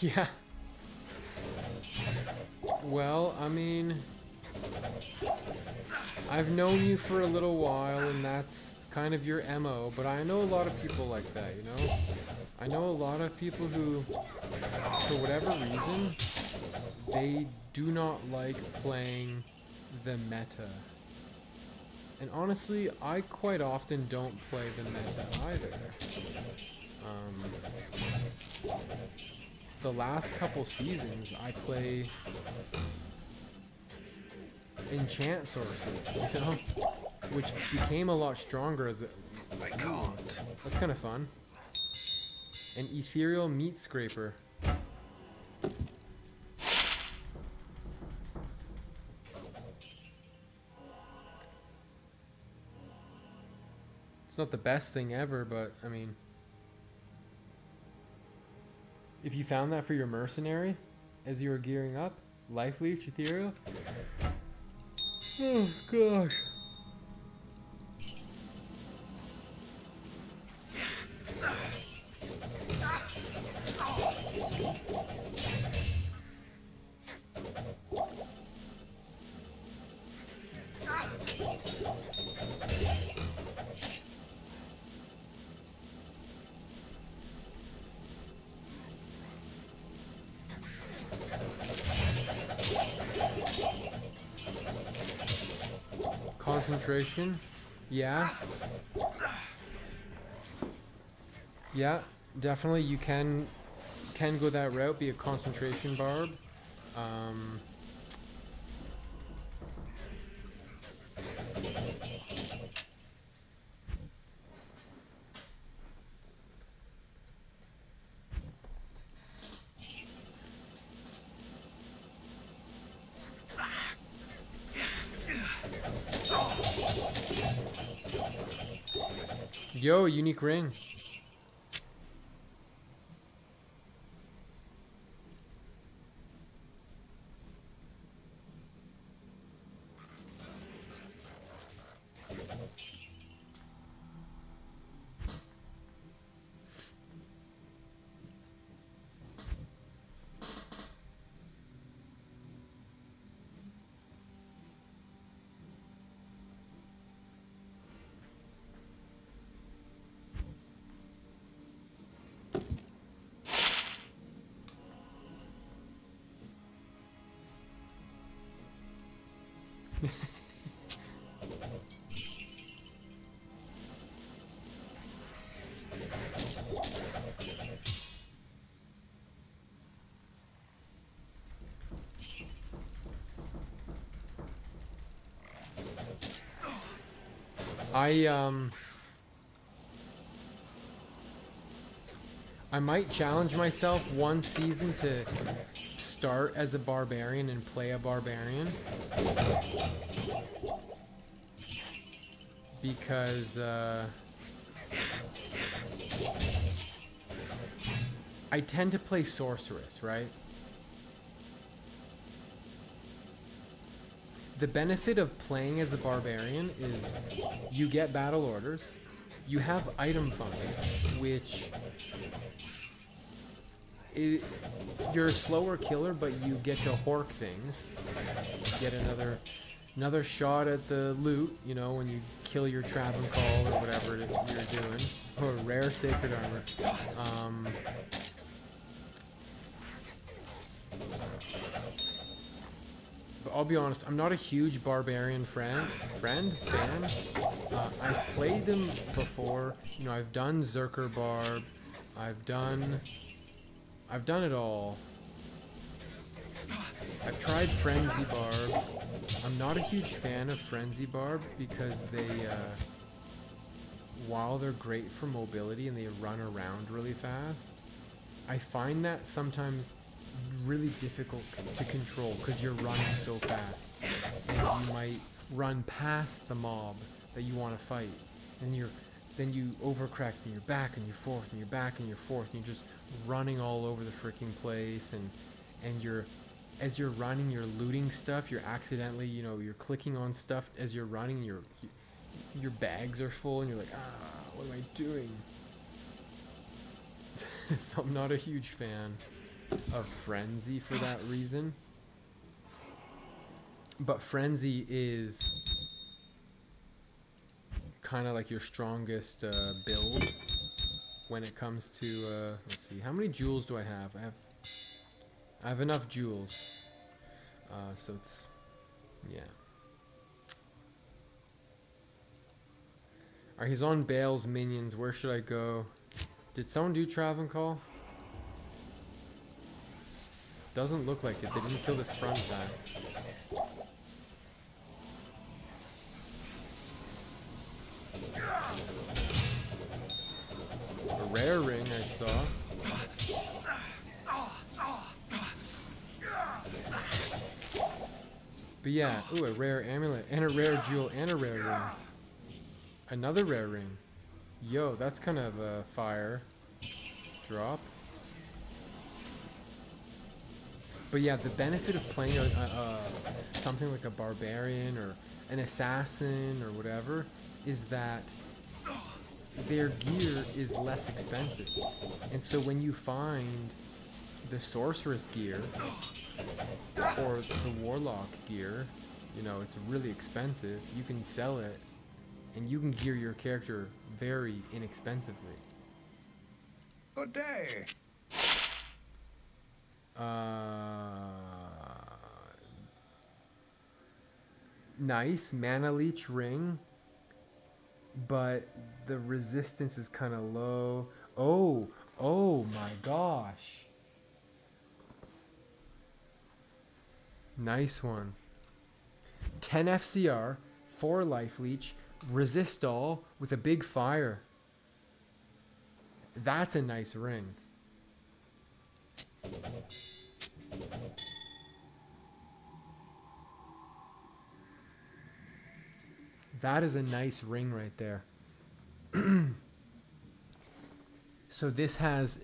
Yeah. Well, I mean, I've known you for a little while, and that's kind of your MO, but I know a lot of people like that, you know? I know a lot of people who, for whatever reason, they do not like playing the meta. And honestly, I quite often don't play the meta either. The last couple seasons, I play enchant sorcery, you know, which became a lot stronger as it. I can't. That's kind of fun. An ethereal meat scraper. It's not the best thing ever, but I mean, if you found that for your mercenary as you were gearing up, life leech ethereal. Oh gosh. Concentration, yeah, definitely. You can go that route, be a concentration barb. Yo, unique ring. I might challenge myself one season to start as a barbarian and play a barbarian. Because I tend to play sorceress, right? The benefit of playing as a barbarian is you get battle orders, you have item find, which you're a slower killer, but you get to hork things. Get another shot at the loot, you know, when you kill your Travancore or whatever you're doing. Or rare sacred armor. But I'll be honest, I'm not a huge barbarian fan. I've played them before. You know, I've done Zerker Barb. I've done it all. I've tried Frenzy Barb. I'm not a huge fan of Frenzy Barb because they, while they're great for mobility and they run around really fast, I find that sometimes really difficult to control because you're running so fast and you might run past the mob that you want to fight, and then you overcorrect and you're back and you're forth and you're back and you're forth and you're just running all over the freaking place, and as you're running, you're looting stuff, you're accidentally, you know, you're clicking on stuff as you're running, your bags are full and you're like, what am I doing? So I'm not a huge fan of Frenzy for that reason. But Frenzy is kind of like your strongest build when it comes to, let's see, how many jewels do I have? I have enough jewels. So it's, yeah. Alright, he's on Bale's minions. Where should I go? Did someone do Travancore? Doesn't look like it. They didn't kill this front guy. A rare ring I saw. But yeah, ooh, a rare amulet and a rare jewel and a rare ring. Another rare ring. Yo, that's kind of a fire drop. But yeah, the benefit of playing something like a barbarian or an assassin or whatever is that their gear is less expensive. And so when you find the sorceress gear or the warlock gear, you know, it's really expensive. You can sell it and you can gear your character very inexpensively. Good day. Nice mana leech ring, but the resistance is kind of low. Oh my gosh. Nice one. 10 FCR, 4 life leech, resist all with a big fire. That's a nice ring. That is a nice ring right there. So this has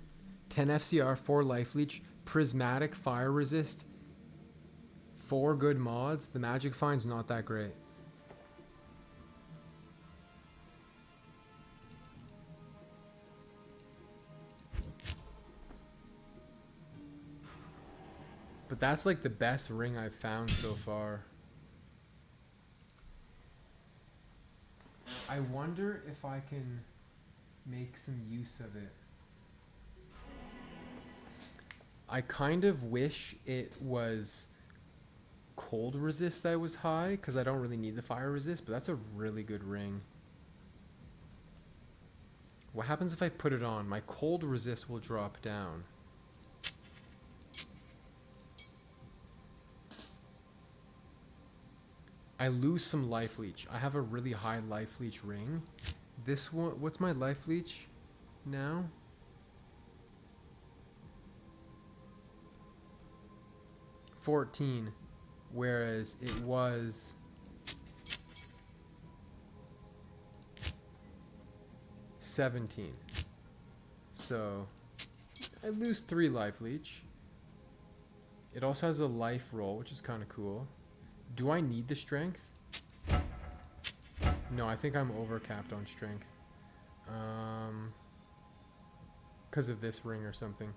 10 FCR, 4 life leech, prismatic fire resist, 4 good mods. The magic find's not that great. But that's like the best ring I've found so far. I wonder if I can make some use of it. I kind of wish it was cold resist that was high, because I don't really need the fire resist, but that's a really good ring. What happens if I put it on? My cold resist will drop down. I lose some life leech. I have a really high life leech ring. This one, what's my life leech now? $14, whereas it was $17. So I lose 3 life leech. It also has a life roll, which is kind of cool. Do I need the strength? No, I think I'm overcapped on strength. Because of this ring or something.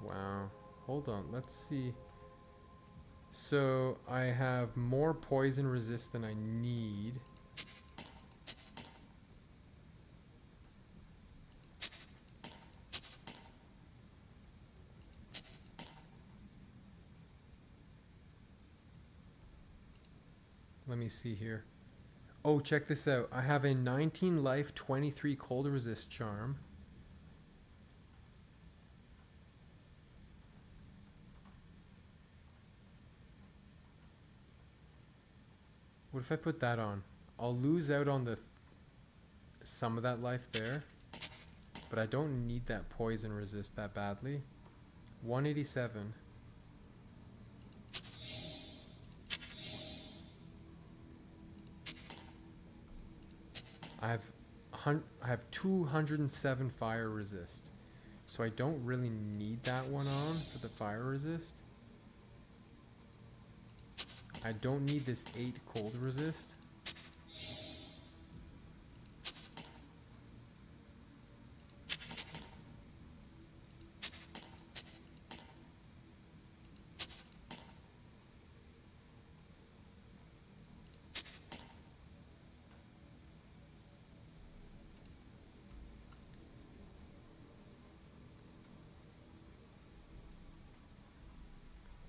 Wow. Hold on. Let's see. So I have more poison resist than I need. Let me see here. Oh, check this out. I have a 19 life, 23 cold resist charm. What if I put that on? I'll lose out on the some of that life there, but I don't need that poison resist that badly. 187. I have 207 fire resist, so I don't really need that one on for the fire resist. I don't need this 8 cold resist.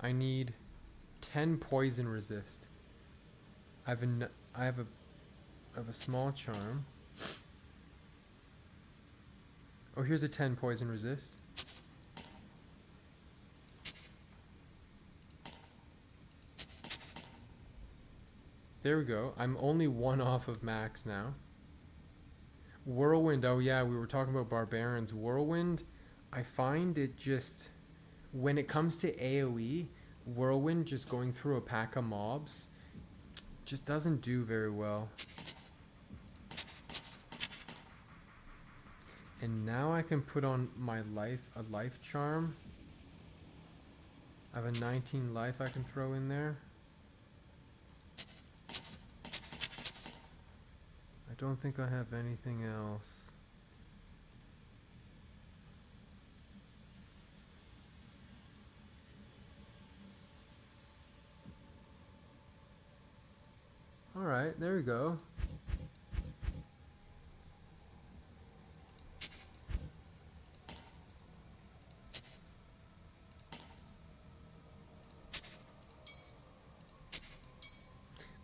I need 10 poison resist. I have a small charm. Oh, here's a 10 poison resist. There we go. I'm only 1 off of max now. Whirlwind. Oh yeah, we were talking about barbarians. Whirlwind, I find it just, when it comes to AoE, Whirlwind just going through a pack of mobs just doesn't do very well. And now I can put on my a life charm. I have a 19 life I can throw in there. I don't think I have anything else. Alright, there we go.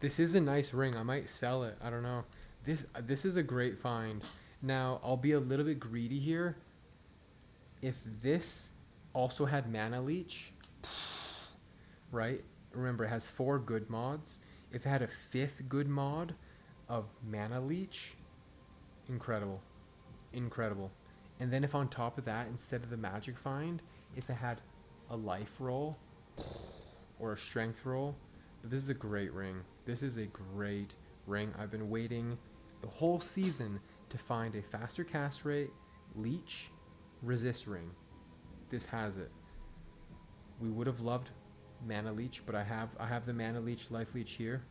This is a nice ring. I might sell it. I don't know. This is a great find. Now, I'll be a little bit greedy here. If this also had Mana Leech, right? Remember, it has 4 good mods. If it had a 5th good mod of Mana Leech, incredible. Incredible. And then if on top of that, instead of the magic find, if it had a life roll or a strength roll, but this is a great ring. This is a great ring. I've been waiting the whole season to find a faster cast rate, leech, resist ring. This has it. We would have loved Mana Leech, but I have the Mana Leech, Life Leech here.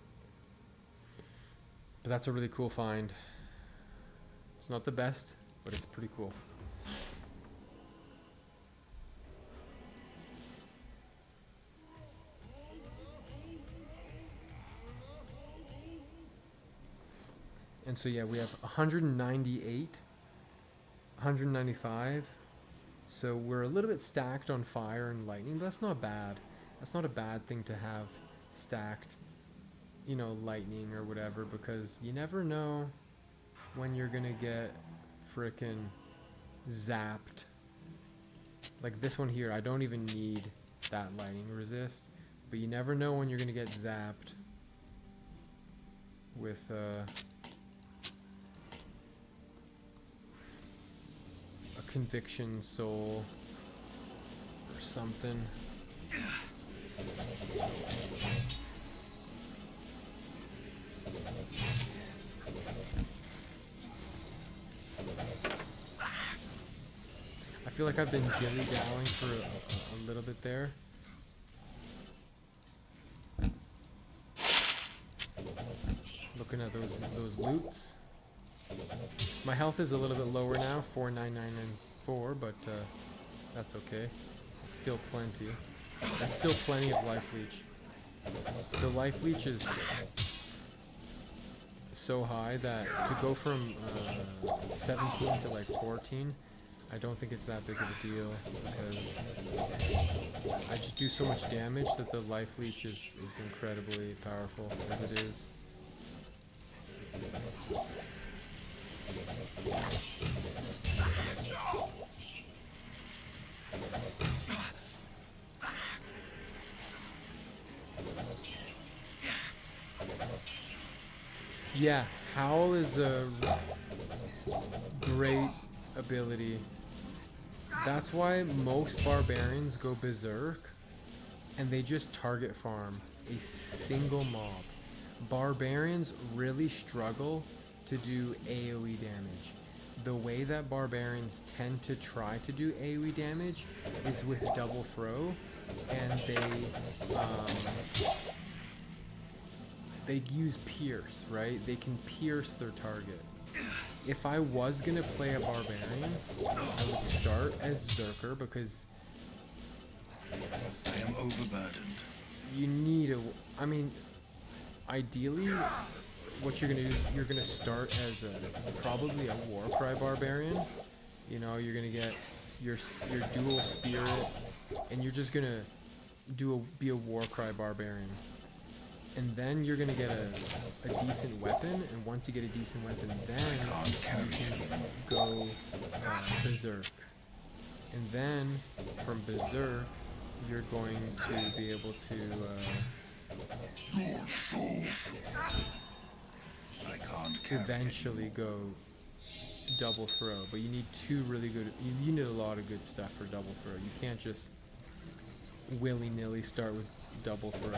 But that's a really cool find. It's not the best, but it's pretty cool. And so yeah, we have 198, 195. So we're a little bit stacked on fire and lightning, but that's not bad. That's not a bad thing to have stacked, you know, lightning or whatever, because you never know when you're gonna get frickin' zapped. Like this one here, I don't even need that lightning resist, but you never know when you're gonna get zapped with a conviction soul or something. I feel like I've been dilly-dallying for a little bit there. Looking at those loots. My health is a little bit lower now, 49994, but that's okay. still plenty. That's still plenty of life leech. The life leech is so high that to go from 17 to like 14, I don't think it's that big of a deal because I just do so much damage that the life leech is incredibly powerful as it is. Yeah, Howl is a great ability. That's why most barbarians go berserk and they just target farm a single mob. Barbarians really struggle to do AoE damage. The way that barbarians tend to try to do AoE damage is with double throw, and they use pierce, right? They can pierce their target. If I was gonna play a barbarian, I would start as Zerker because I am overburdened. you need a. I mean, ideally, what you're gonna do, you're gonna start as probably a Warcry barbarian. You know, you're gonna get your dual spirit, and you're just gonna be a Warcry barbarian. And then you're gonna get a decent weapon, and once you get a decent weapon, then you can go berserk. And then from berserk, you're going to be able to I can't carry eventually go double throw. But you need two really good. You need a lot of good stuff for double throw. You can't just willy-nilly start with double throw.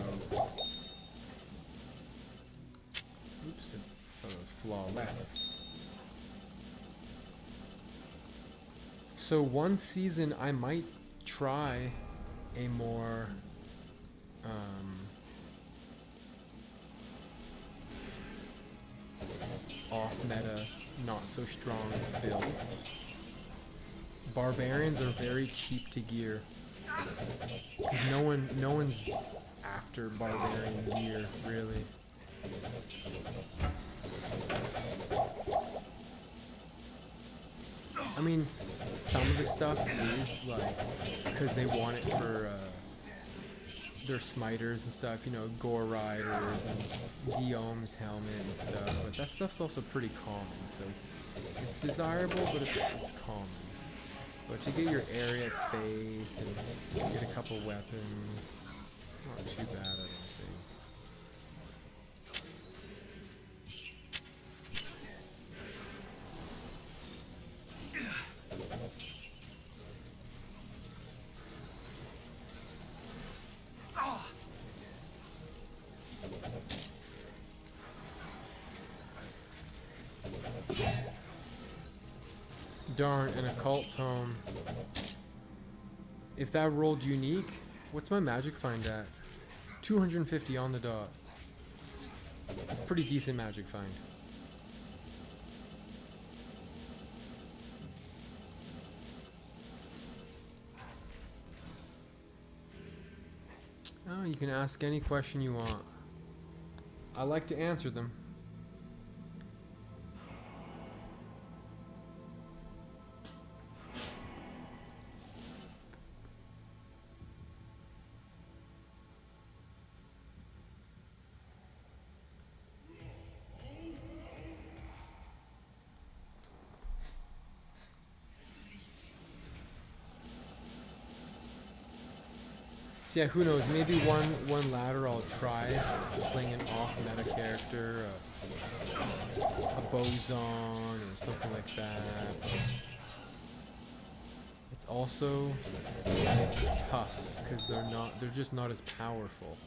Oops, I thought it was flawless. So one season I might try a more off meta, not so strong build. Barbarians are very cheap to gear. Cause no one's after barbarian gear really. I mean, some of the stuff is like because they want it for their smiters and stuff, you know, Gore Riders and Guillaume's helmet and stuff. But that stuff's also pretty common, so it's desirable, but it's common. But to get your area its face and get a couple weapons, not too bad, I don't think. Darn, an occult tome. If that rolled unique, what's my magic find at? 250 on the dot. That's pretty decent magic find. Oh, you can ask any question you want. I like to answer them. So yeah, who knows? Maybe one ladder I'll try playing an off-meta character, a Boson or something like that. It's also tough because they're just not as powerful.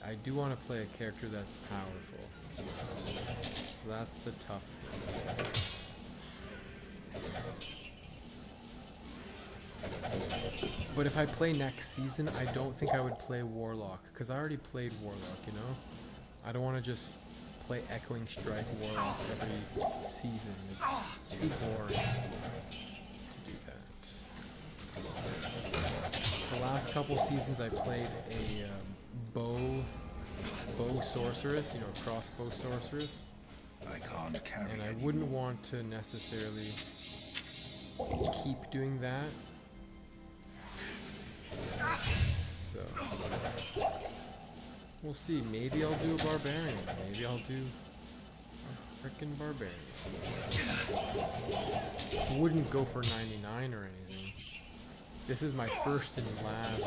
I do want to play a character that's powerful. So that's the tough thing. But if I play next season, I don't think I would play Warlock, because I already played Warlock, you know? I don't want to just play Echoing Strike Warlock every season. It's too boring to do that. last couple seasons I played a bow sorceress, you know, crossbow sorceress, I can't carry and I any wouldn't more. want to necessarily keep doing that. So we'll see. Maybe I'll do a barbarian. Maybe I'll do a frickin' barbarian. Wouldn't go for 99 or anything. This is my first and last.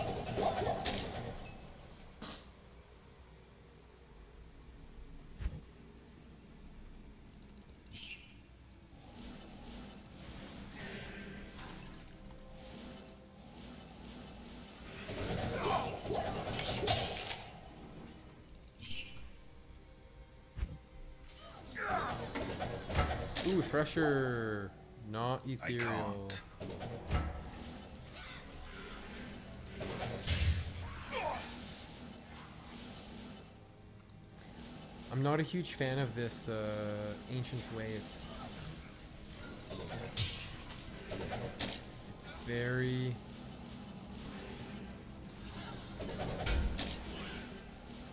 Ooh, Thresher, not I ethereal. can't. I'm not a huge fan of this Ancient's Way. It's very...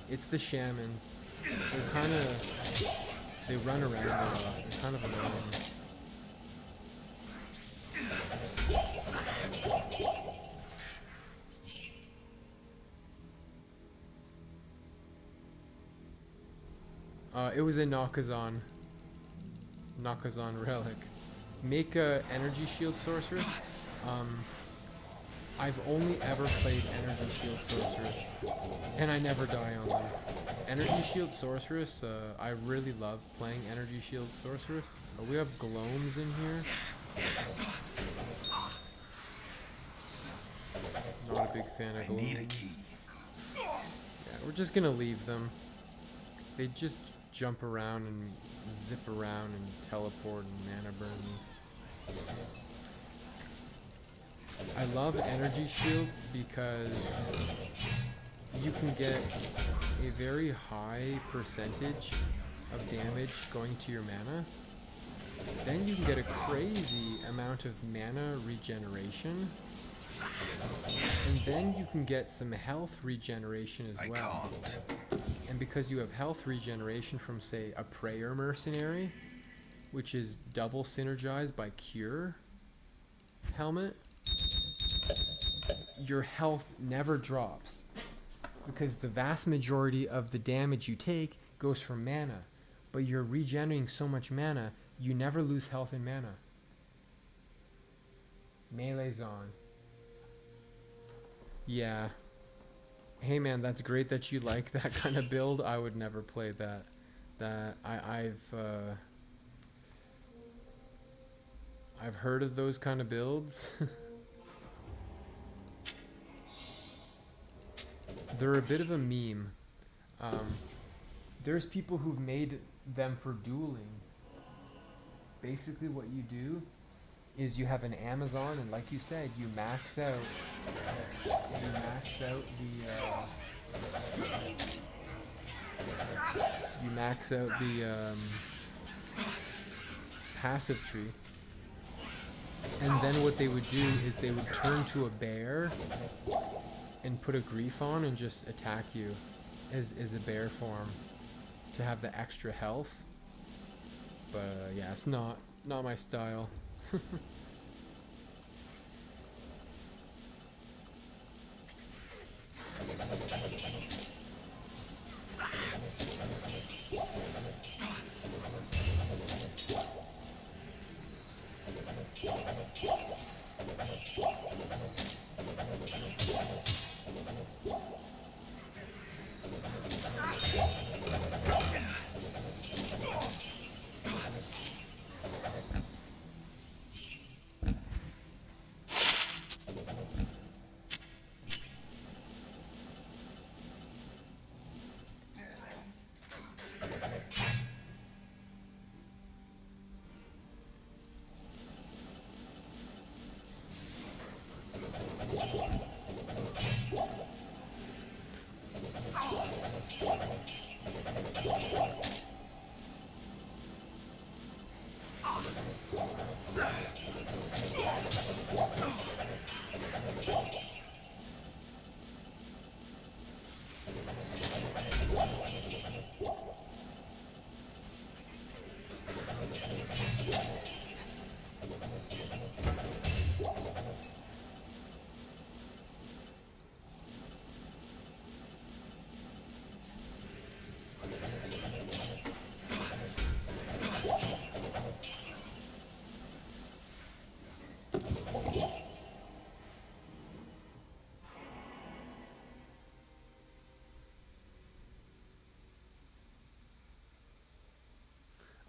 It's the shamans. They're kind of... They run around a lot. They're kind of annoying. It was a Nakazan relic. Make a energy shield sorceress. I've only ever played energy shield sorceress, and I never die on them. Energy shield sorceress, I really love playing energy shield sorceress. We have gloams in here. Not a big fan of I need a gloams. key. Yeah, we're just gonna leave them. They just jump around and zip around and teleport and mana burn. I love energy shield because you can get a very high percentage of damage going to your mana. Then you can get a crazy amount of mana regeneration. And then you can get some health regeneration as well. I can't. And because you have health regeneration from, say, a prayer mercenary, which is double synergized by cure helmet, your health never drops because the vast majority of the damage you take goes from mana, but you're regenerating so much mana, you never lose health and mana. Melee's on. Yeah. Hey man, that's great that you like that kind of build. I would never play that. I've heard of those kind of builds. They're a bit of a meme. There's people who've made them for dueling. Basically what you do is you have an Amazon, and like you said, you max out the passive tree. And then what they would do is they would turn to a bear and put a grief on and just attack you as a bear form to have the extra health. But yeah, it's not my style.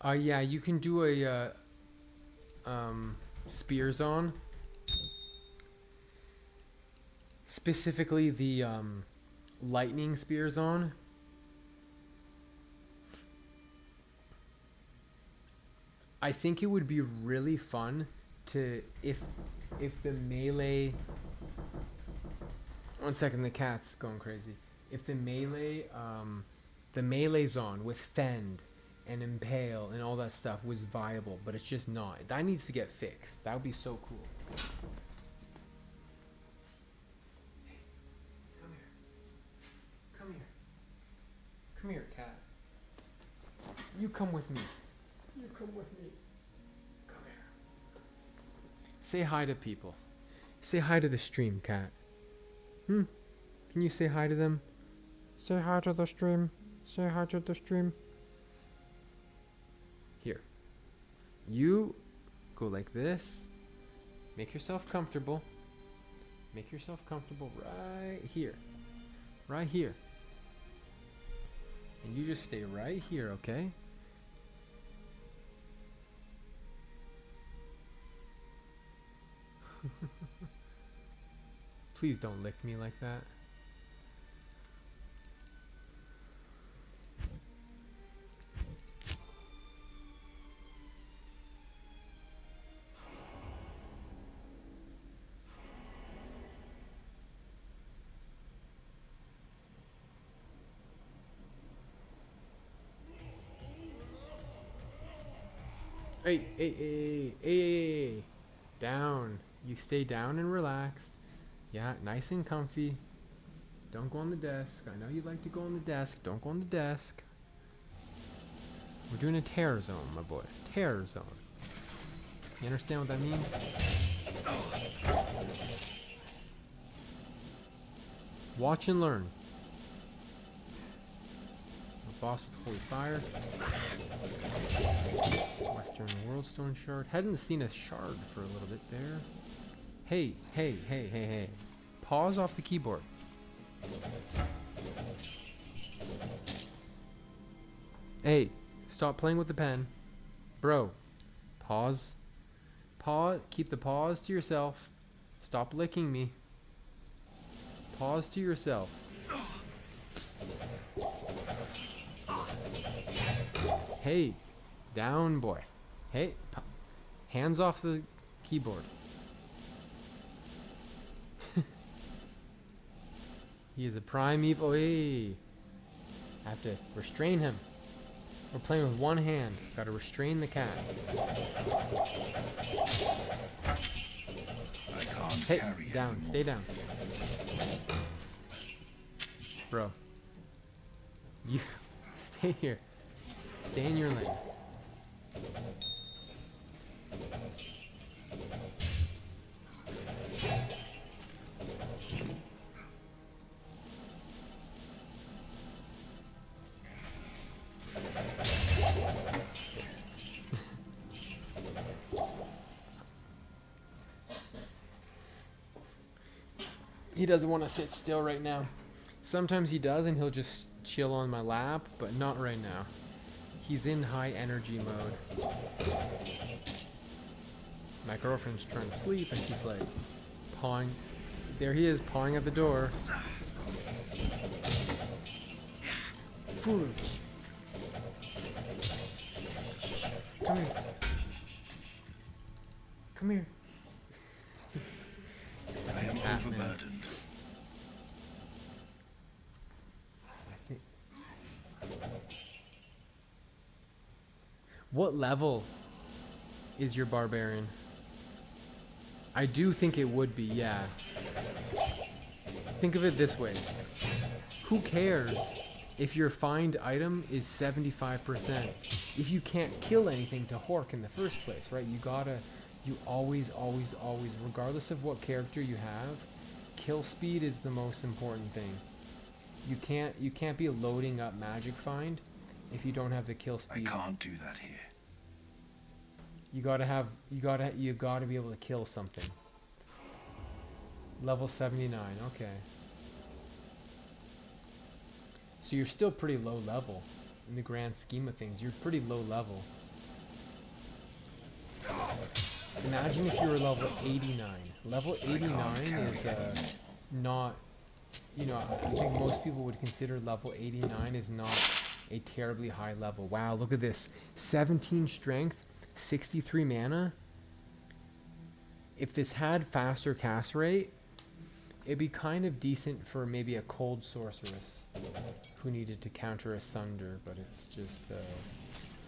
Yeah, you can do a spear zone. Specifically the lightning spear zone. I think it would be really fun to if the melee. One second, the cat's going crazy. If the melee zone with fend and impale and all that stuff was viable, but it's just not. That needs to get fixed. That would be so cool. Hey, come here. Come here. Come here, cat. You come with me. You come with me. Come here. Say hi to people. Say hi to the stream, cat. Can you say hi to them? Say hi to the stream. Say hi to the stream. Here. You go like this. Make yourself comfortable. Make yourself comfortable right here. Right here. And you just stay right here, okay? Please don't lick me like that. Hey. Down. You stay down and relaxed. Yeah, nice and comfy. Don't go on the desk. I know you like to go on the desk. Don't go on the desk. We're doing a terror zone, my boy. Terror zone. You understand what that means? Watch and learn. The boss before we fire. Western Worldstone shard. Hadn't seen a shard for a little bit there. Hey. Pause off the keyboard. Hey, stop playing with the pen. Bro, pause. Pause. Keep the pause to yourself. Stop licking me. Pause to yourself. Hey, down boy. Hey, hands off the keyboard. He is a primeval. Hey, I have to restrain him. We're playing with one hand. Gotta restrain the cat. I can't Hey, carry down. anymore. Stay down. Bro. You stay here. Stay in your lane. He doesn't want to sit still right now. Sometimes he does and he'll just chill on my lap, but not right now. He's in high energy mode. My girlfriend's trying to sleep and she's like pawing. There he is, pawing at the door. Food. Come here. Come here. I am Cat man. overburdened. What level is your barbarian? I do think it would be, yeah. Think of it this way. Who cares if your find item is 75%? If you can't kill anything to Hork in the first place, right? You always, regardless of what character you have, kill speed is the most important thing. You can't be loading up magic find if you don't have the kill I speed. can't do that here. You gotta be able to kill something. Level 79, okay. So you're still pretty low level in the grand scheme of things. You're pretty low level. Imagine if you were level 89. Level 89 is not, you know, I think most people would consider level 89 is not a terribly high level. Wow, look at this. 17 strength, 63 mana. If this had faster cast rate, it'd be kind of decent for maybe a cold sorceress who needed to counter a Sunder, but it's just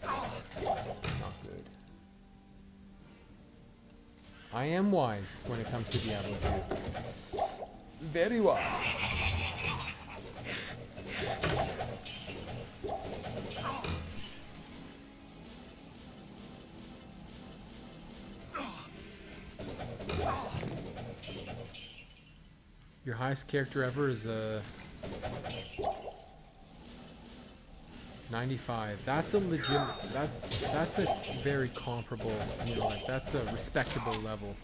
not good. I am wise when it comes to Diablo 2. Very wise. Your highest character ever is 95. That's a legit. That's a very comparable. You know, like that's a respectable level.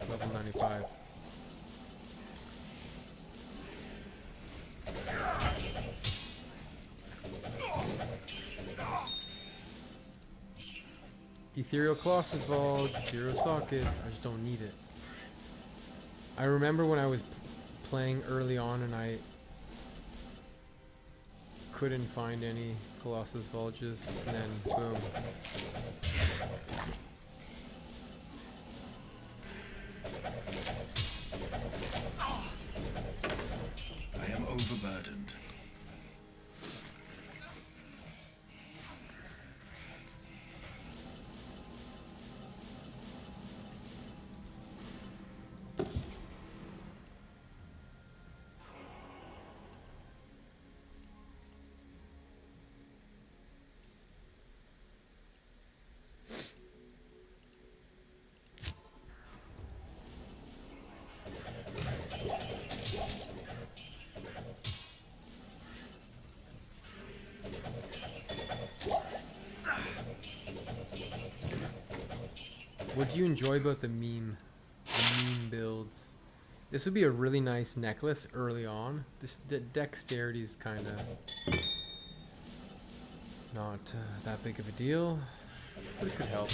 Level 95. Ethereal Colossus Vault, 0 sockets. I just don't need it. I remember when I was playing early on and I couldn't find any Colossus Vulges, and then boom. I am overburdened. What do you enjoy about the meme builds? This would be a really nice necklace early on. The dexterity is kind of not that big of a deal, but it could help.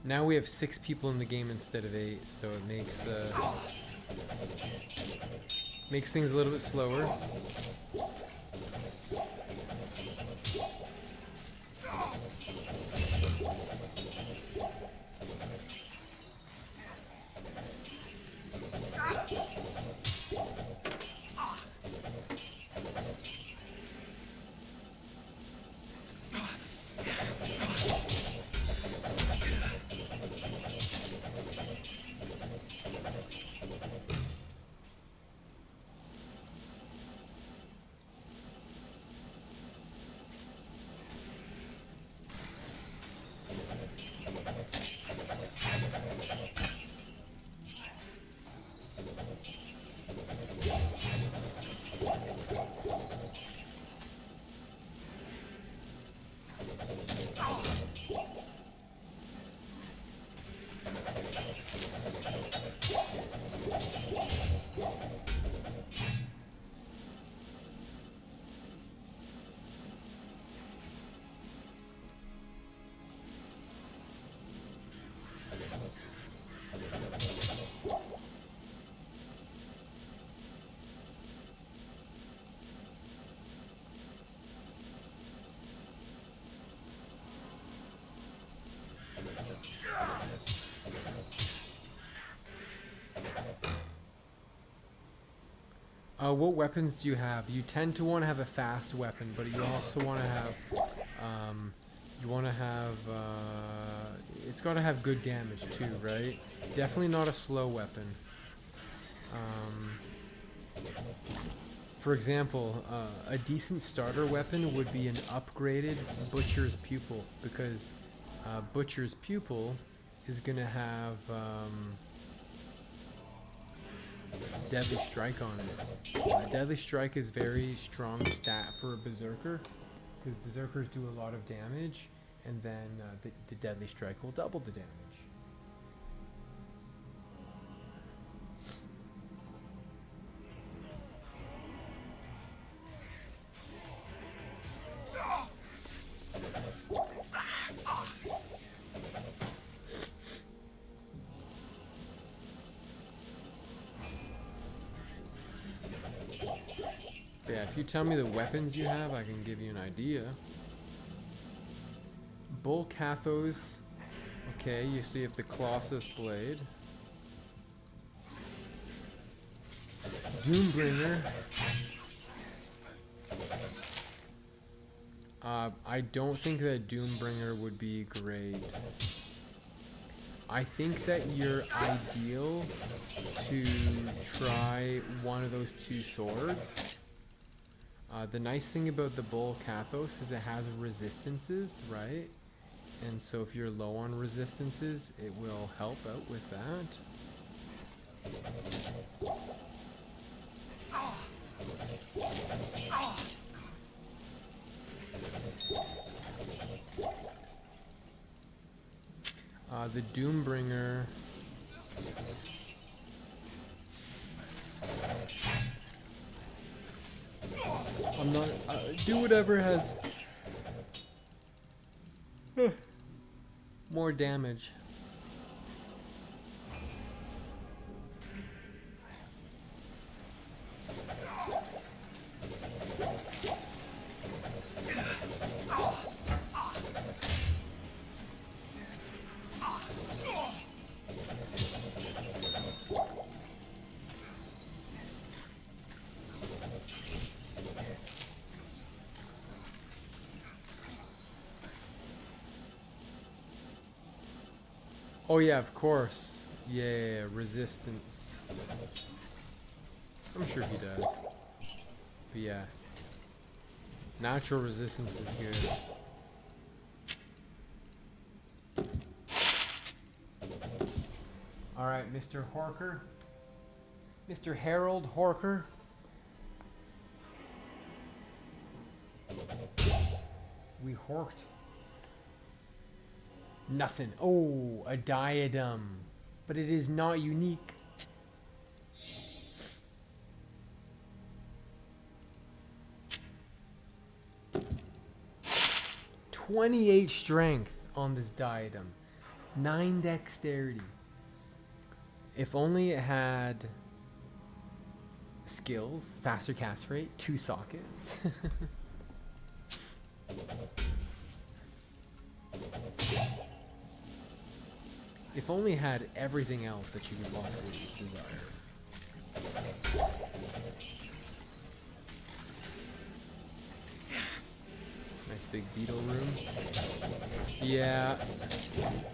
Now we have 6 people in the game instead of 8, so it makes things a little bit slower. What weapons do you have? You tend to want to have a fast weapon, but you also want to have, it's got to have good damage too, right? Definitely not a slow weapon. For example, a decent starter weapon would be an upgraded Butcher's Pupil, because Butcher's Pupil is going to have Deadly Strike on it. Deadly Strike is very strong stat for a Berserker, because Berserkers do a lot of damage, and then the Deadly Strike will double the damage. Yeah, if you tell me the weapons you have, I can give you an idea. Bull Cathos. Okay, you see if the Colossus Blade. Doombringer. I don't think that Doombringer would be great. I think that you're ideal to try one of those two swords. The nice thing about the Bull Cathos is it has resistances, right? And so if you're low on resistances, it will help out with that. The Doombringer. I'm not. Do whatever has more damage. Oh yeah, of course. Yeah, resistance. I'm sure he does. But yeah. Natural resistance is good. Alright, Mr. Horker. Mr. Harold Horker. We horked. Nothing. Oh, a diadem. But it is not unique. "28 strength on this diadem. 9 dexterity. If only it had skills, faster cast rate, 2 sockets. If only it had everything else that you could possibly desire. Nice big beetle room. Yeah,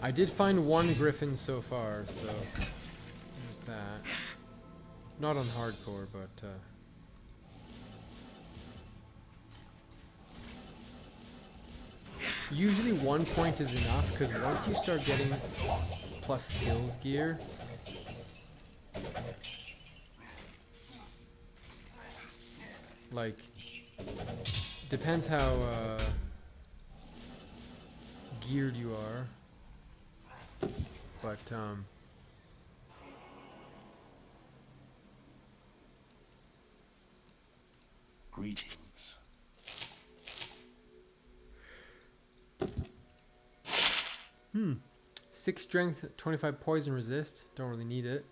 I did find 1 griffin so far, so there's that. Not on hardcore, but usually 1 point is enough, because once you start getting plus skills gear, like, depends how geared you are, but Greetings. 6 strength, 25 poison resist. Don't really need it.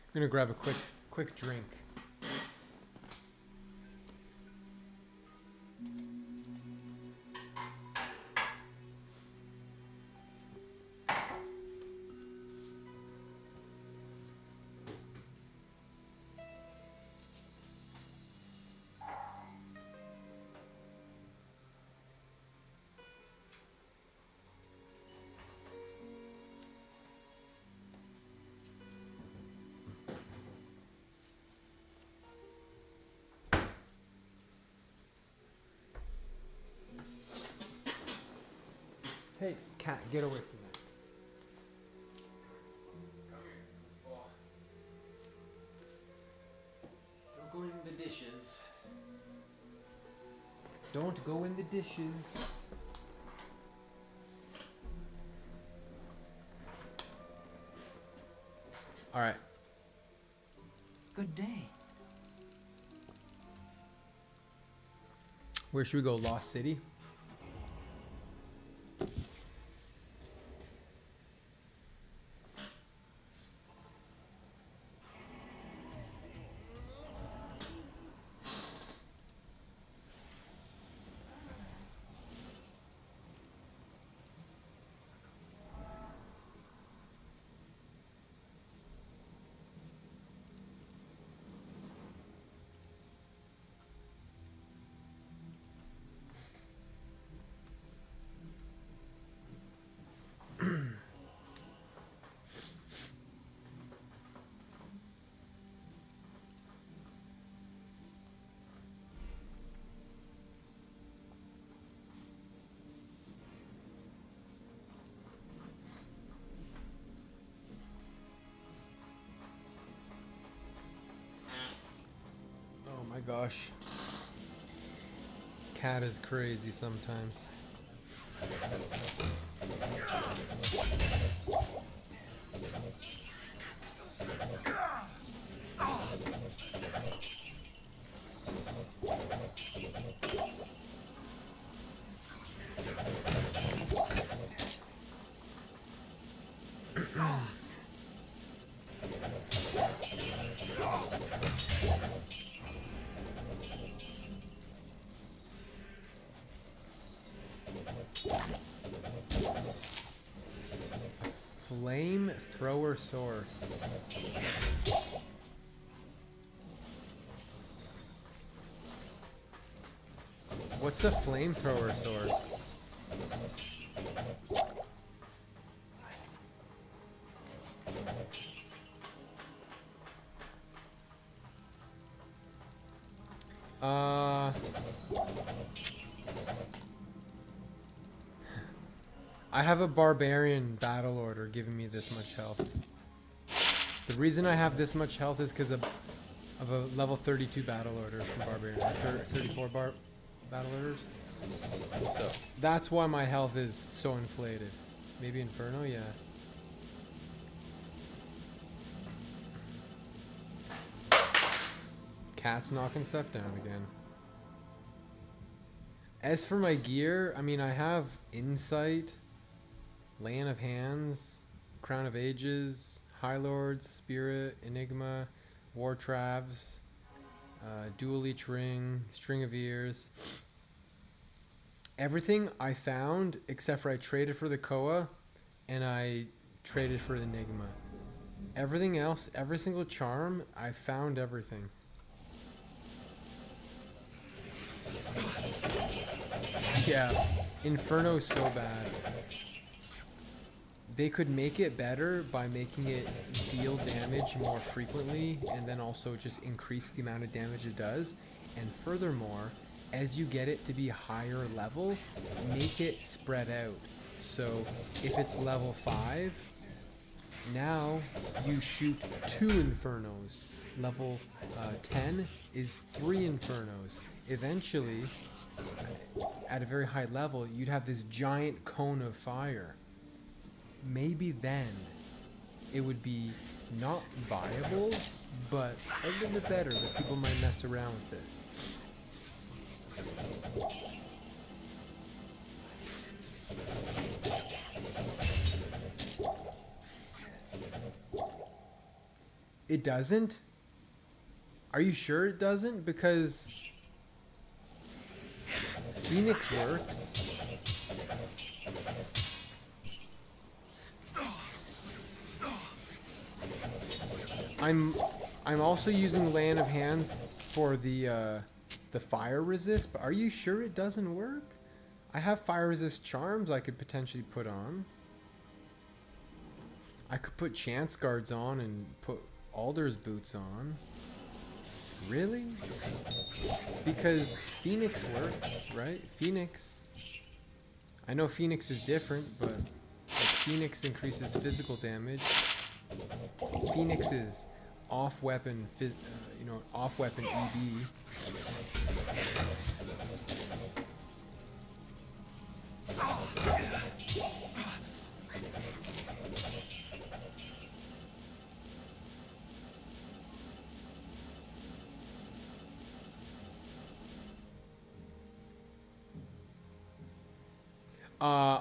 I'm gonna grab a quick drink. Hey, cat, get away from that. Don't go in the dishes. Don't go in the dishes. All right. Good day. Where should we go? Lost City? Oh my gosh. Cat is crazy sometimes. Flamethrower source. What's a flamethrower source? I have a barbarian battle order giving me this much health. The reason I have this much health is because of a level 32 battle orders from barbarian, 34 battle orders. So that's why my health is so inflated. Maybe Inferno, yeah. Cat's knocking stuff down again. As for my gear, I mean, I have Insight, Land of Hands, Crown of Ages, High Lords, Spirit, Enigma, War Travs, Dual Leech Ring, String of Ears. Everything I found, except for I traded for the Koa, and I traded for Enigma. Everything else, every single charm, I found everything. Yeah, Inferno's so bad. They could make it better by making it deal damage more frequently and then also just increase the amount of damage it does. And furthermore, as you get it to be higher level, make it spread out. So if it's level 5, now you shoot 2 Infernos. Level 10 is 3 Infernos. Eventually, at a very high level, you'd have this giant cone of fire. Maybe then it would be not viable, but a little bit better that people might mess around with it. It doesn't? Are you sure it doesn't? Because Phoenix works. I'm also using Land of Hands for the fire resist, but are you sure it doesn't work? I have fire resist charms I could potentially put on. I could put Chance Guards on and put Alder's boots on. Really? Because Phoenix works, right? Phoenix. I know Phoenix is different, but like Phoenix increases physical damage. Phoenix is off weapon, off weapon EB.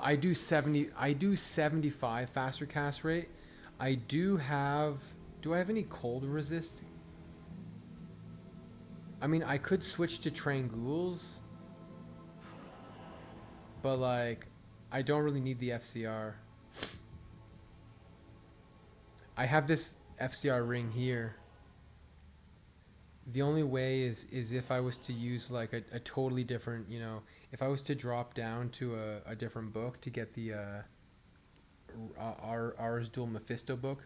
I do 75 faster cast rate. Do I have any cold resist? I mean, I could switch to Trangools, but like, I don't really need the FCR. I have this FCR ring here. The only way is if I was to use like a totally different, if I was to drop down to a different book to get the Ars Dual Mephisto book.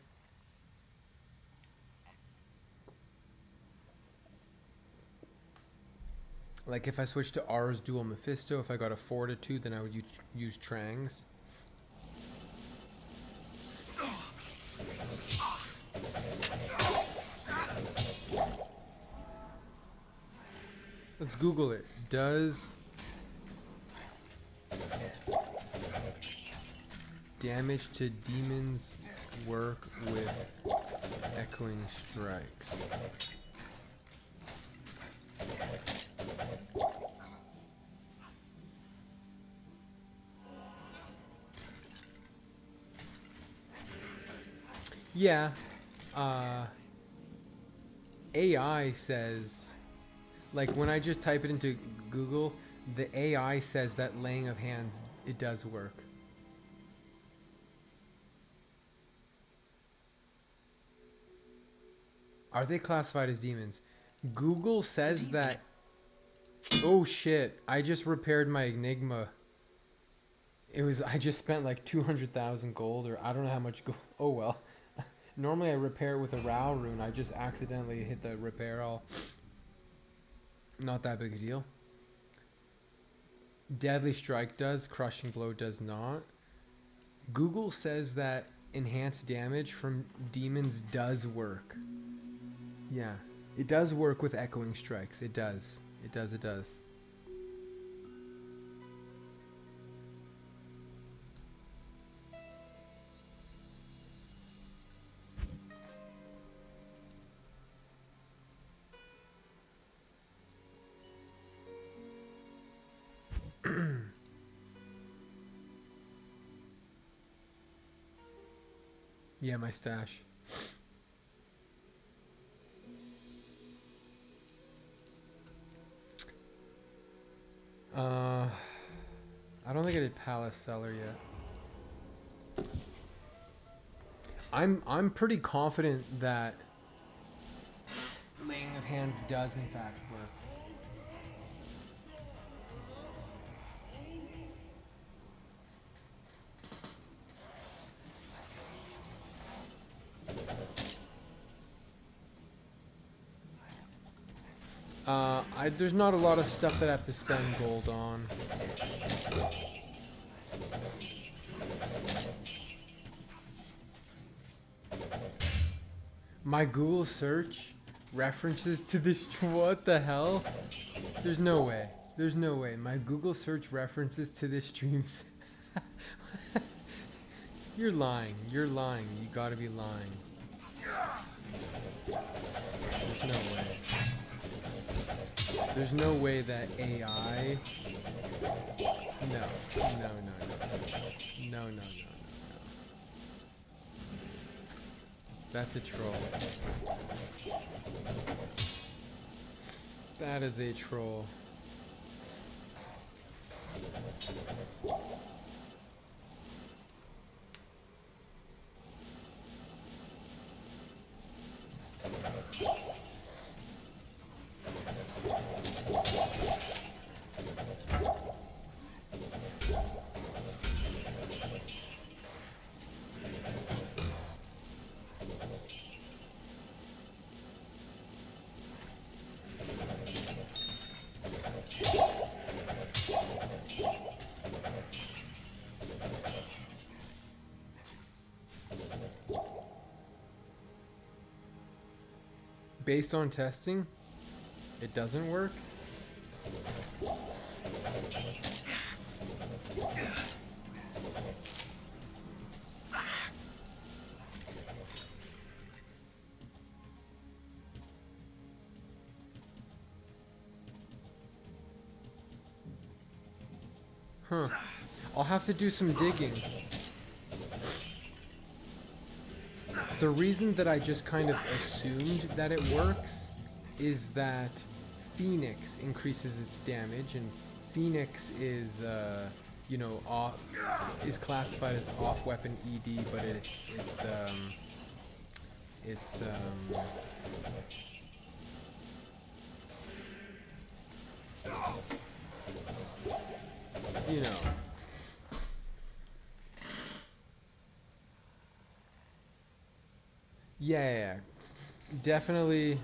Like if I switched to Ars Dual Mephisto, if I got a Fortitude, then I would use Trangs. Let's Google it. Does damage to demons work with echoing strikes? Yeah. AI says, like when I just type it into Google, the AI says that laying of hands, it does work. Are they classified as demons? Google says that. Oh shit, I just repaired my Enigma. I just spent like 200,000 gold, or I don't know how much gold. Oh well. Normally I repair it with a Rao rune. I just accidentally hit the repair all. Not that big a deal. Deadly Strike does, Crushing Blow does not. Google says that enhanced damage from demons does work. Yeah, it does work with Echoing Strikes. It does. It does, it does. Yeah, my stash. I don't think I did Palace Cellar yet. I'm pretty confident that laying of hands does in fact work. There's not a lot of stuff that I have to spend gold on. My Google search references to this. What the hell? There's no way. There's no way. My Google search references to this streams. You're lying. You're lying. You gotta be lying. There's no way. There's no way that AI. No. No, no, no. No, no, no, no, no. That's a troll. That is a troll. Based on testing, it doesn't work. Huh. I'll have to do some digging. The reason that I just kind of assumed that it works is that Phoenix increases its damage, and Phoenix is, you know, is classified as off-weapon ED, but you know. Yeah, definitely.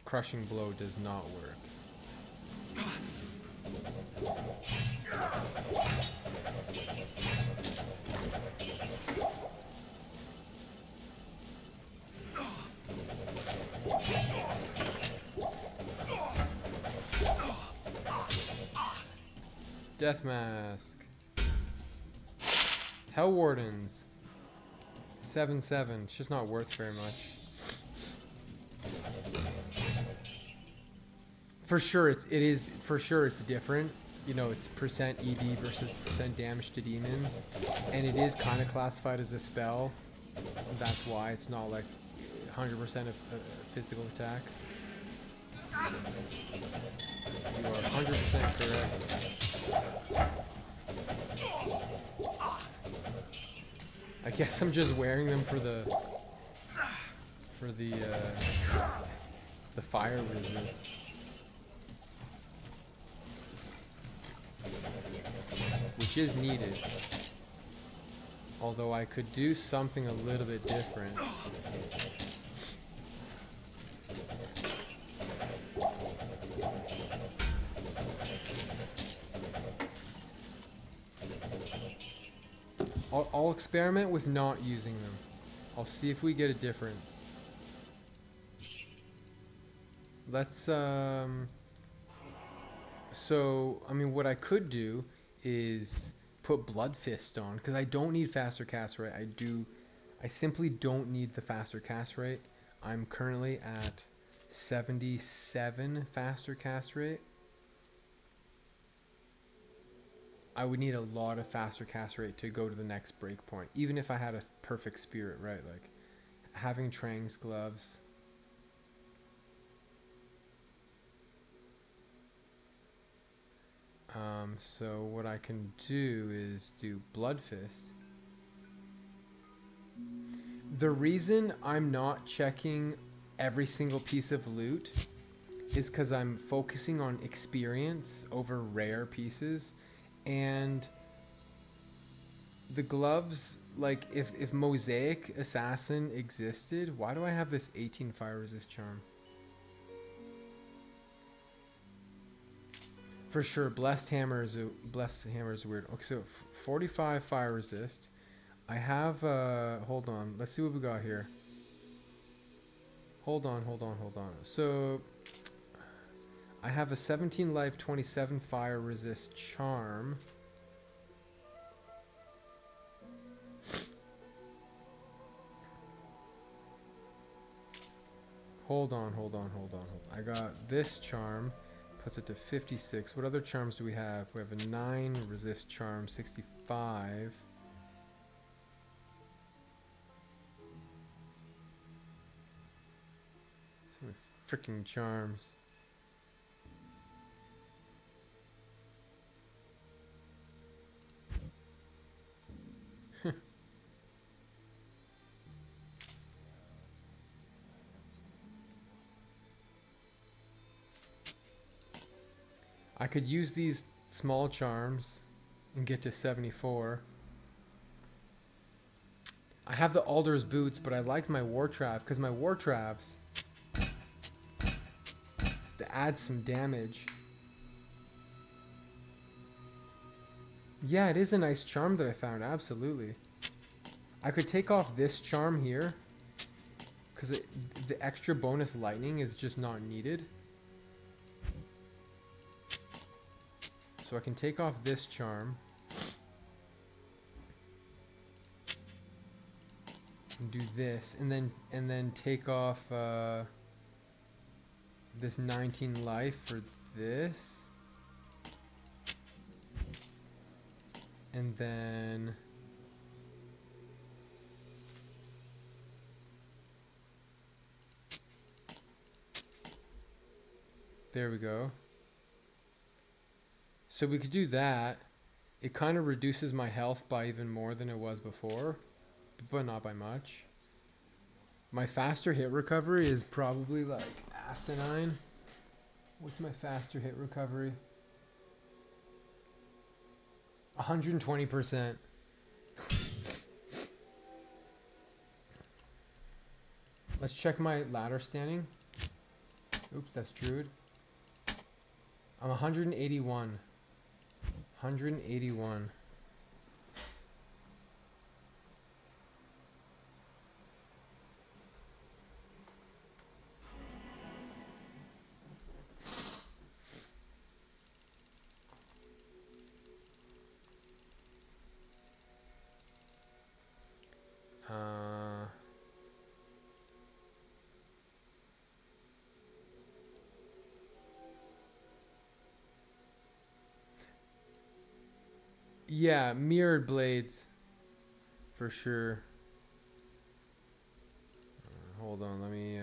Crushing blow does not work. Death Mask. Hell Wardens. 7/7. It's just not worth very much. For sure, it's different. You know, it's percent ED versus percent damage to demons, and it is kind of classified as a spell. That's why it's not like 100% of physical attack. You are 100% correct. I guess I'm just wearing them for the fire resist. Which is needed. Although I could do something a little bit different. I'll experiment with not using them. I'll see if we get a difference. Let's so I mean what I could do is put Blood Fist on, because I don't need faster cast rate. I simply don't need the faster cast rate. I'm currently at 77 faster cast rate. I would need a lot of faster cast rate to go to the next breakpoint, even if I had a perfect spirit, right? Like having Trang's gloves. So what I can do is do Blood Fist. The reason I'm not checking every single piece of loot is because I'm focusing on experience over rare pieces. And the gloves, like if Mosaic Assassin existed, why do I have this 18 fire resist charm? For sure, Blessed Hammer is weird. Okay, so 45 fire resist. I have hold on, let's see what we got here. Hold on. So I have a 17 life, 27 fire resist charm. Hold on. I got this charm, puts it to 56. What other charms do we have? We have a 9 resist charm, 65. So many freaking charms. I could use these small charms and get to 74. I have the Alder's boots, but I liked my Wartrav because my Wartravs to add some damage. Yeah, it is a nice charm that I found, absolutely. I could take off this charm here because the extra bonus lightning is just not needed. So I can take off this charm and do this, and then take off this 19 life for this, and then there we go. So we could do that. It kind of reduces my health by even more than it was before, but not by much. My faster hit recovery is probably like asinine. What's my faster hit recovery? 120%. Let's check my ladder standing. Oops, that's Druid. I'm 181. 181. Yeah, mirrored blades for sure. Hold on, let me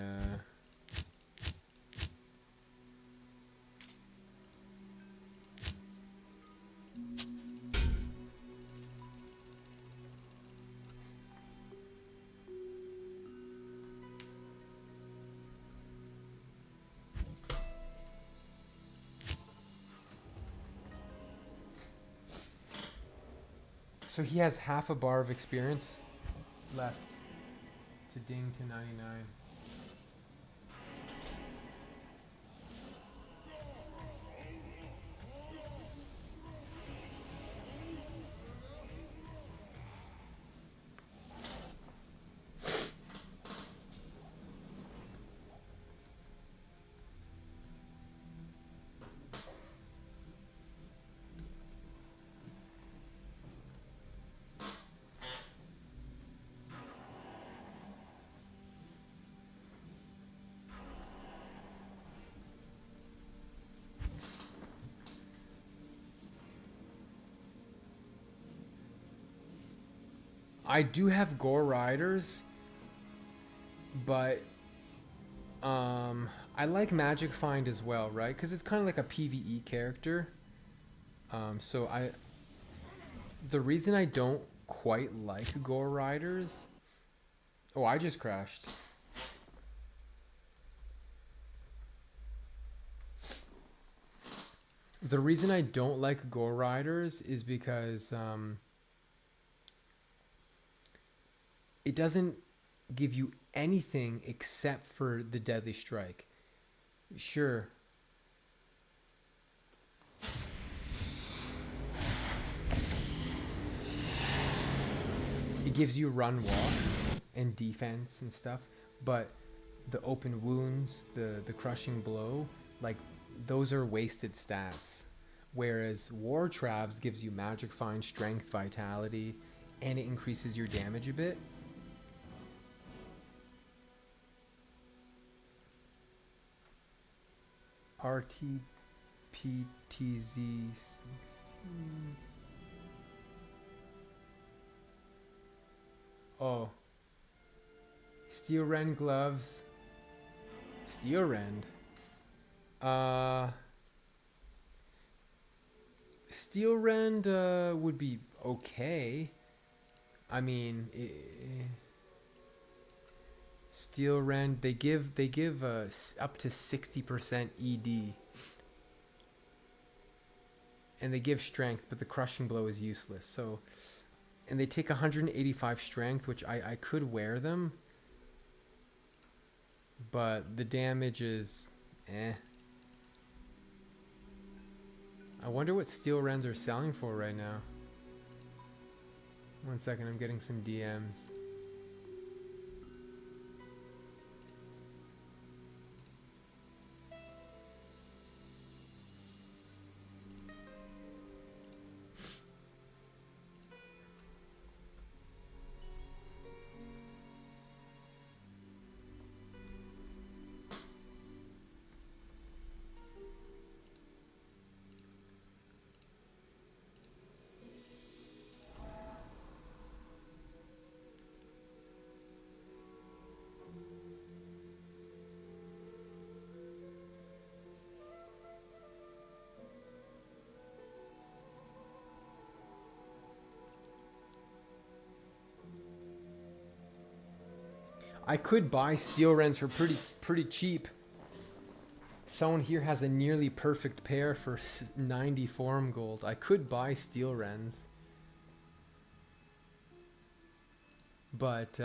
so he has half a bar of experience left to ding to 99. I do have Gore Riders, but I like Magic Find as well, right? Because it's kind of like a PvE character. So the reason I don't quite like Gore Riders Oh, I just crashed. The reason I don't like Gore Riders is because it doesn't give you anything except for the Deadly Strike. Sure. It gives you run walk and defense and stuff, but the open wounds, the crushing blow, like those are wasted stats. Whereas War Traps gives you magic find, strength, vitality, and it increases your damage a bit. RTPTZ 16. Oh. Steel Rend gloves. Steel Rend. Steel Rend would be okay. I mean, Steel Rend, they give up to 60% ED. And they give strength, but the crushing blow is useless. So, and they take 185 strength, which I could wear them. But the damage is eh. I wonder what Steel Rends are selling for right now. 1 second, I'm getting some DMs. I could buy Steel Rends for pretty cheap. Someone here has a nearly perfect pair for 90 forum gold. I could buy Steel Rends. But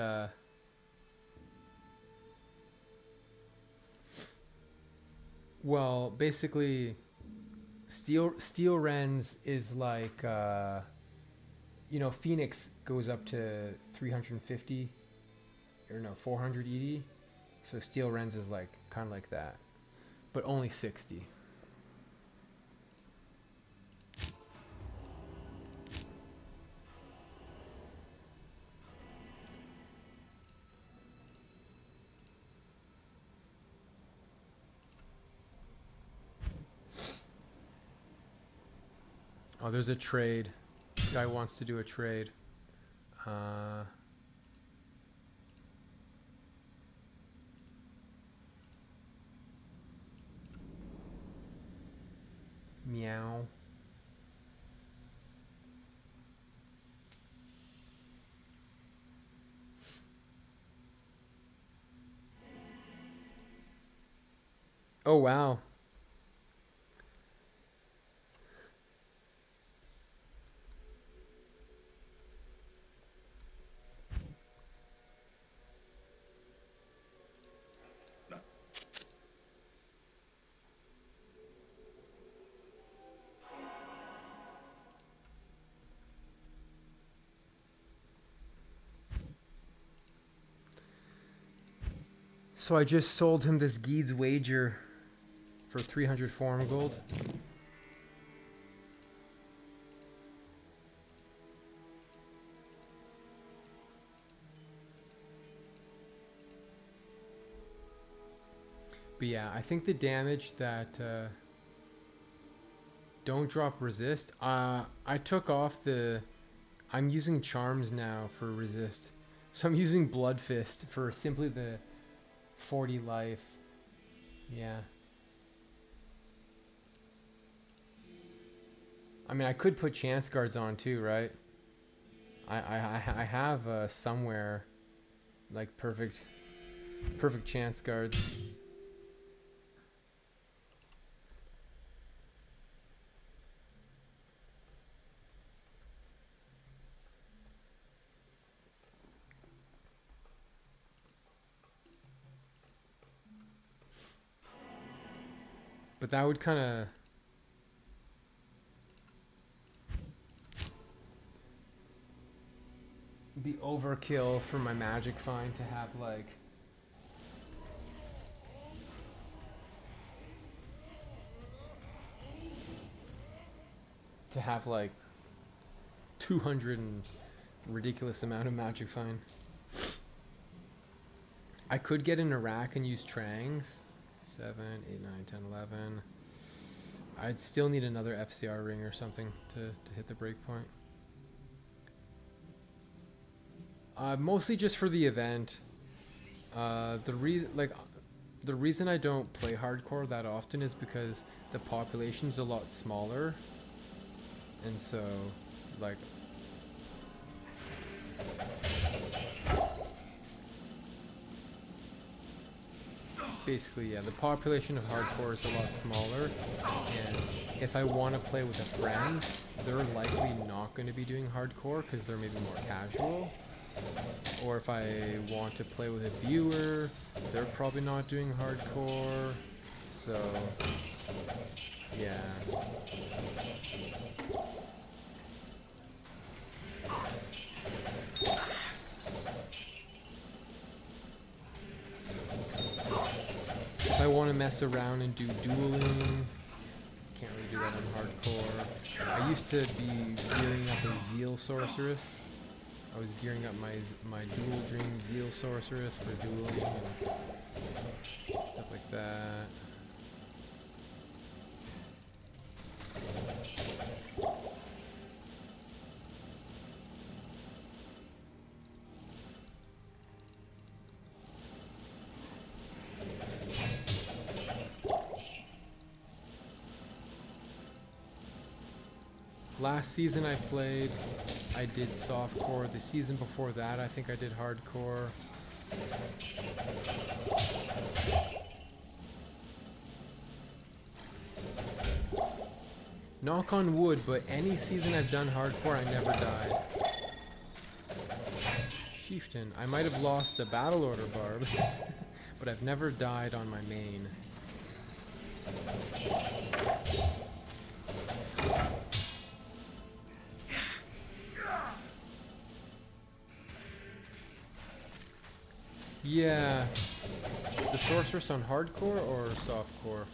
well, basically Steel Rends is like you know, Phoenix goes up to 350 or no, 400 ED. So Steel Rends is like kind of like that, but only 60. Oh, there's a trade. Guy wants to do a trade. Meow. Oh, wow. So I just sold him this Geed's Wager for 300 forum gold. But yeah, I think the damage that don't drop resist. I took off the. I'm using charms now for resist, so I'm using Blood Fist for simply the 40 life. Yeah. I mean, I could put chance guards on too, right? I have somewhere like perfect chance guards. But that would kind of be overkill for my magic find to have like to have like 200 and ridiculous amount of magic find. I could get in Iraq and use Trangs. 7, 8, 9, 10, 11. I'd still need another FCR ring or something to hit the breakpoint. Mostly just for the event. The reason I don't play hardcore that often is because the population's a lot smaller, and so like basically, yeah, the population of hardcore is a lot smaller, and if I want to play with a friend, they're likely not going to be doing hardcore because they're maybe more casual. Or if I want to play with a viewer, they're probably not doing hardcore. So, yeah. If I want to mess around and do dueling, can't really do that on hardcore. I used to be gearing up a Zeal Sorceress. I was gearing up my Dual Dream Zeal Sorceress for dueling and stuff like that. Last season I played, I did softcore. The season before that, I think I did hardcore. Knock on wood, but any season I've done hardcore, I never died. Chieftain. I might have lost a battle order barb, but I've never died on my main. Yeah, the sorceress on hardcore or softcore?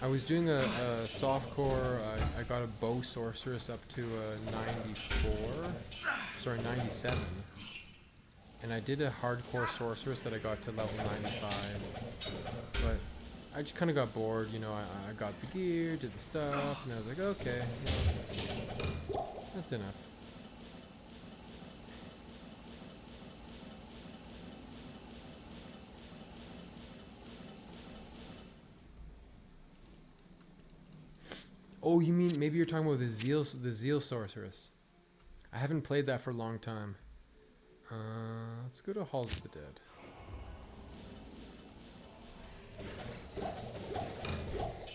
I was doing a softcore. I got a bow sorceress up to a 97, and I did a hardcore sorceress that I got to level 95. But I just kind of got bored, you know. I got the gear, did the stuff, and I was like, okay, you know, that's enough. Oh, you mean maybe you're talking about the Zeal Sorceress? I haven't played that for a long time. Let's go to Halls of the Dead.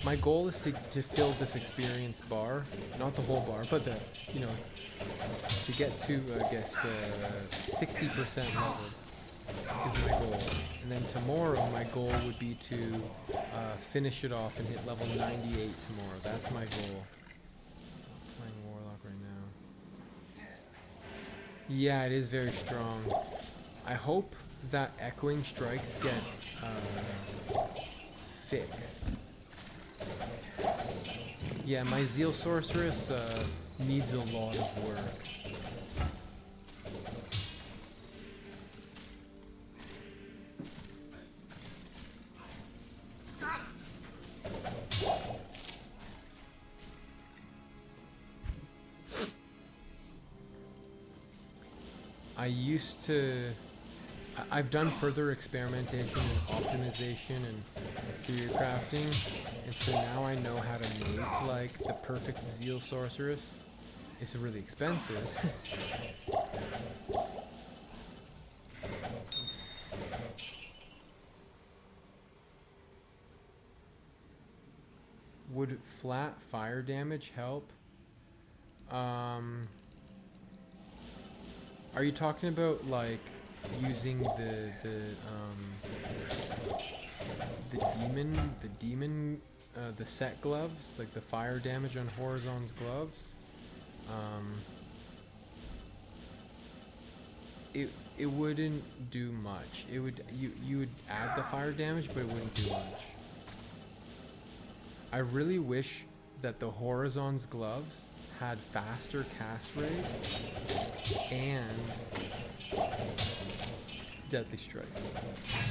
My goal is to fill this experience bar, not the whole bar, but you know, to get to I guess 60% leveled is my goal. And then tomorrow my goal would be to finish it off and hit level 98 tomorrow. That's my goal. I'm playing Warlock right now. Yeah, it is very strong. I hope that Echoing Strikes gets fixed. Yeah, my Zeal Sorceress needs a lot of work. I've done further experimentation and optimization and theory crafting, and so now I know how to make like the perfect Zeal Sorceress. It's really expensive. Would flat fire damage help? Are you talking about like using the demon the set gloves, like the fire damage on Horizon's gloves? It wouldn't do much. It would you would add the fire damage, but it wouldn't do much. I really wish that the Horizon's gloves had faster cast rate and deadly strike.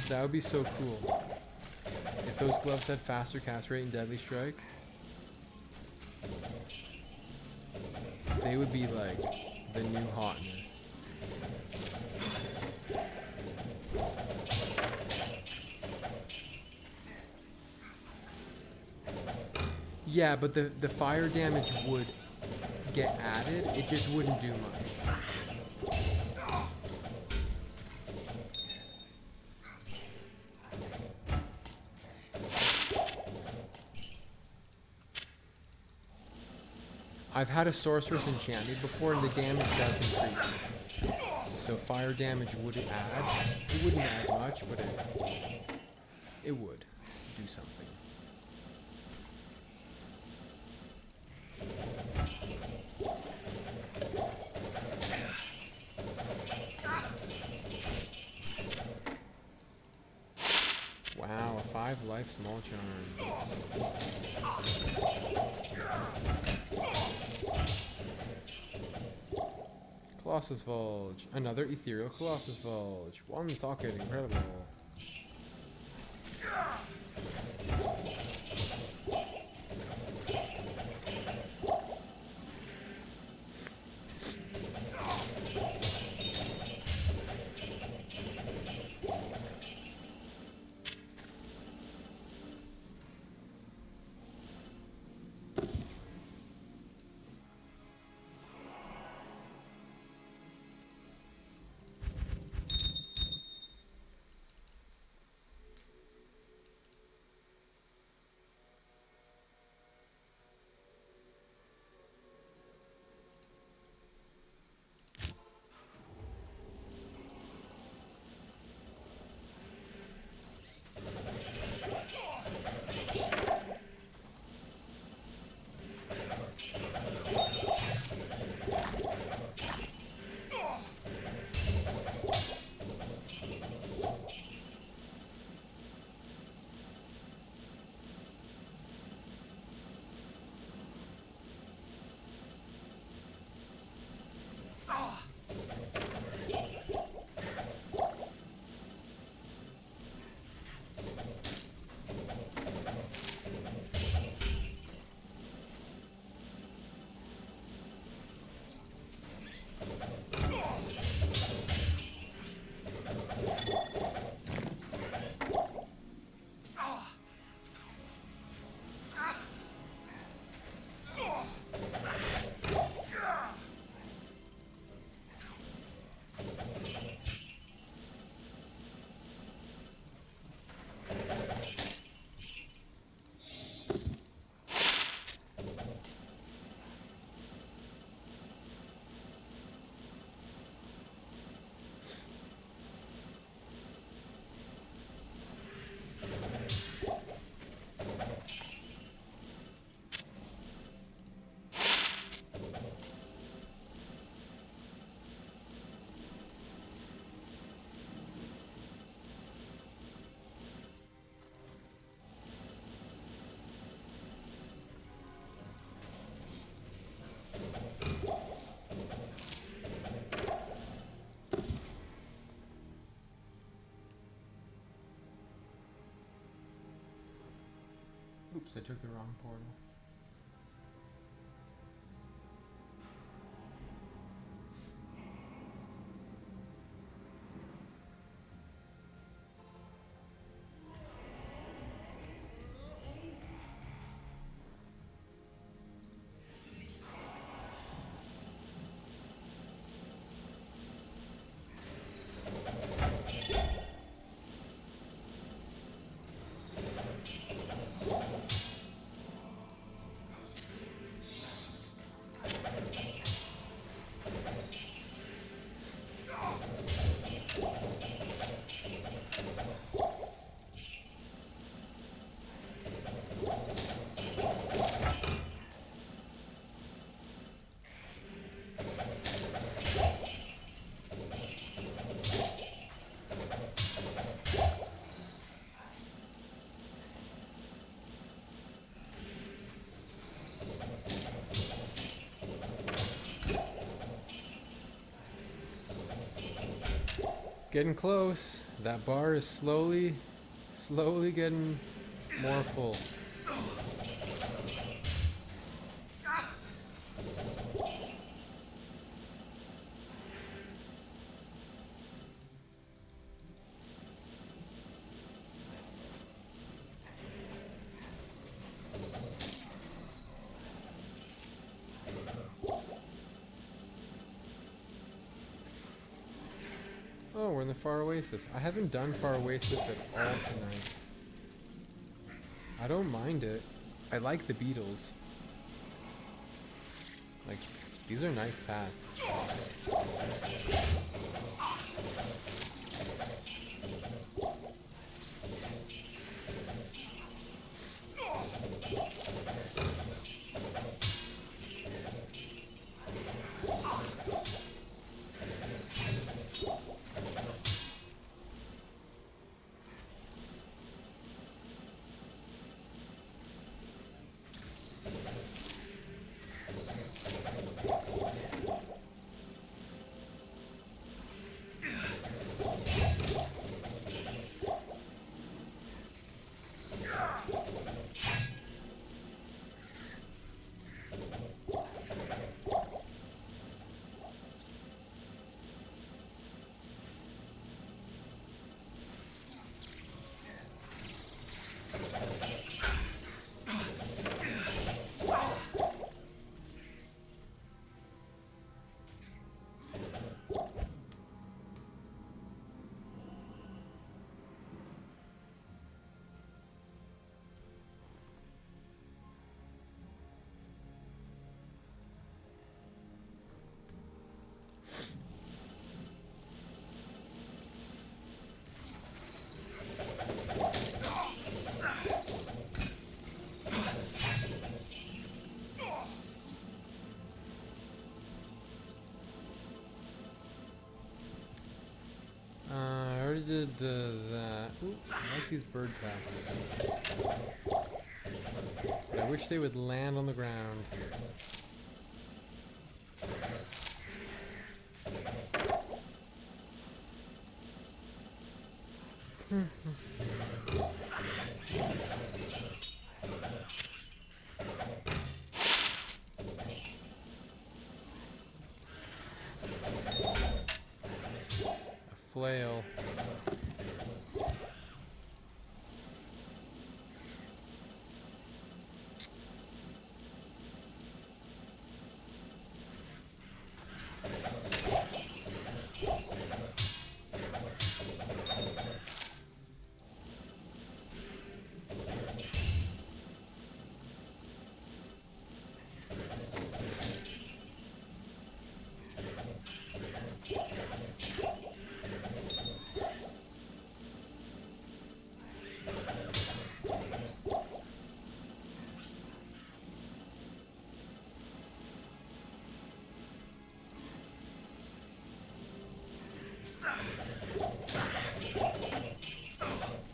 That would be so cool. If those gloves had faster cast rate and deadly strike, they would be like the new hotness. Yeah, but the fire damage would get added, it just wouldn't do much. I've had a sorceress enchant me before and the damage does increase. So fire damage would add. It wouldn't add much, but it would do something. Wow, a 5 life small charm. Colossus Vulge. Another ethereal Colossus Vulge. One socket, incredible. Oops, I took the wrong portal. getting close. That bar is slowly getting more full. Oh, we're in the Far Oasis. I haven't done Far Oasis at all tonight. I don't mind it. I like the Beatles. Like, these are nice paths. I already did that. Ooh, I like these bird tracks. But I wish they would land on the ground. A flail.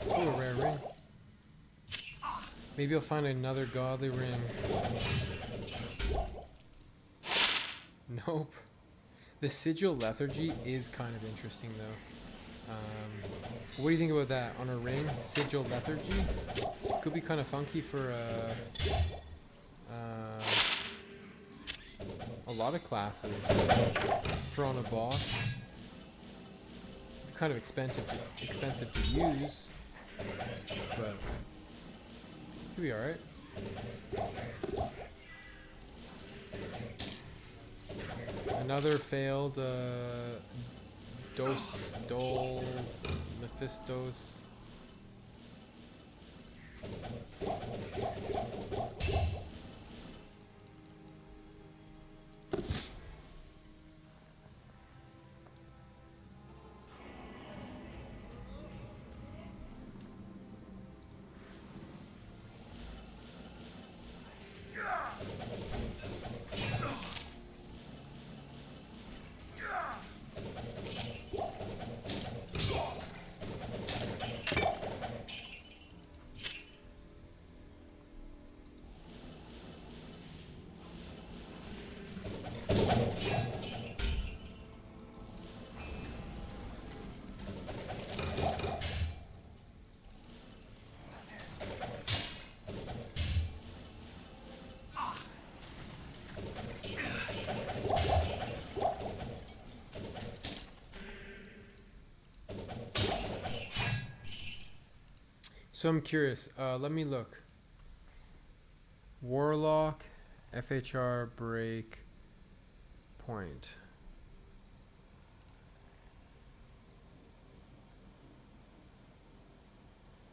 Ooh, a rare ring. Maybe I'll find another godly ring. Nope. The sigil lethargy is kind of interesting though. What do you think about that? On a ring, sigil lethargy? Could be kind of funky for a lot of classes. For on a boss. Kind of expensive to use, but could be alright. Another failed Dol Mephistos. So I'm curious. Let me look. Warlock, FHR, break, point.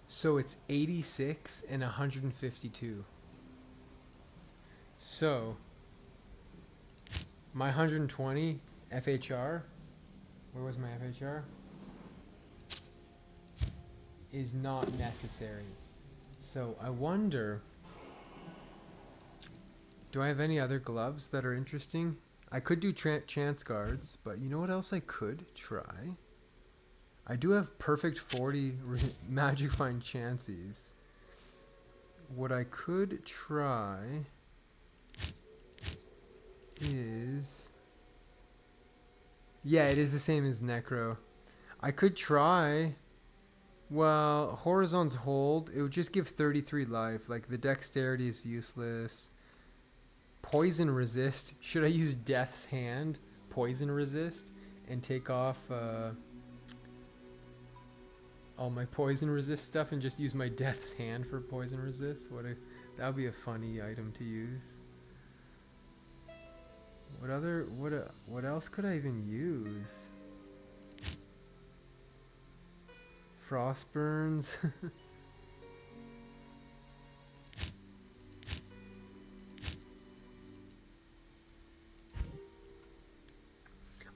So it's 86 and 152. So my 120 FHR, where was my FHR? Is not necessary. So I wonder, do I have any other gloves that are interesting? I could do chance guards, but you know what else I could try? I do have perfect 40 magic find chances. What I could try is, yeah, it is the same as Necro. I could try, well, Horizon's hold, it would just give 33 life. Like the dexterity is useless. Poison resist. Should I use Death's Hand, poison resist, and take off all my poison resist stuff and just use my Death's Hand for poison resist? That would be a funny item to use. What else could I even use? Frost burns.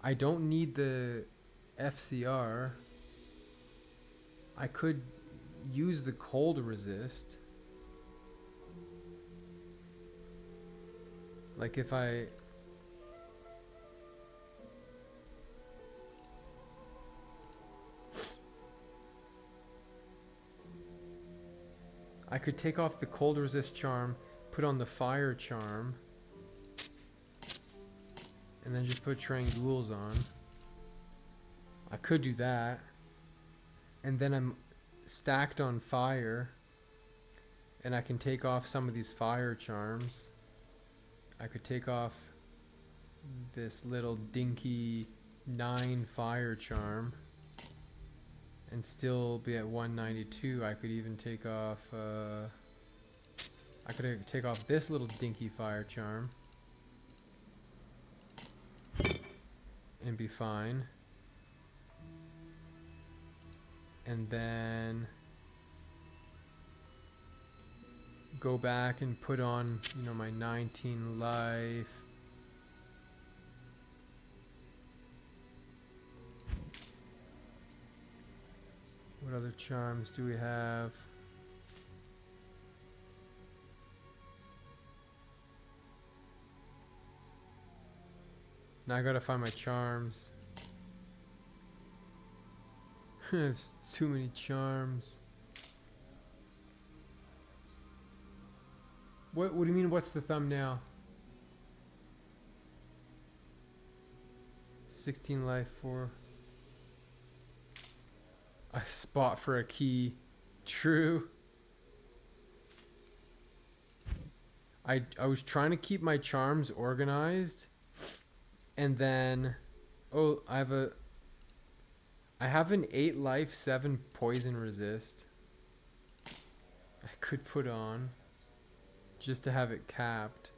I don't need the FCR. I could use the cold resist. Like if I could take off the cold resist charm, put on the fire charm, and then just put Trangules on. I could do that. And then I'm stacked on fire, and I can take off some of these fire charms. I could take off this little dinky 9 fire charm and still be at 192. I could even take off I could take off this little dinky fire charm and be fine. And then go back and put on, you know, my 19 life. What other charms do we have? Now I gotta find my charms. There's too many charms. What do you mean, what's the thumbnail? 16 life for a spot for a key. True. I was trying to keep my charms organized, and then I have an 8 life 7 poison resist I could put on just to have it capped.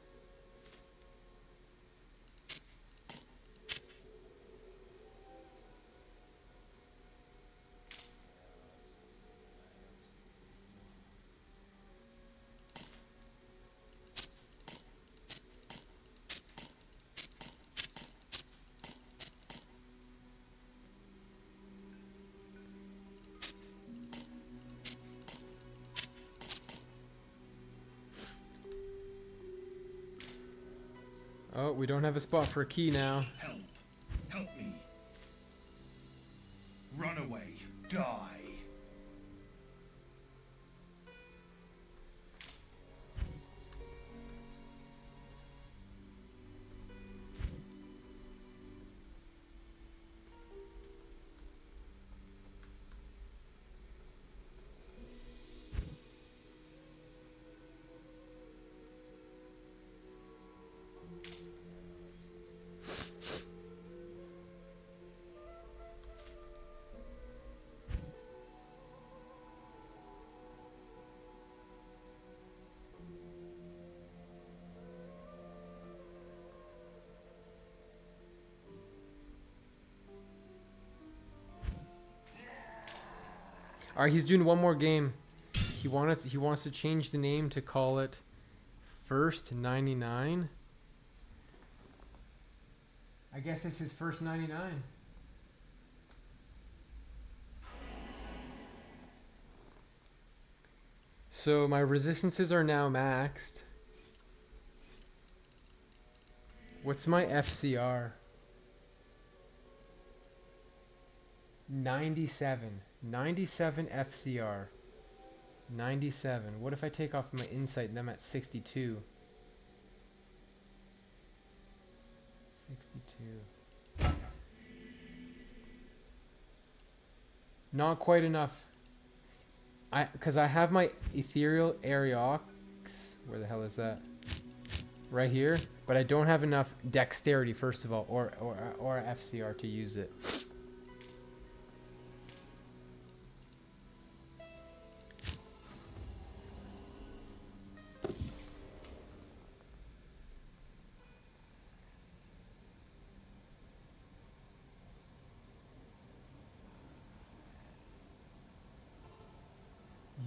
Oh, we don't have a spot for a key now. Help. Help me. Run away. Die. Alright, he's doing one more game. He wants to change the name to call it First 99. I guess it's his first 99. So my resistances are now maxed. What's my FCR? 97. 97 FCR. 97. What if I take off my insight and I'm at 62? 62. Not quite enough. Because I have my ethereal Ariox. Where the hell is that? Right here. But I don't have enough dexterity, first of all, or FCR to use it.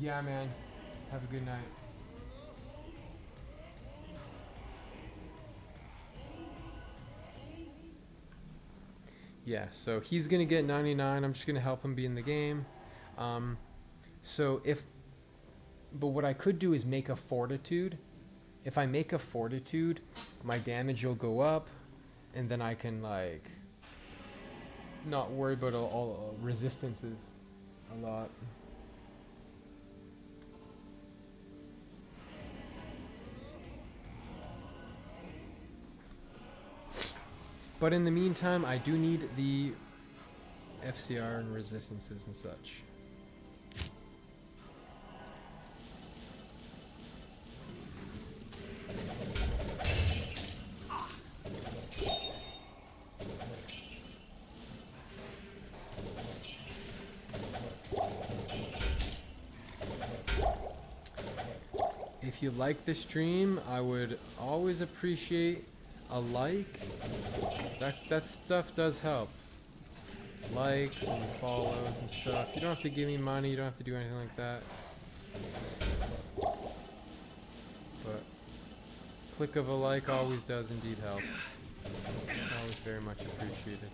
Yeah, man. Have a good night. Yeah, so he's gonna get 99. I'm just gonna help him be in the game. But what I could do is make a fortitude. If I make a fortitude, my damage will go up, and then I can like not worry about all resistances a lot. But in the meantime, I do need the FCR and resistances and such. If you like the stream, I would always appreciate a like. That stuff does help. Likes and follows and stuff. You don't have to give me money, you don't have to do anything like that. But click of a like always does indeed help. It's always very much appreciated.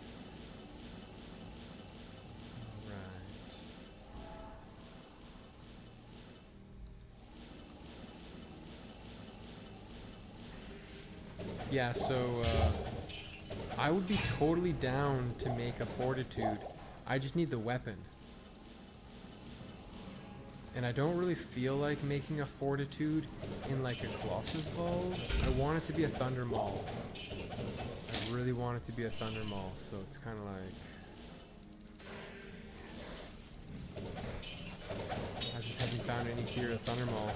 Yeah, so I would be totally down to make a fortitude. I just need the weapon. And I don't really feel like making a fortitude in like a Colossus Vault. I want it to be a Thunder Maul. I really want it to be a Thunder Maul, so it's kind of like... I just haven't found any here of Thunder Maul.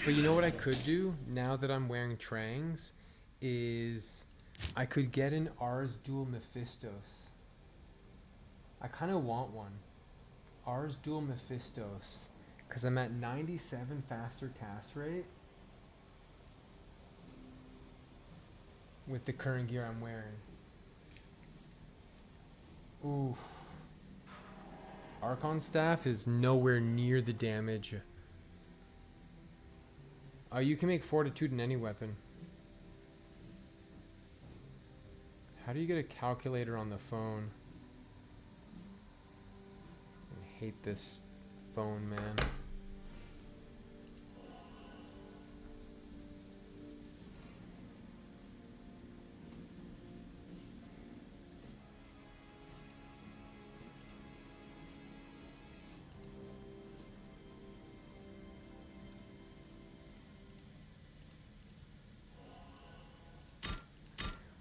But you know what I could do, now that I'm wearing Trangs, is I could get an Ars Dual Mephistos. I kind of want one. Ars Dual Mephistos. Because I'm at 97 faster cast rate. With the current gear I'm wearing. Oof. Archon Staff is nowhere near the damage. Oh, you can make fortitude in any weapon. How do you get a calculator on the phone? I hate this phone, man.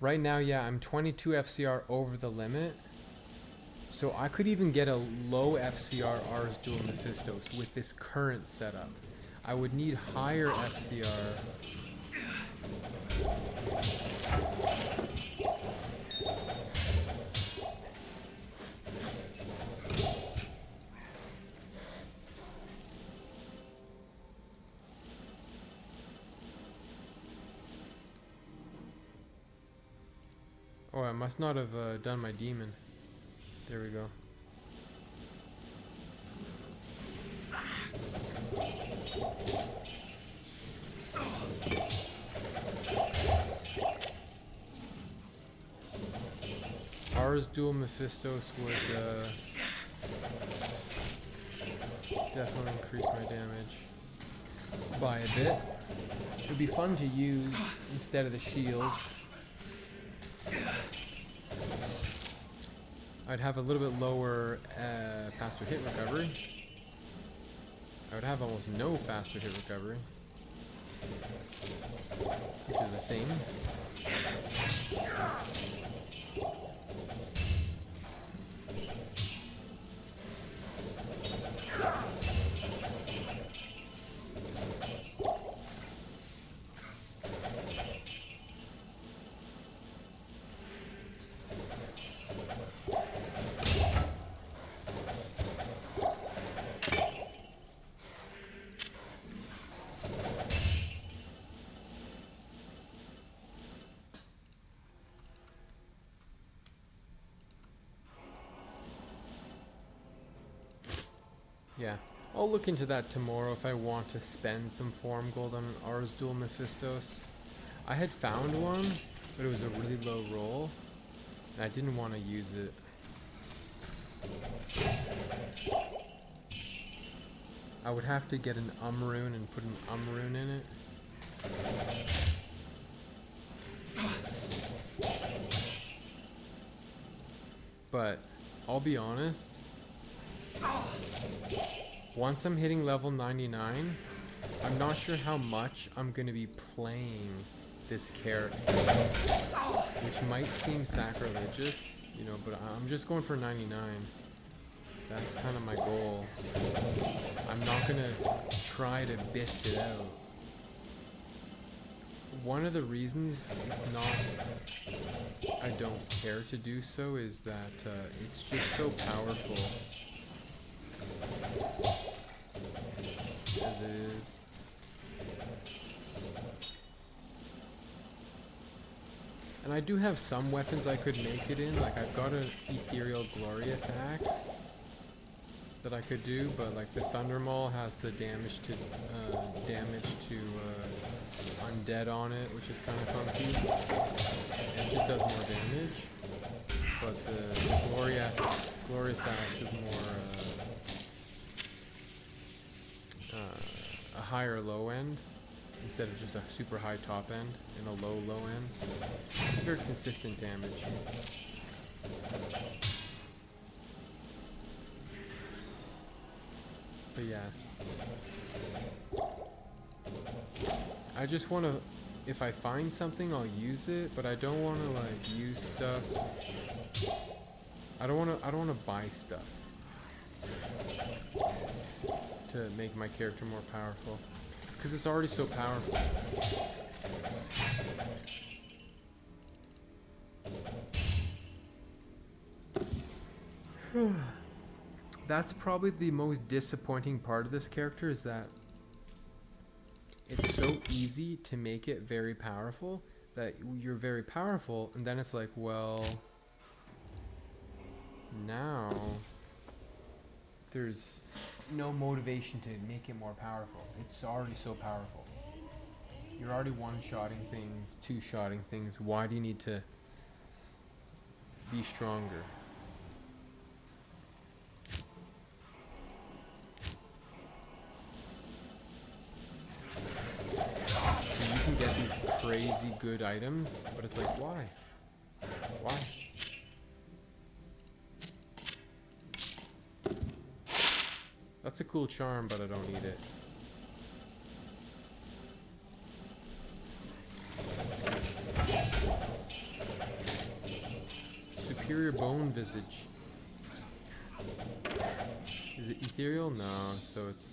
Right now, yeah, I'm 22 FCR over the limit. So I could even get a low FCR Ars Dual Mephistos with this current setup. I would need higher FCR. Oh, I must not have done my demon. There we go. Ars Dual Mephistos would definitely increase my damage by a bit. It would be fun to use instead of the shield. I'd have a little bit lower faster hit recovery. I would have almost no faster hit recovery, which is a thing. Yeah, I'll look into that tomorrow if I want to spend some form gold on an Ars Dual Mephistos. I had found one, but it was a really low roll, and I didn't want to use it. I would have to get an rune and put an rune in it. But I'll be honest, once I'm hitting level 99, I'm not sure how much I'm going to be playing this character, which might seem sacrilegious, you know, but I'm just going for 99. That's kind of my goal. I'm not going to try to bish it out. One of the reasons it's not, I don't care to do so, is that it's just so powerful as it is. And I do have some weapons I could make it in, like I've got an Ethereal Glorious Axe that I could do, but like the Thunder Maul has the damage to undead on it, which is kind of funky. It just does more damage, but the Glorious Axe is more a higher low end instead of just a super high top end and a low end. It's very consistent damage. But yeah, I just want to, if I find something, I'll use it, but I don't want to like use stuff. I don't want to buy stuff to make my character more powerful, because it's already so powerful. That's probably the most disappointing part of this character, is that it's so easy to make it very powerful that you're very powerful, and then it's like, well, now there's no motivation to make it more powerful. It's already so powerful. You're already one-shotting things, two-shotting things. Why do you need to be stronger? So you can get these crazy good items, but it's like, why? Why? That's a cool charm, but I don't need it. Superior Bone Visage. Is it ethereal? No, so it's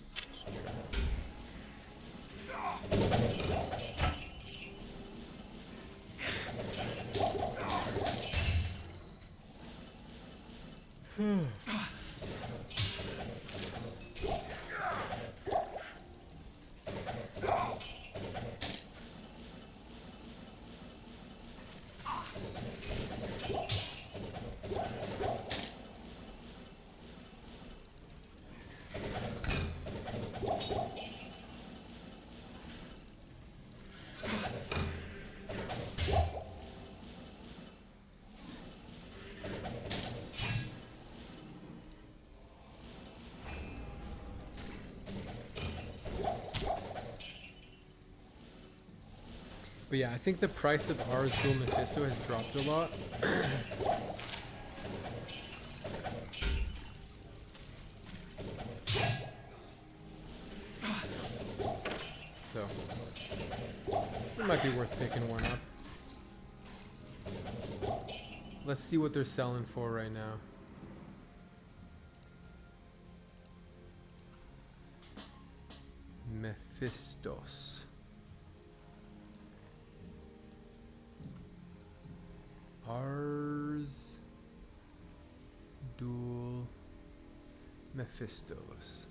But yeah, I think the price of R's Dual Mephisto has dropped a lot. So, it might be worth picking one up. Let's see what they're selling for right now. Mephistos. Ars Dual Mephistos.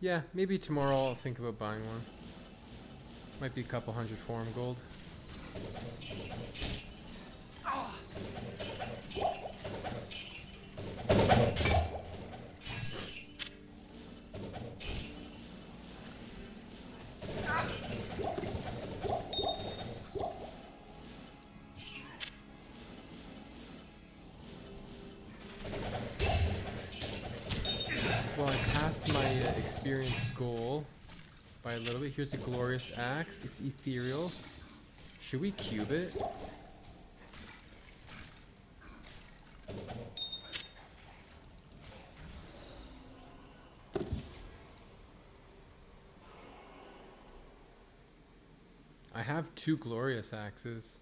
Yeah, maybe tomorrow I'll think about buying one. Might be a couple hundred forum gold. Well, I passed my experience goal by a little bit. Here's a glorious axe. It's ethereal. Should we cube it? I have 2 glorious axes.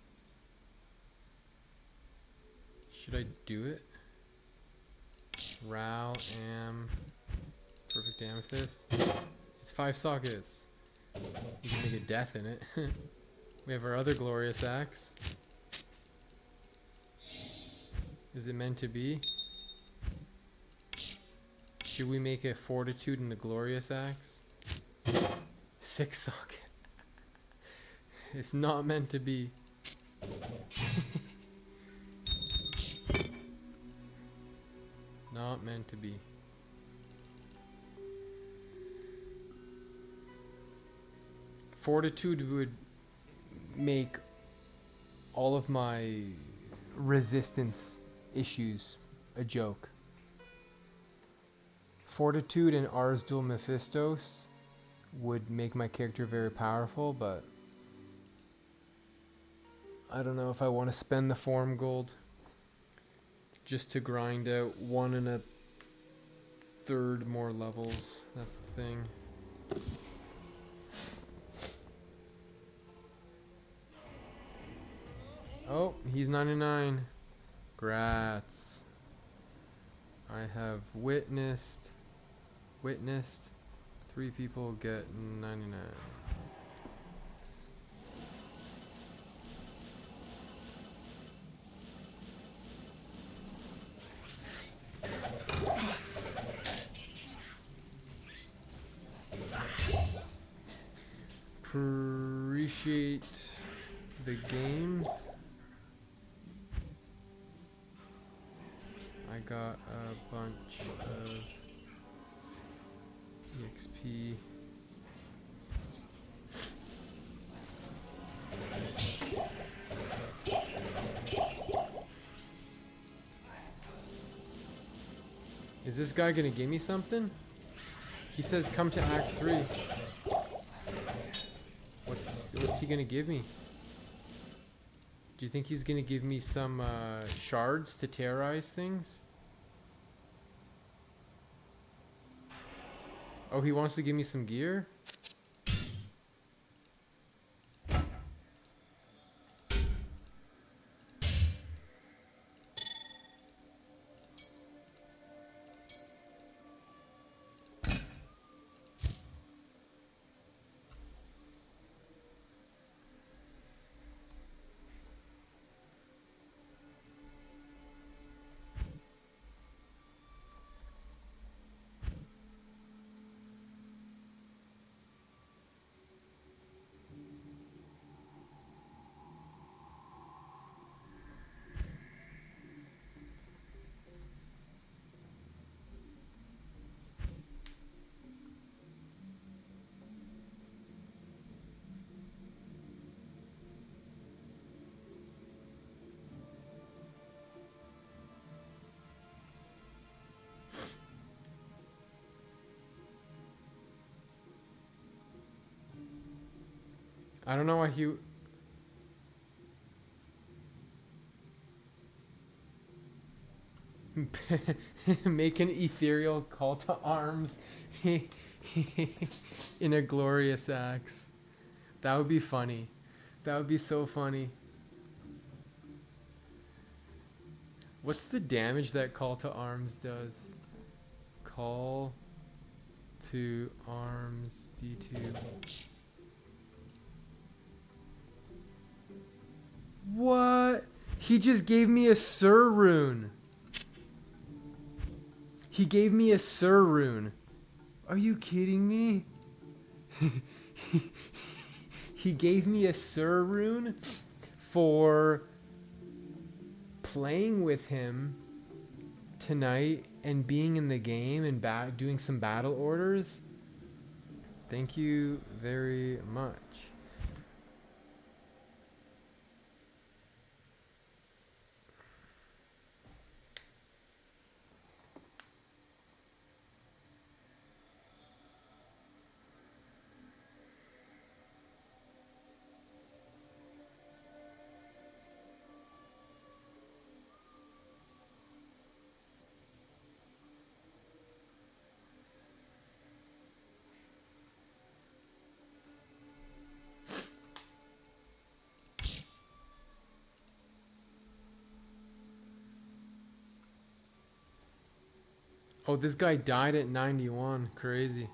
Should I do it? Ral, Am, perfect amethyst. It's 5 sockets. You can make a death in it. We have our other glorious axe. Is it meant to be? Should we make a fortitude and a glorious axe? 6 socket. It's not meant to be. Not meant to be. Fortitude would make all of my resistance issues a joke. Fortitude and Ars Dual Mephistos would make my character very powerful, but I don't know if I want to spend the forum gold just to grind out 1 1/3 more levels. That's the thing. Oh, he's 99. Grats. I have witnessed 3 people get 99. appreciate the games. I got a bunch of EXP. Is this guy gonna give me something? He says come to Act 3. What's he gonna give me? Do you think he's gonna give me some shards to terrorize things? Oh, he wants to give me some gear? I don't know why he... Make an ethereal call to arms in a glorious axe. That would be funny. That would be so funny. What's the damage that call to arms does? Call to arms D2. What? He just gave me a Sur rune. He gave me a Sur rune. Are you kidding me? He gave me a Sur rune for playing with him tonight and being in the game and doing some battle orders. Thank you very much. Oh, this guy died at 91. Crazy.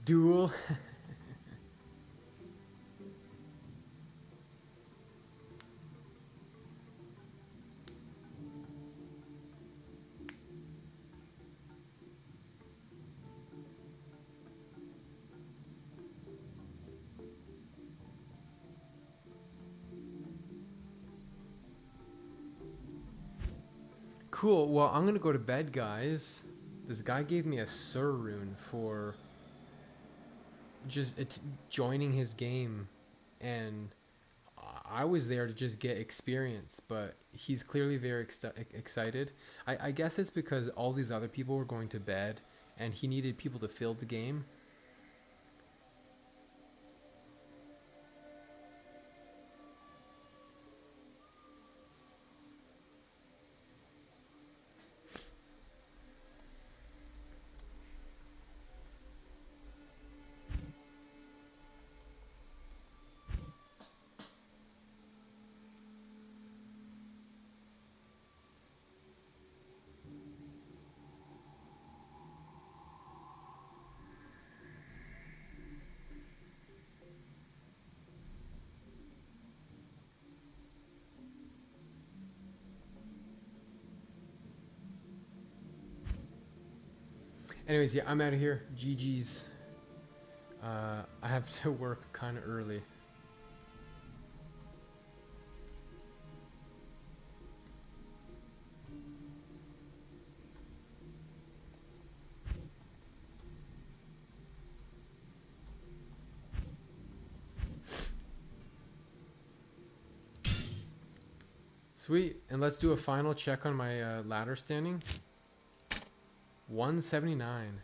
Duel. Cool. Well, I'm gonna go to bed, guys. This guy gave me a Sur rune for just joining his game, and I was there to just get experience, but he's clearly very excited. I guess it's because all these other people were going to bed and he needed people to fill the game. Anyways, yeah, I'm out of here. GG's. I have to work kind of early. Sweet, and let's do a final check on my ladder standing. 179.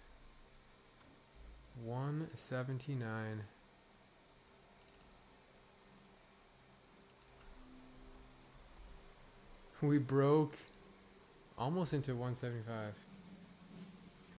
179. We broke almost into 175.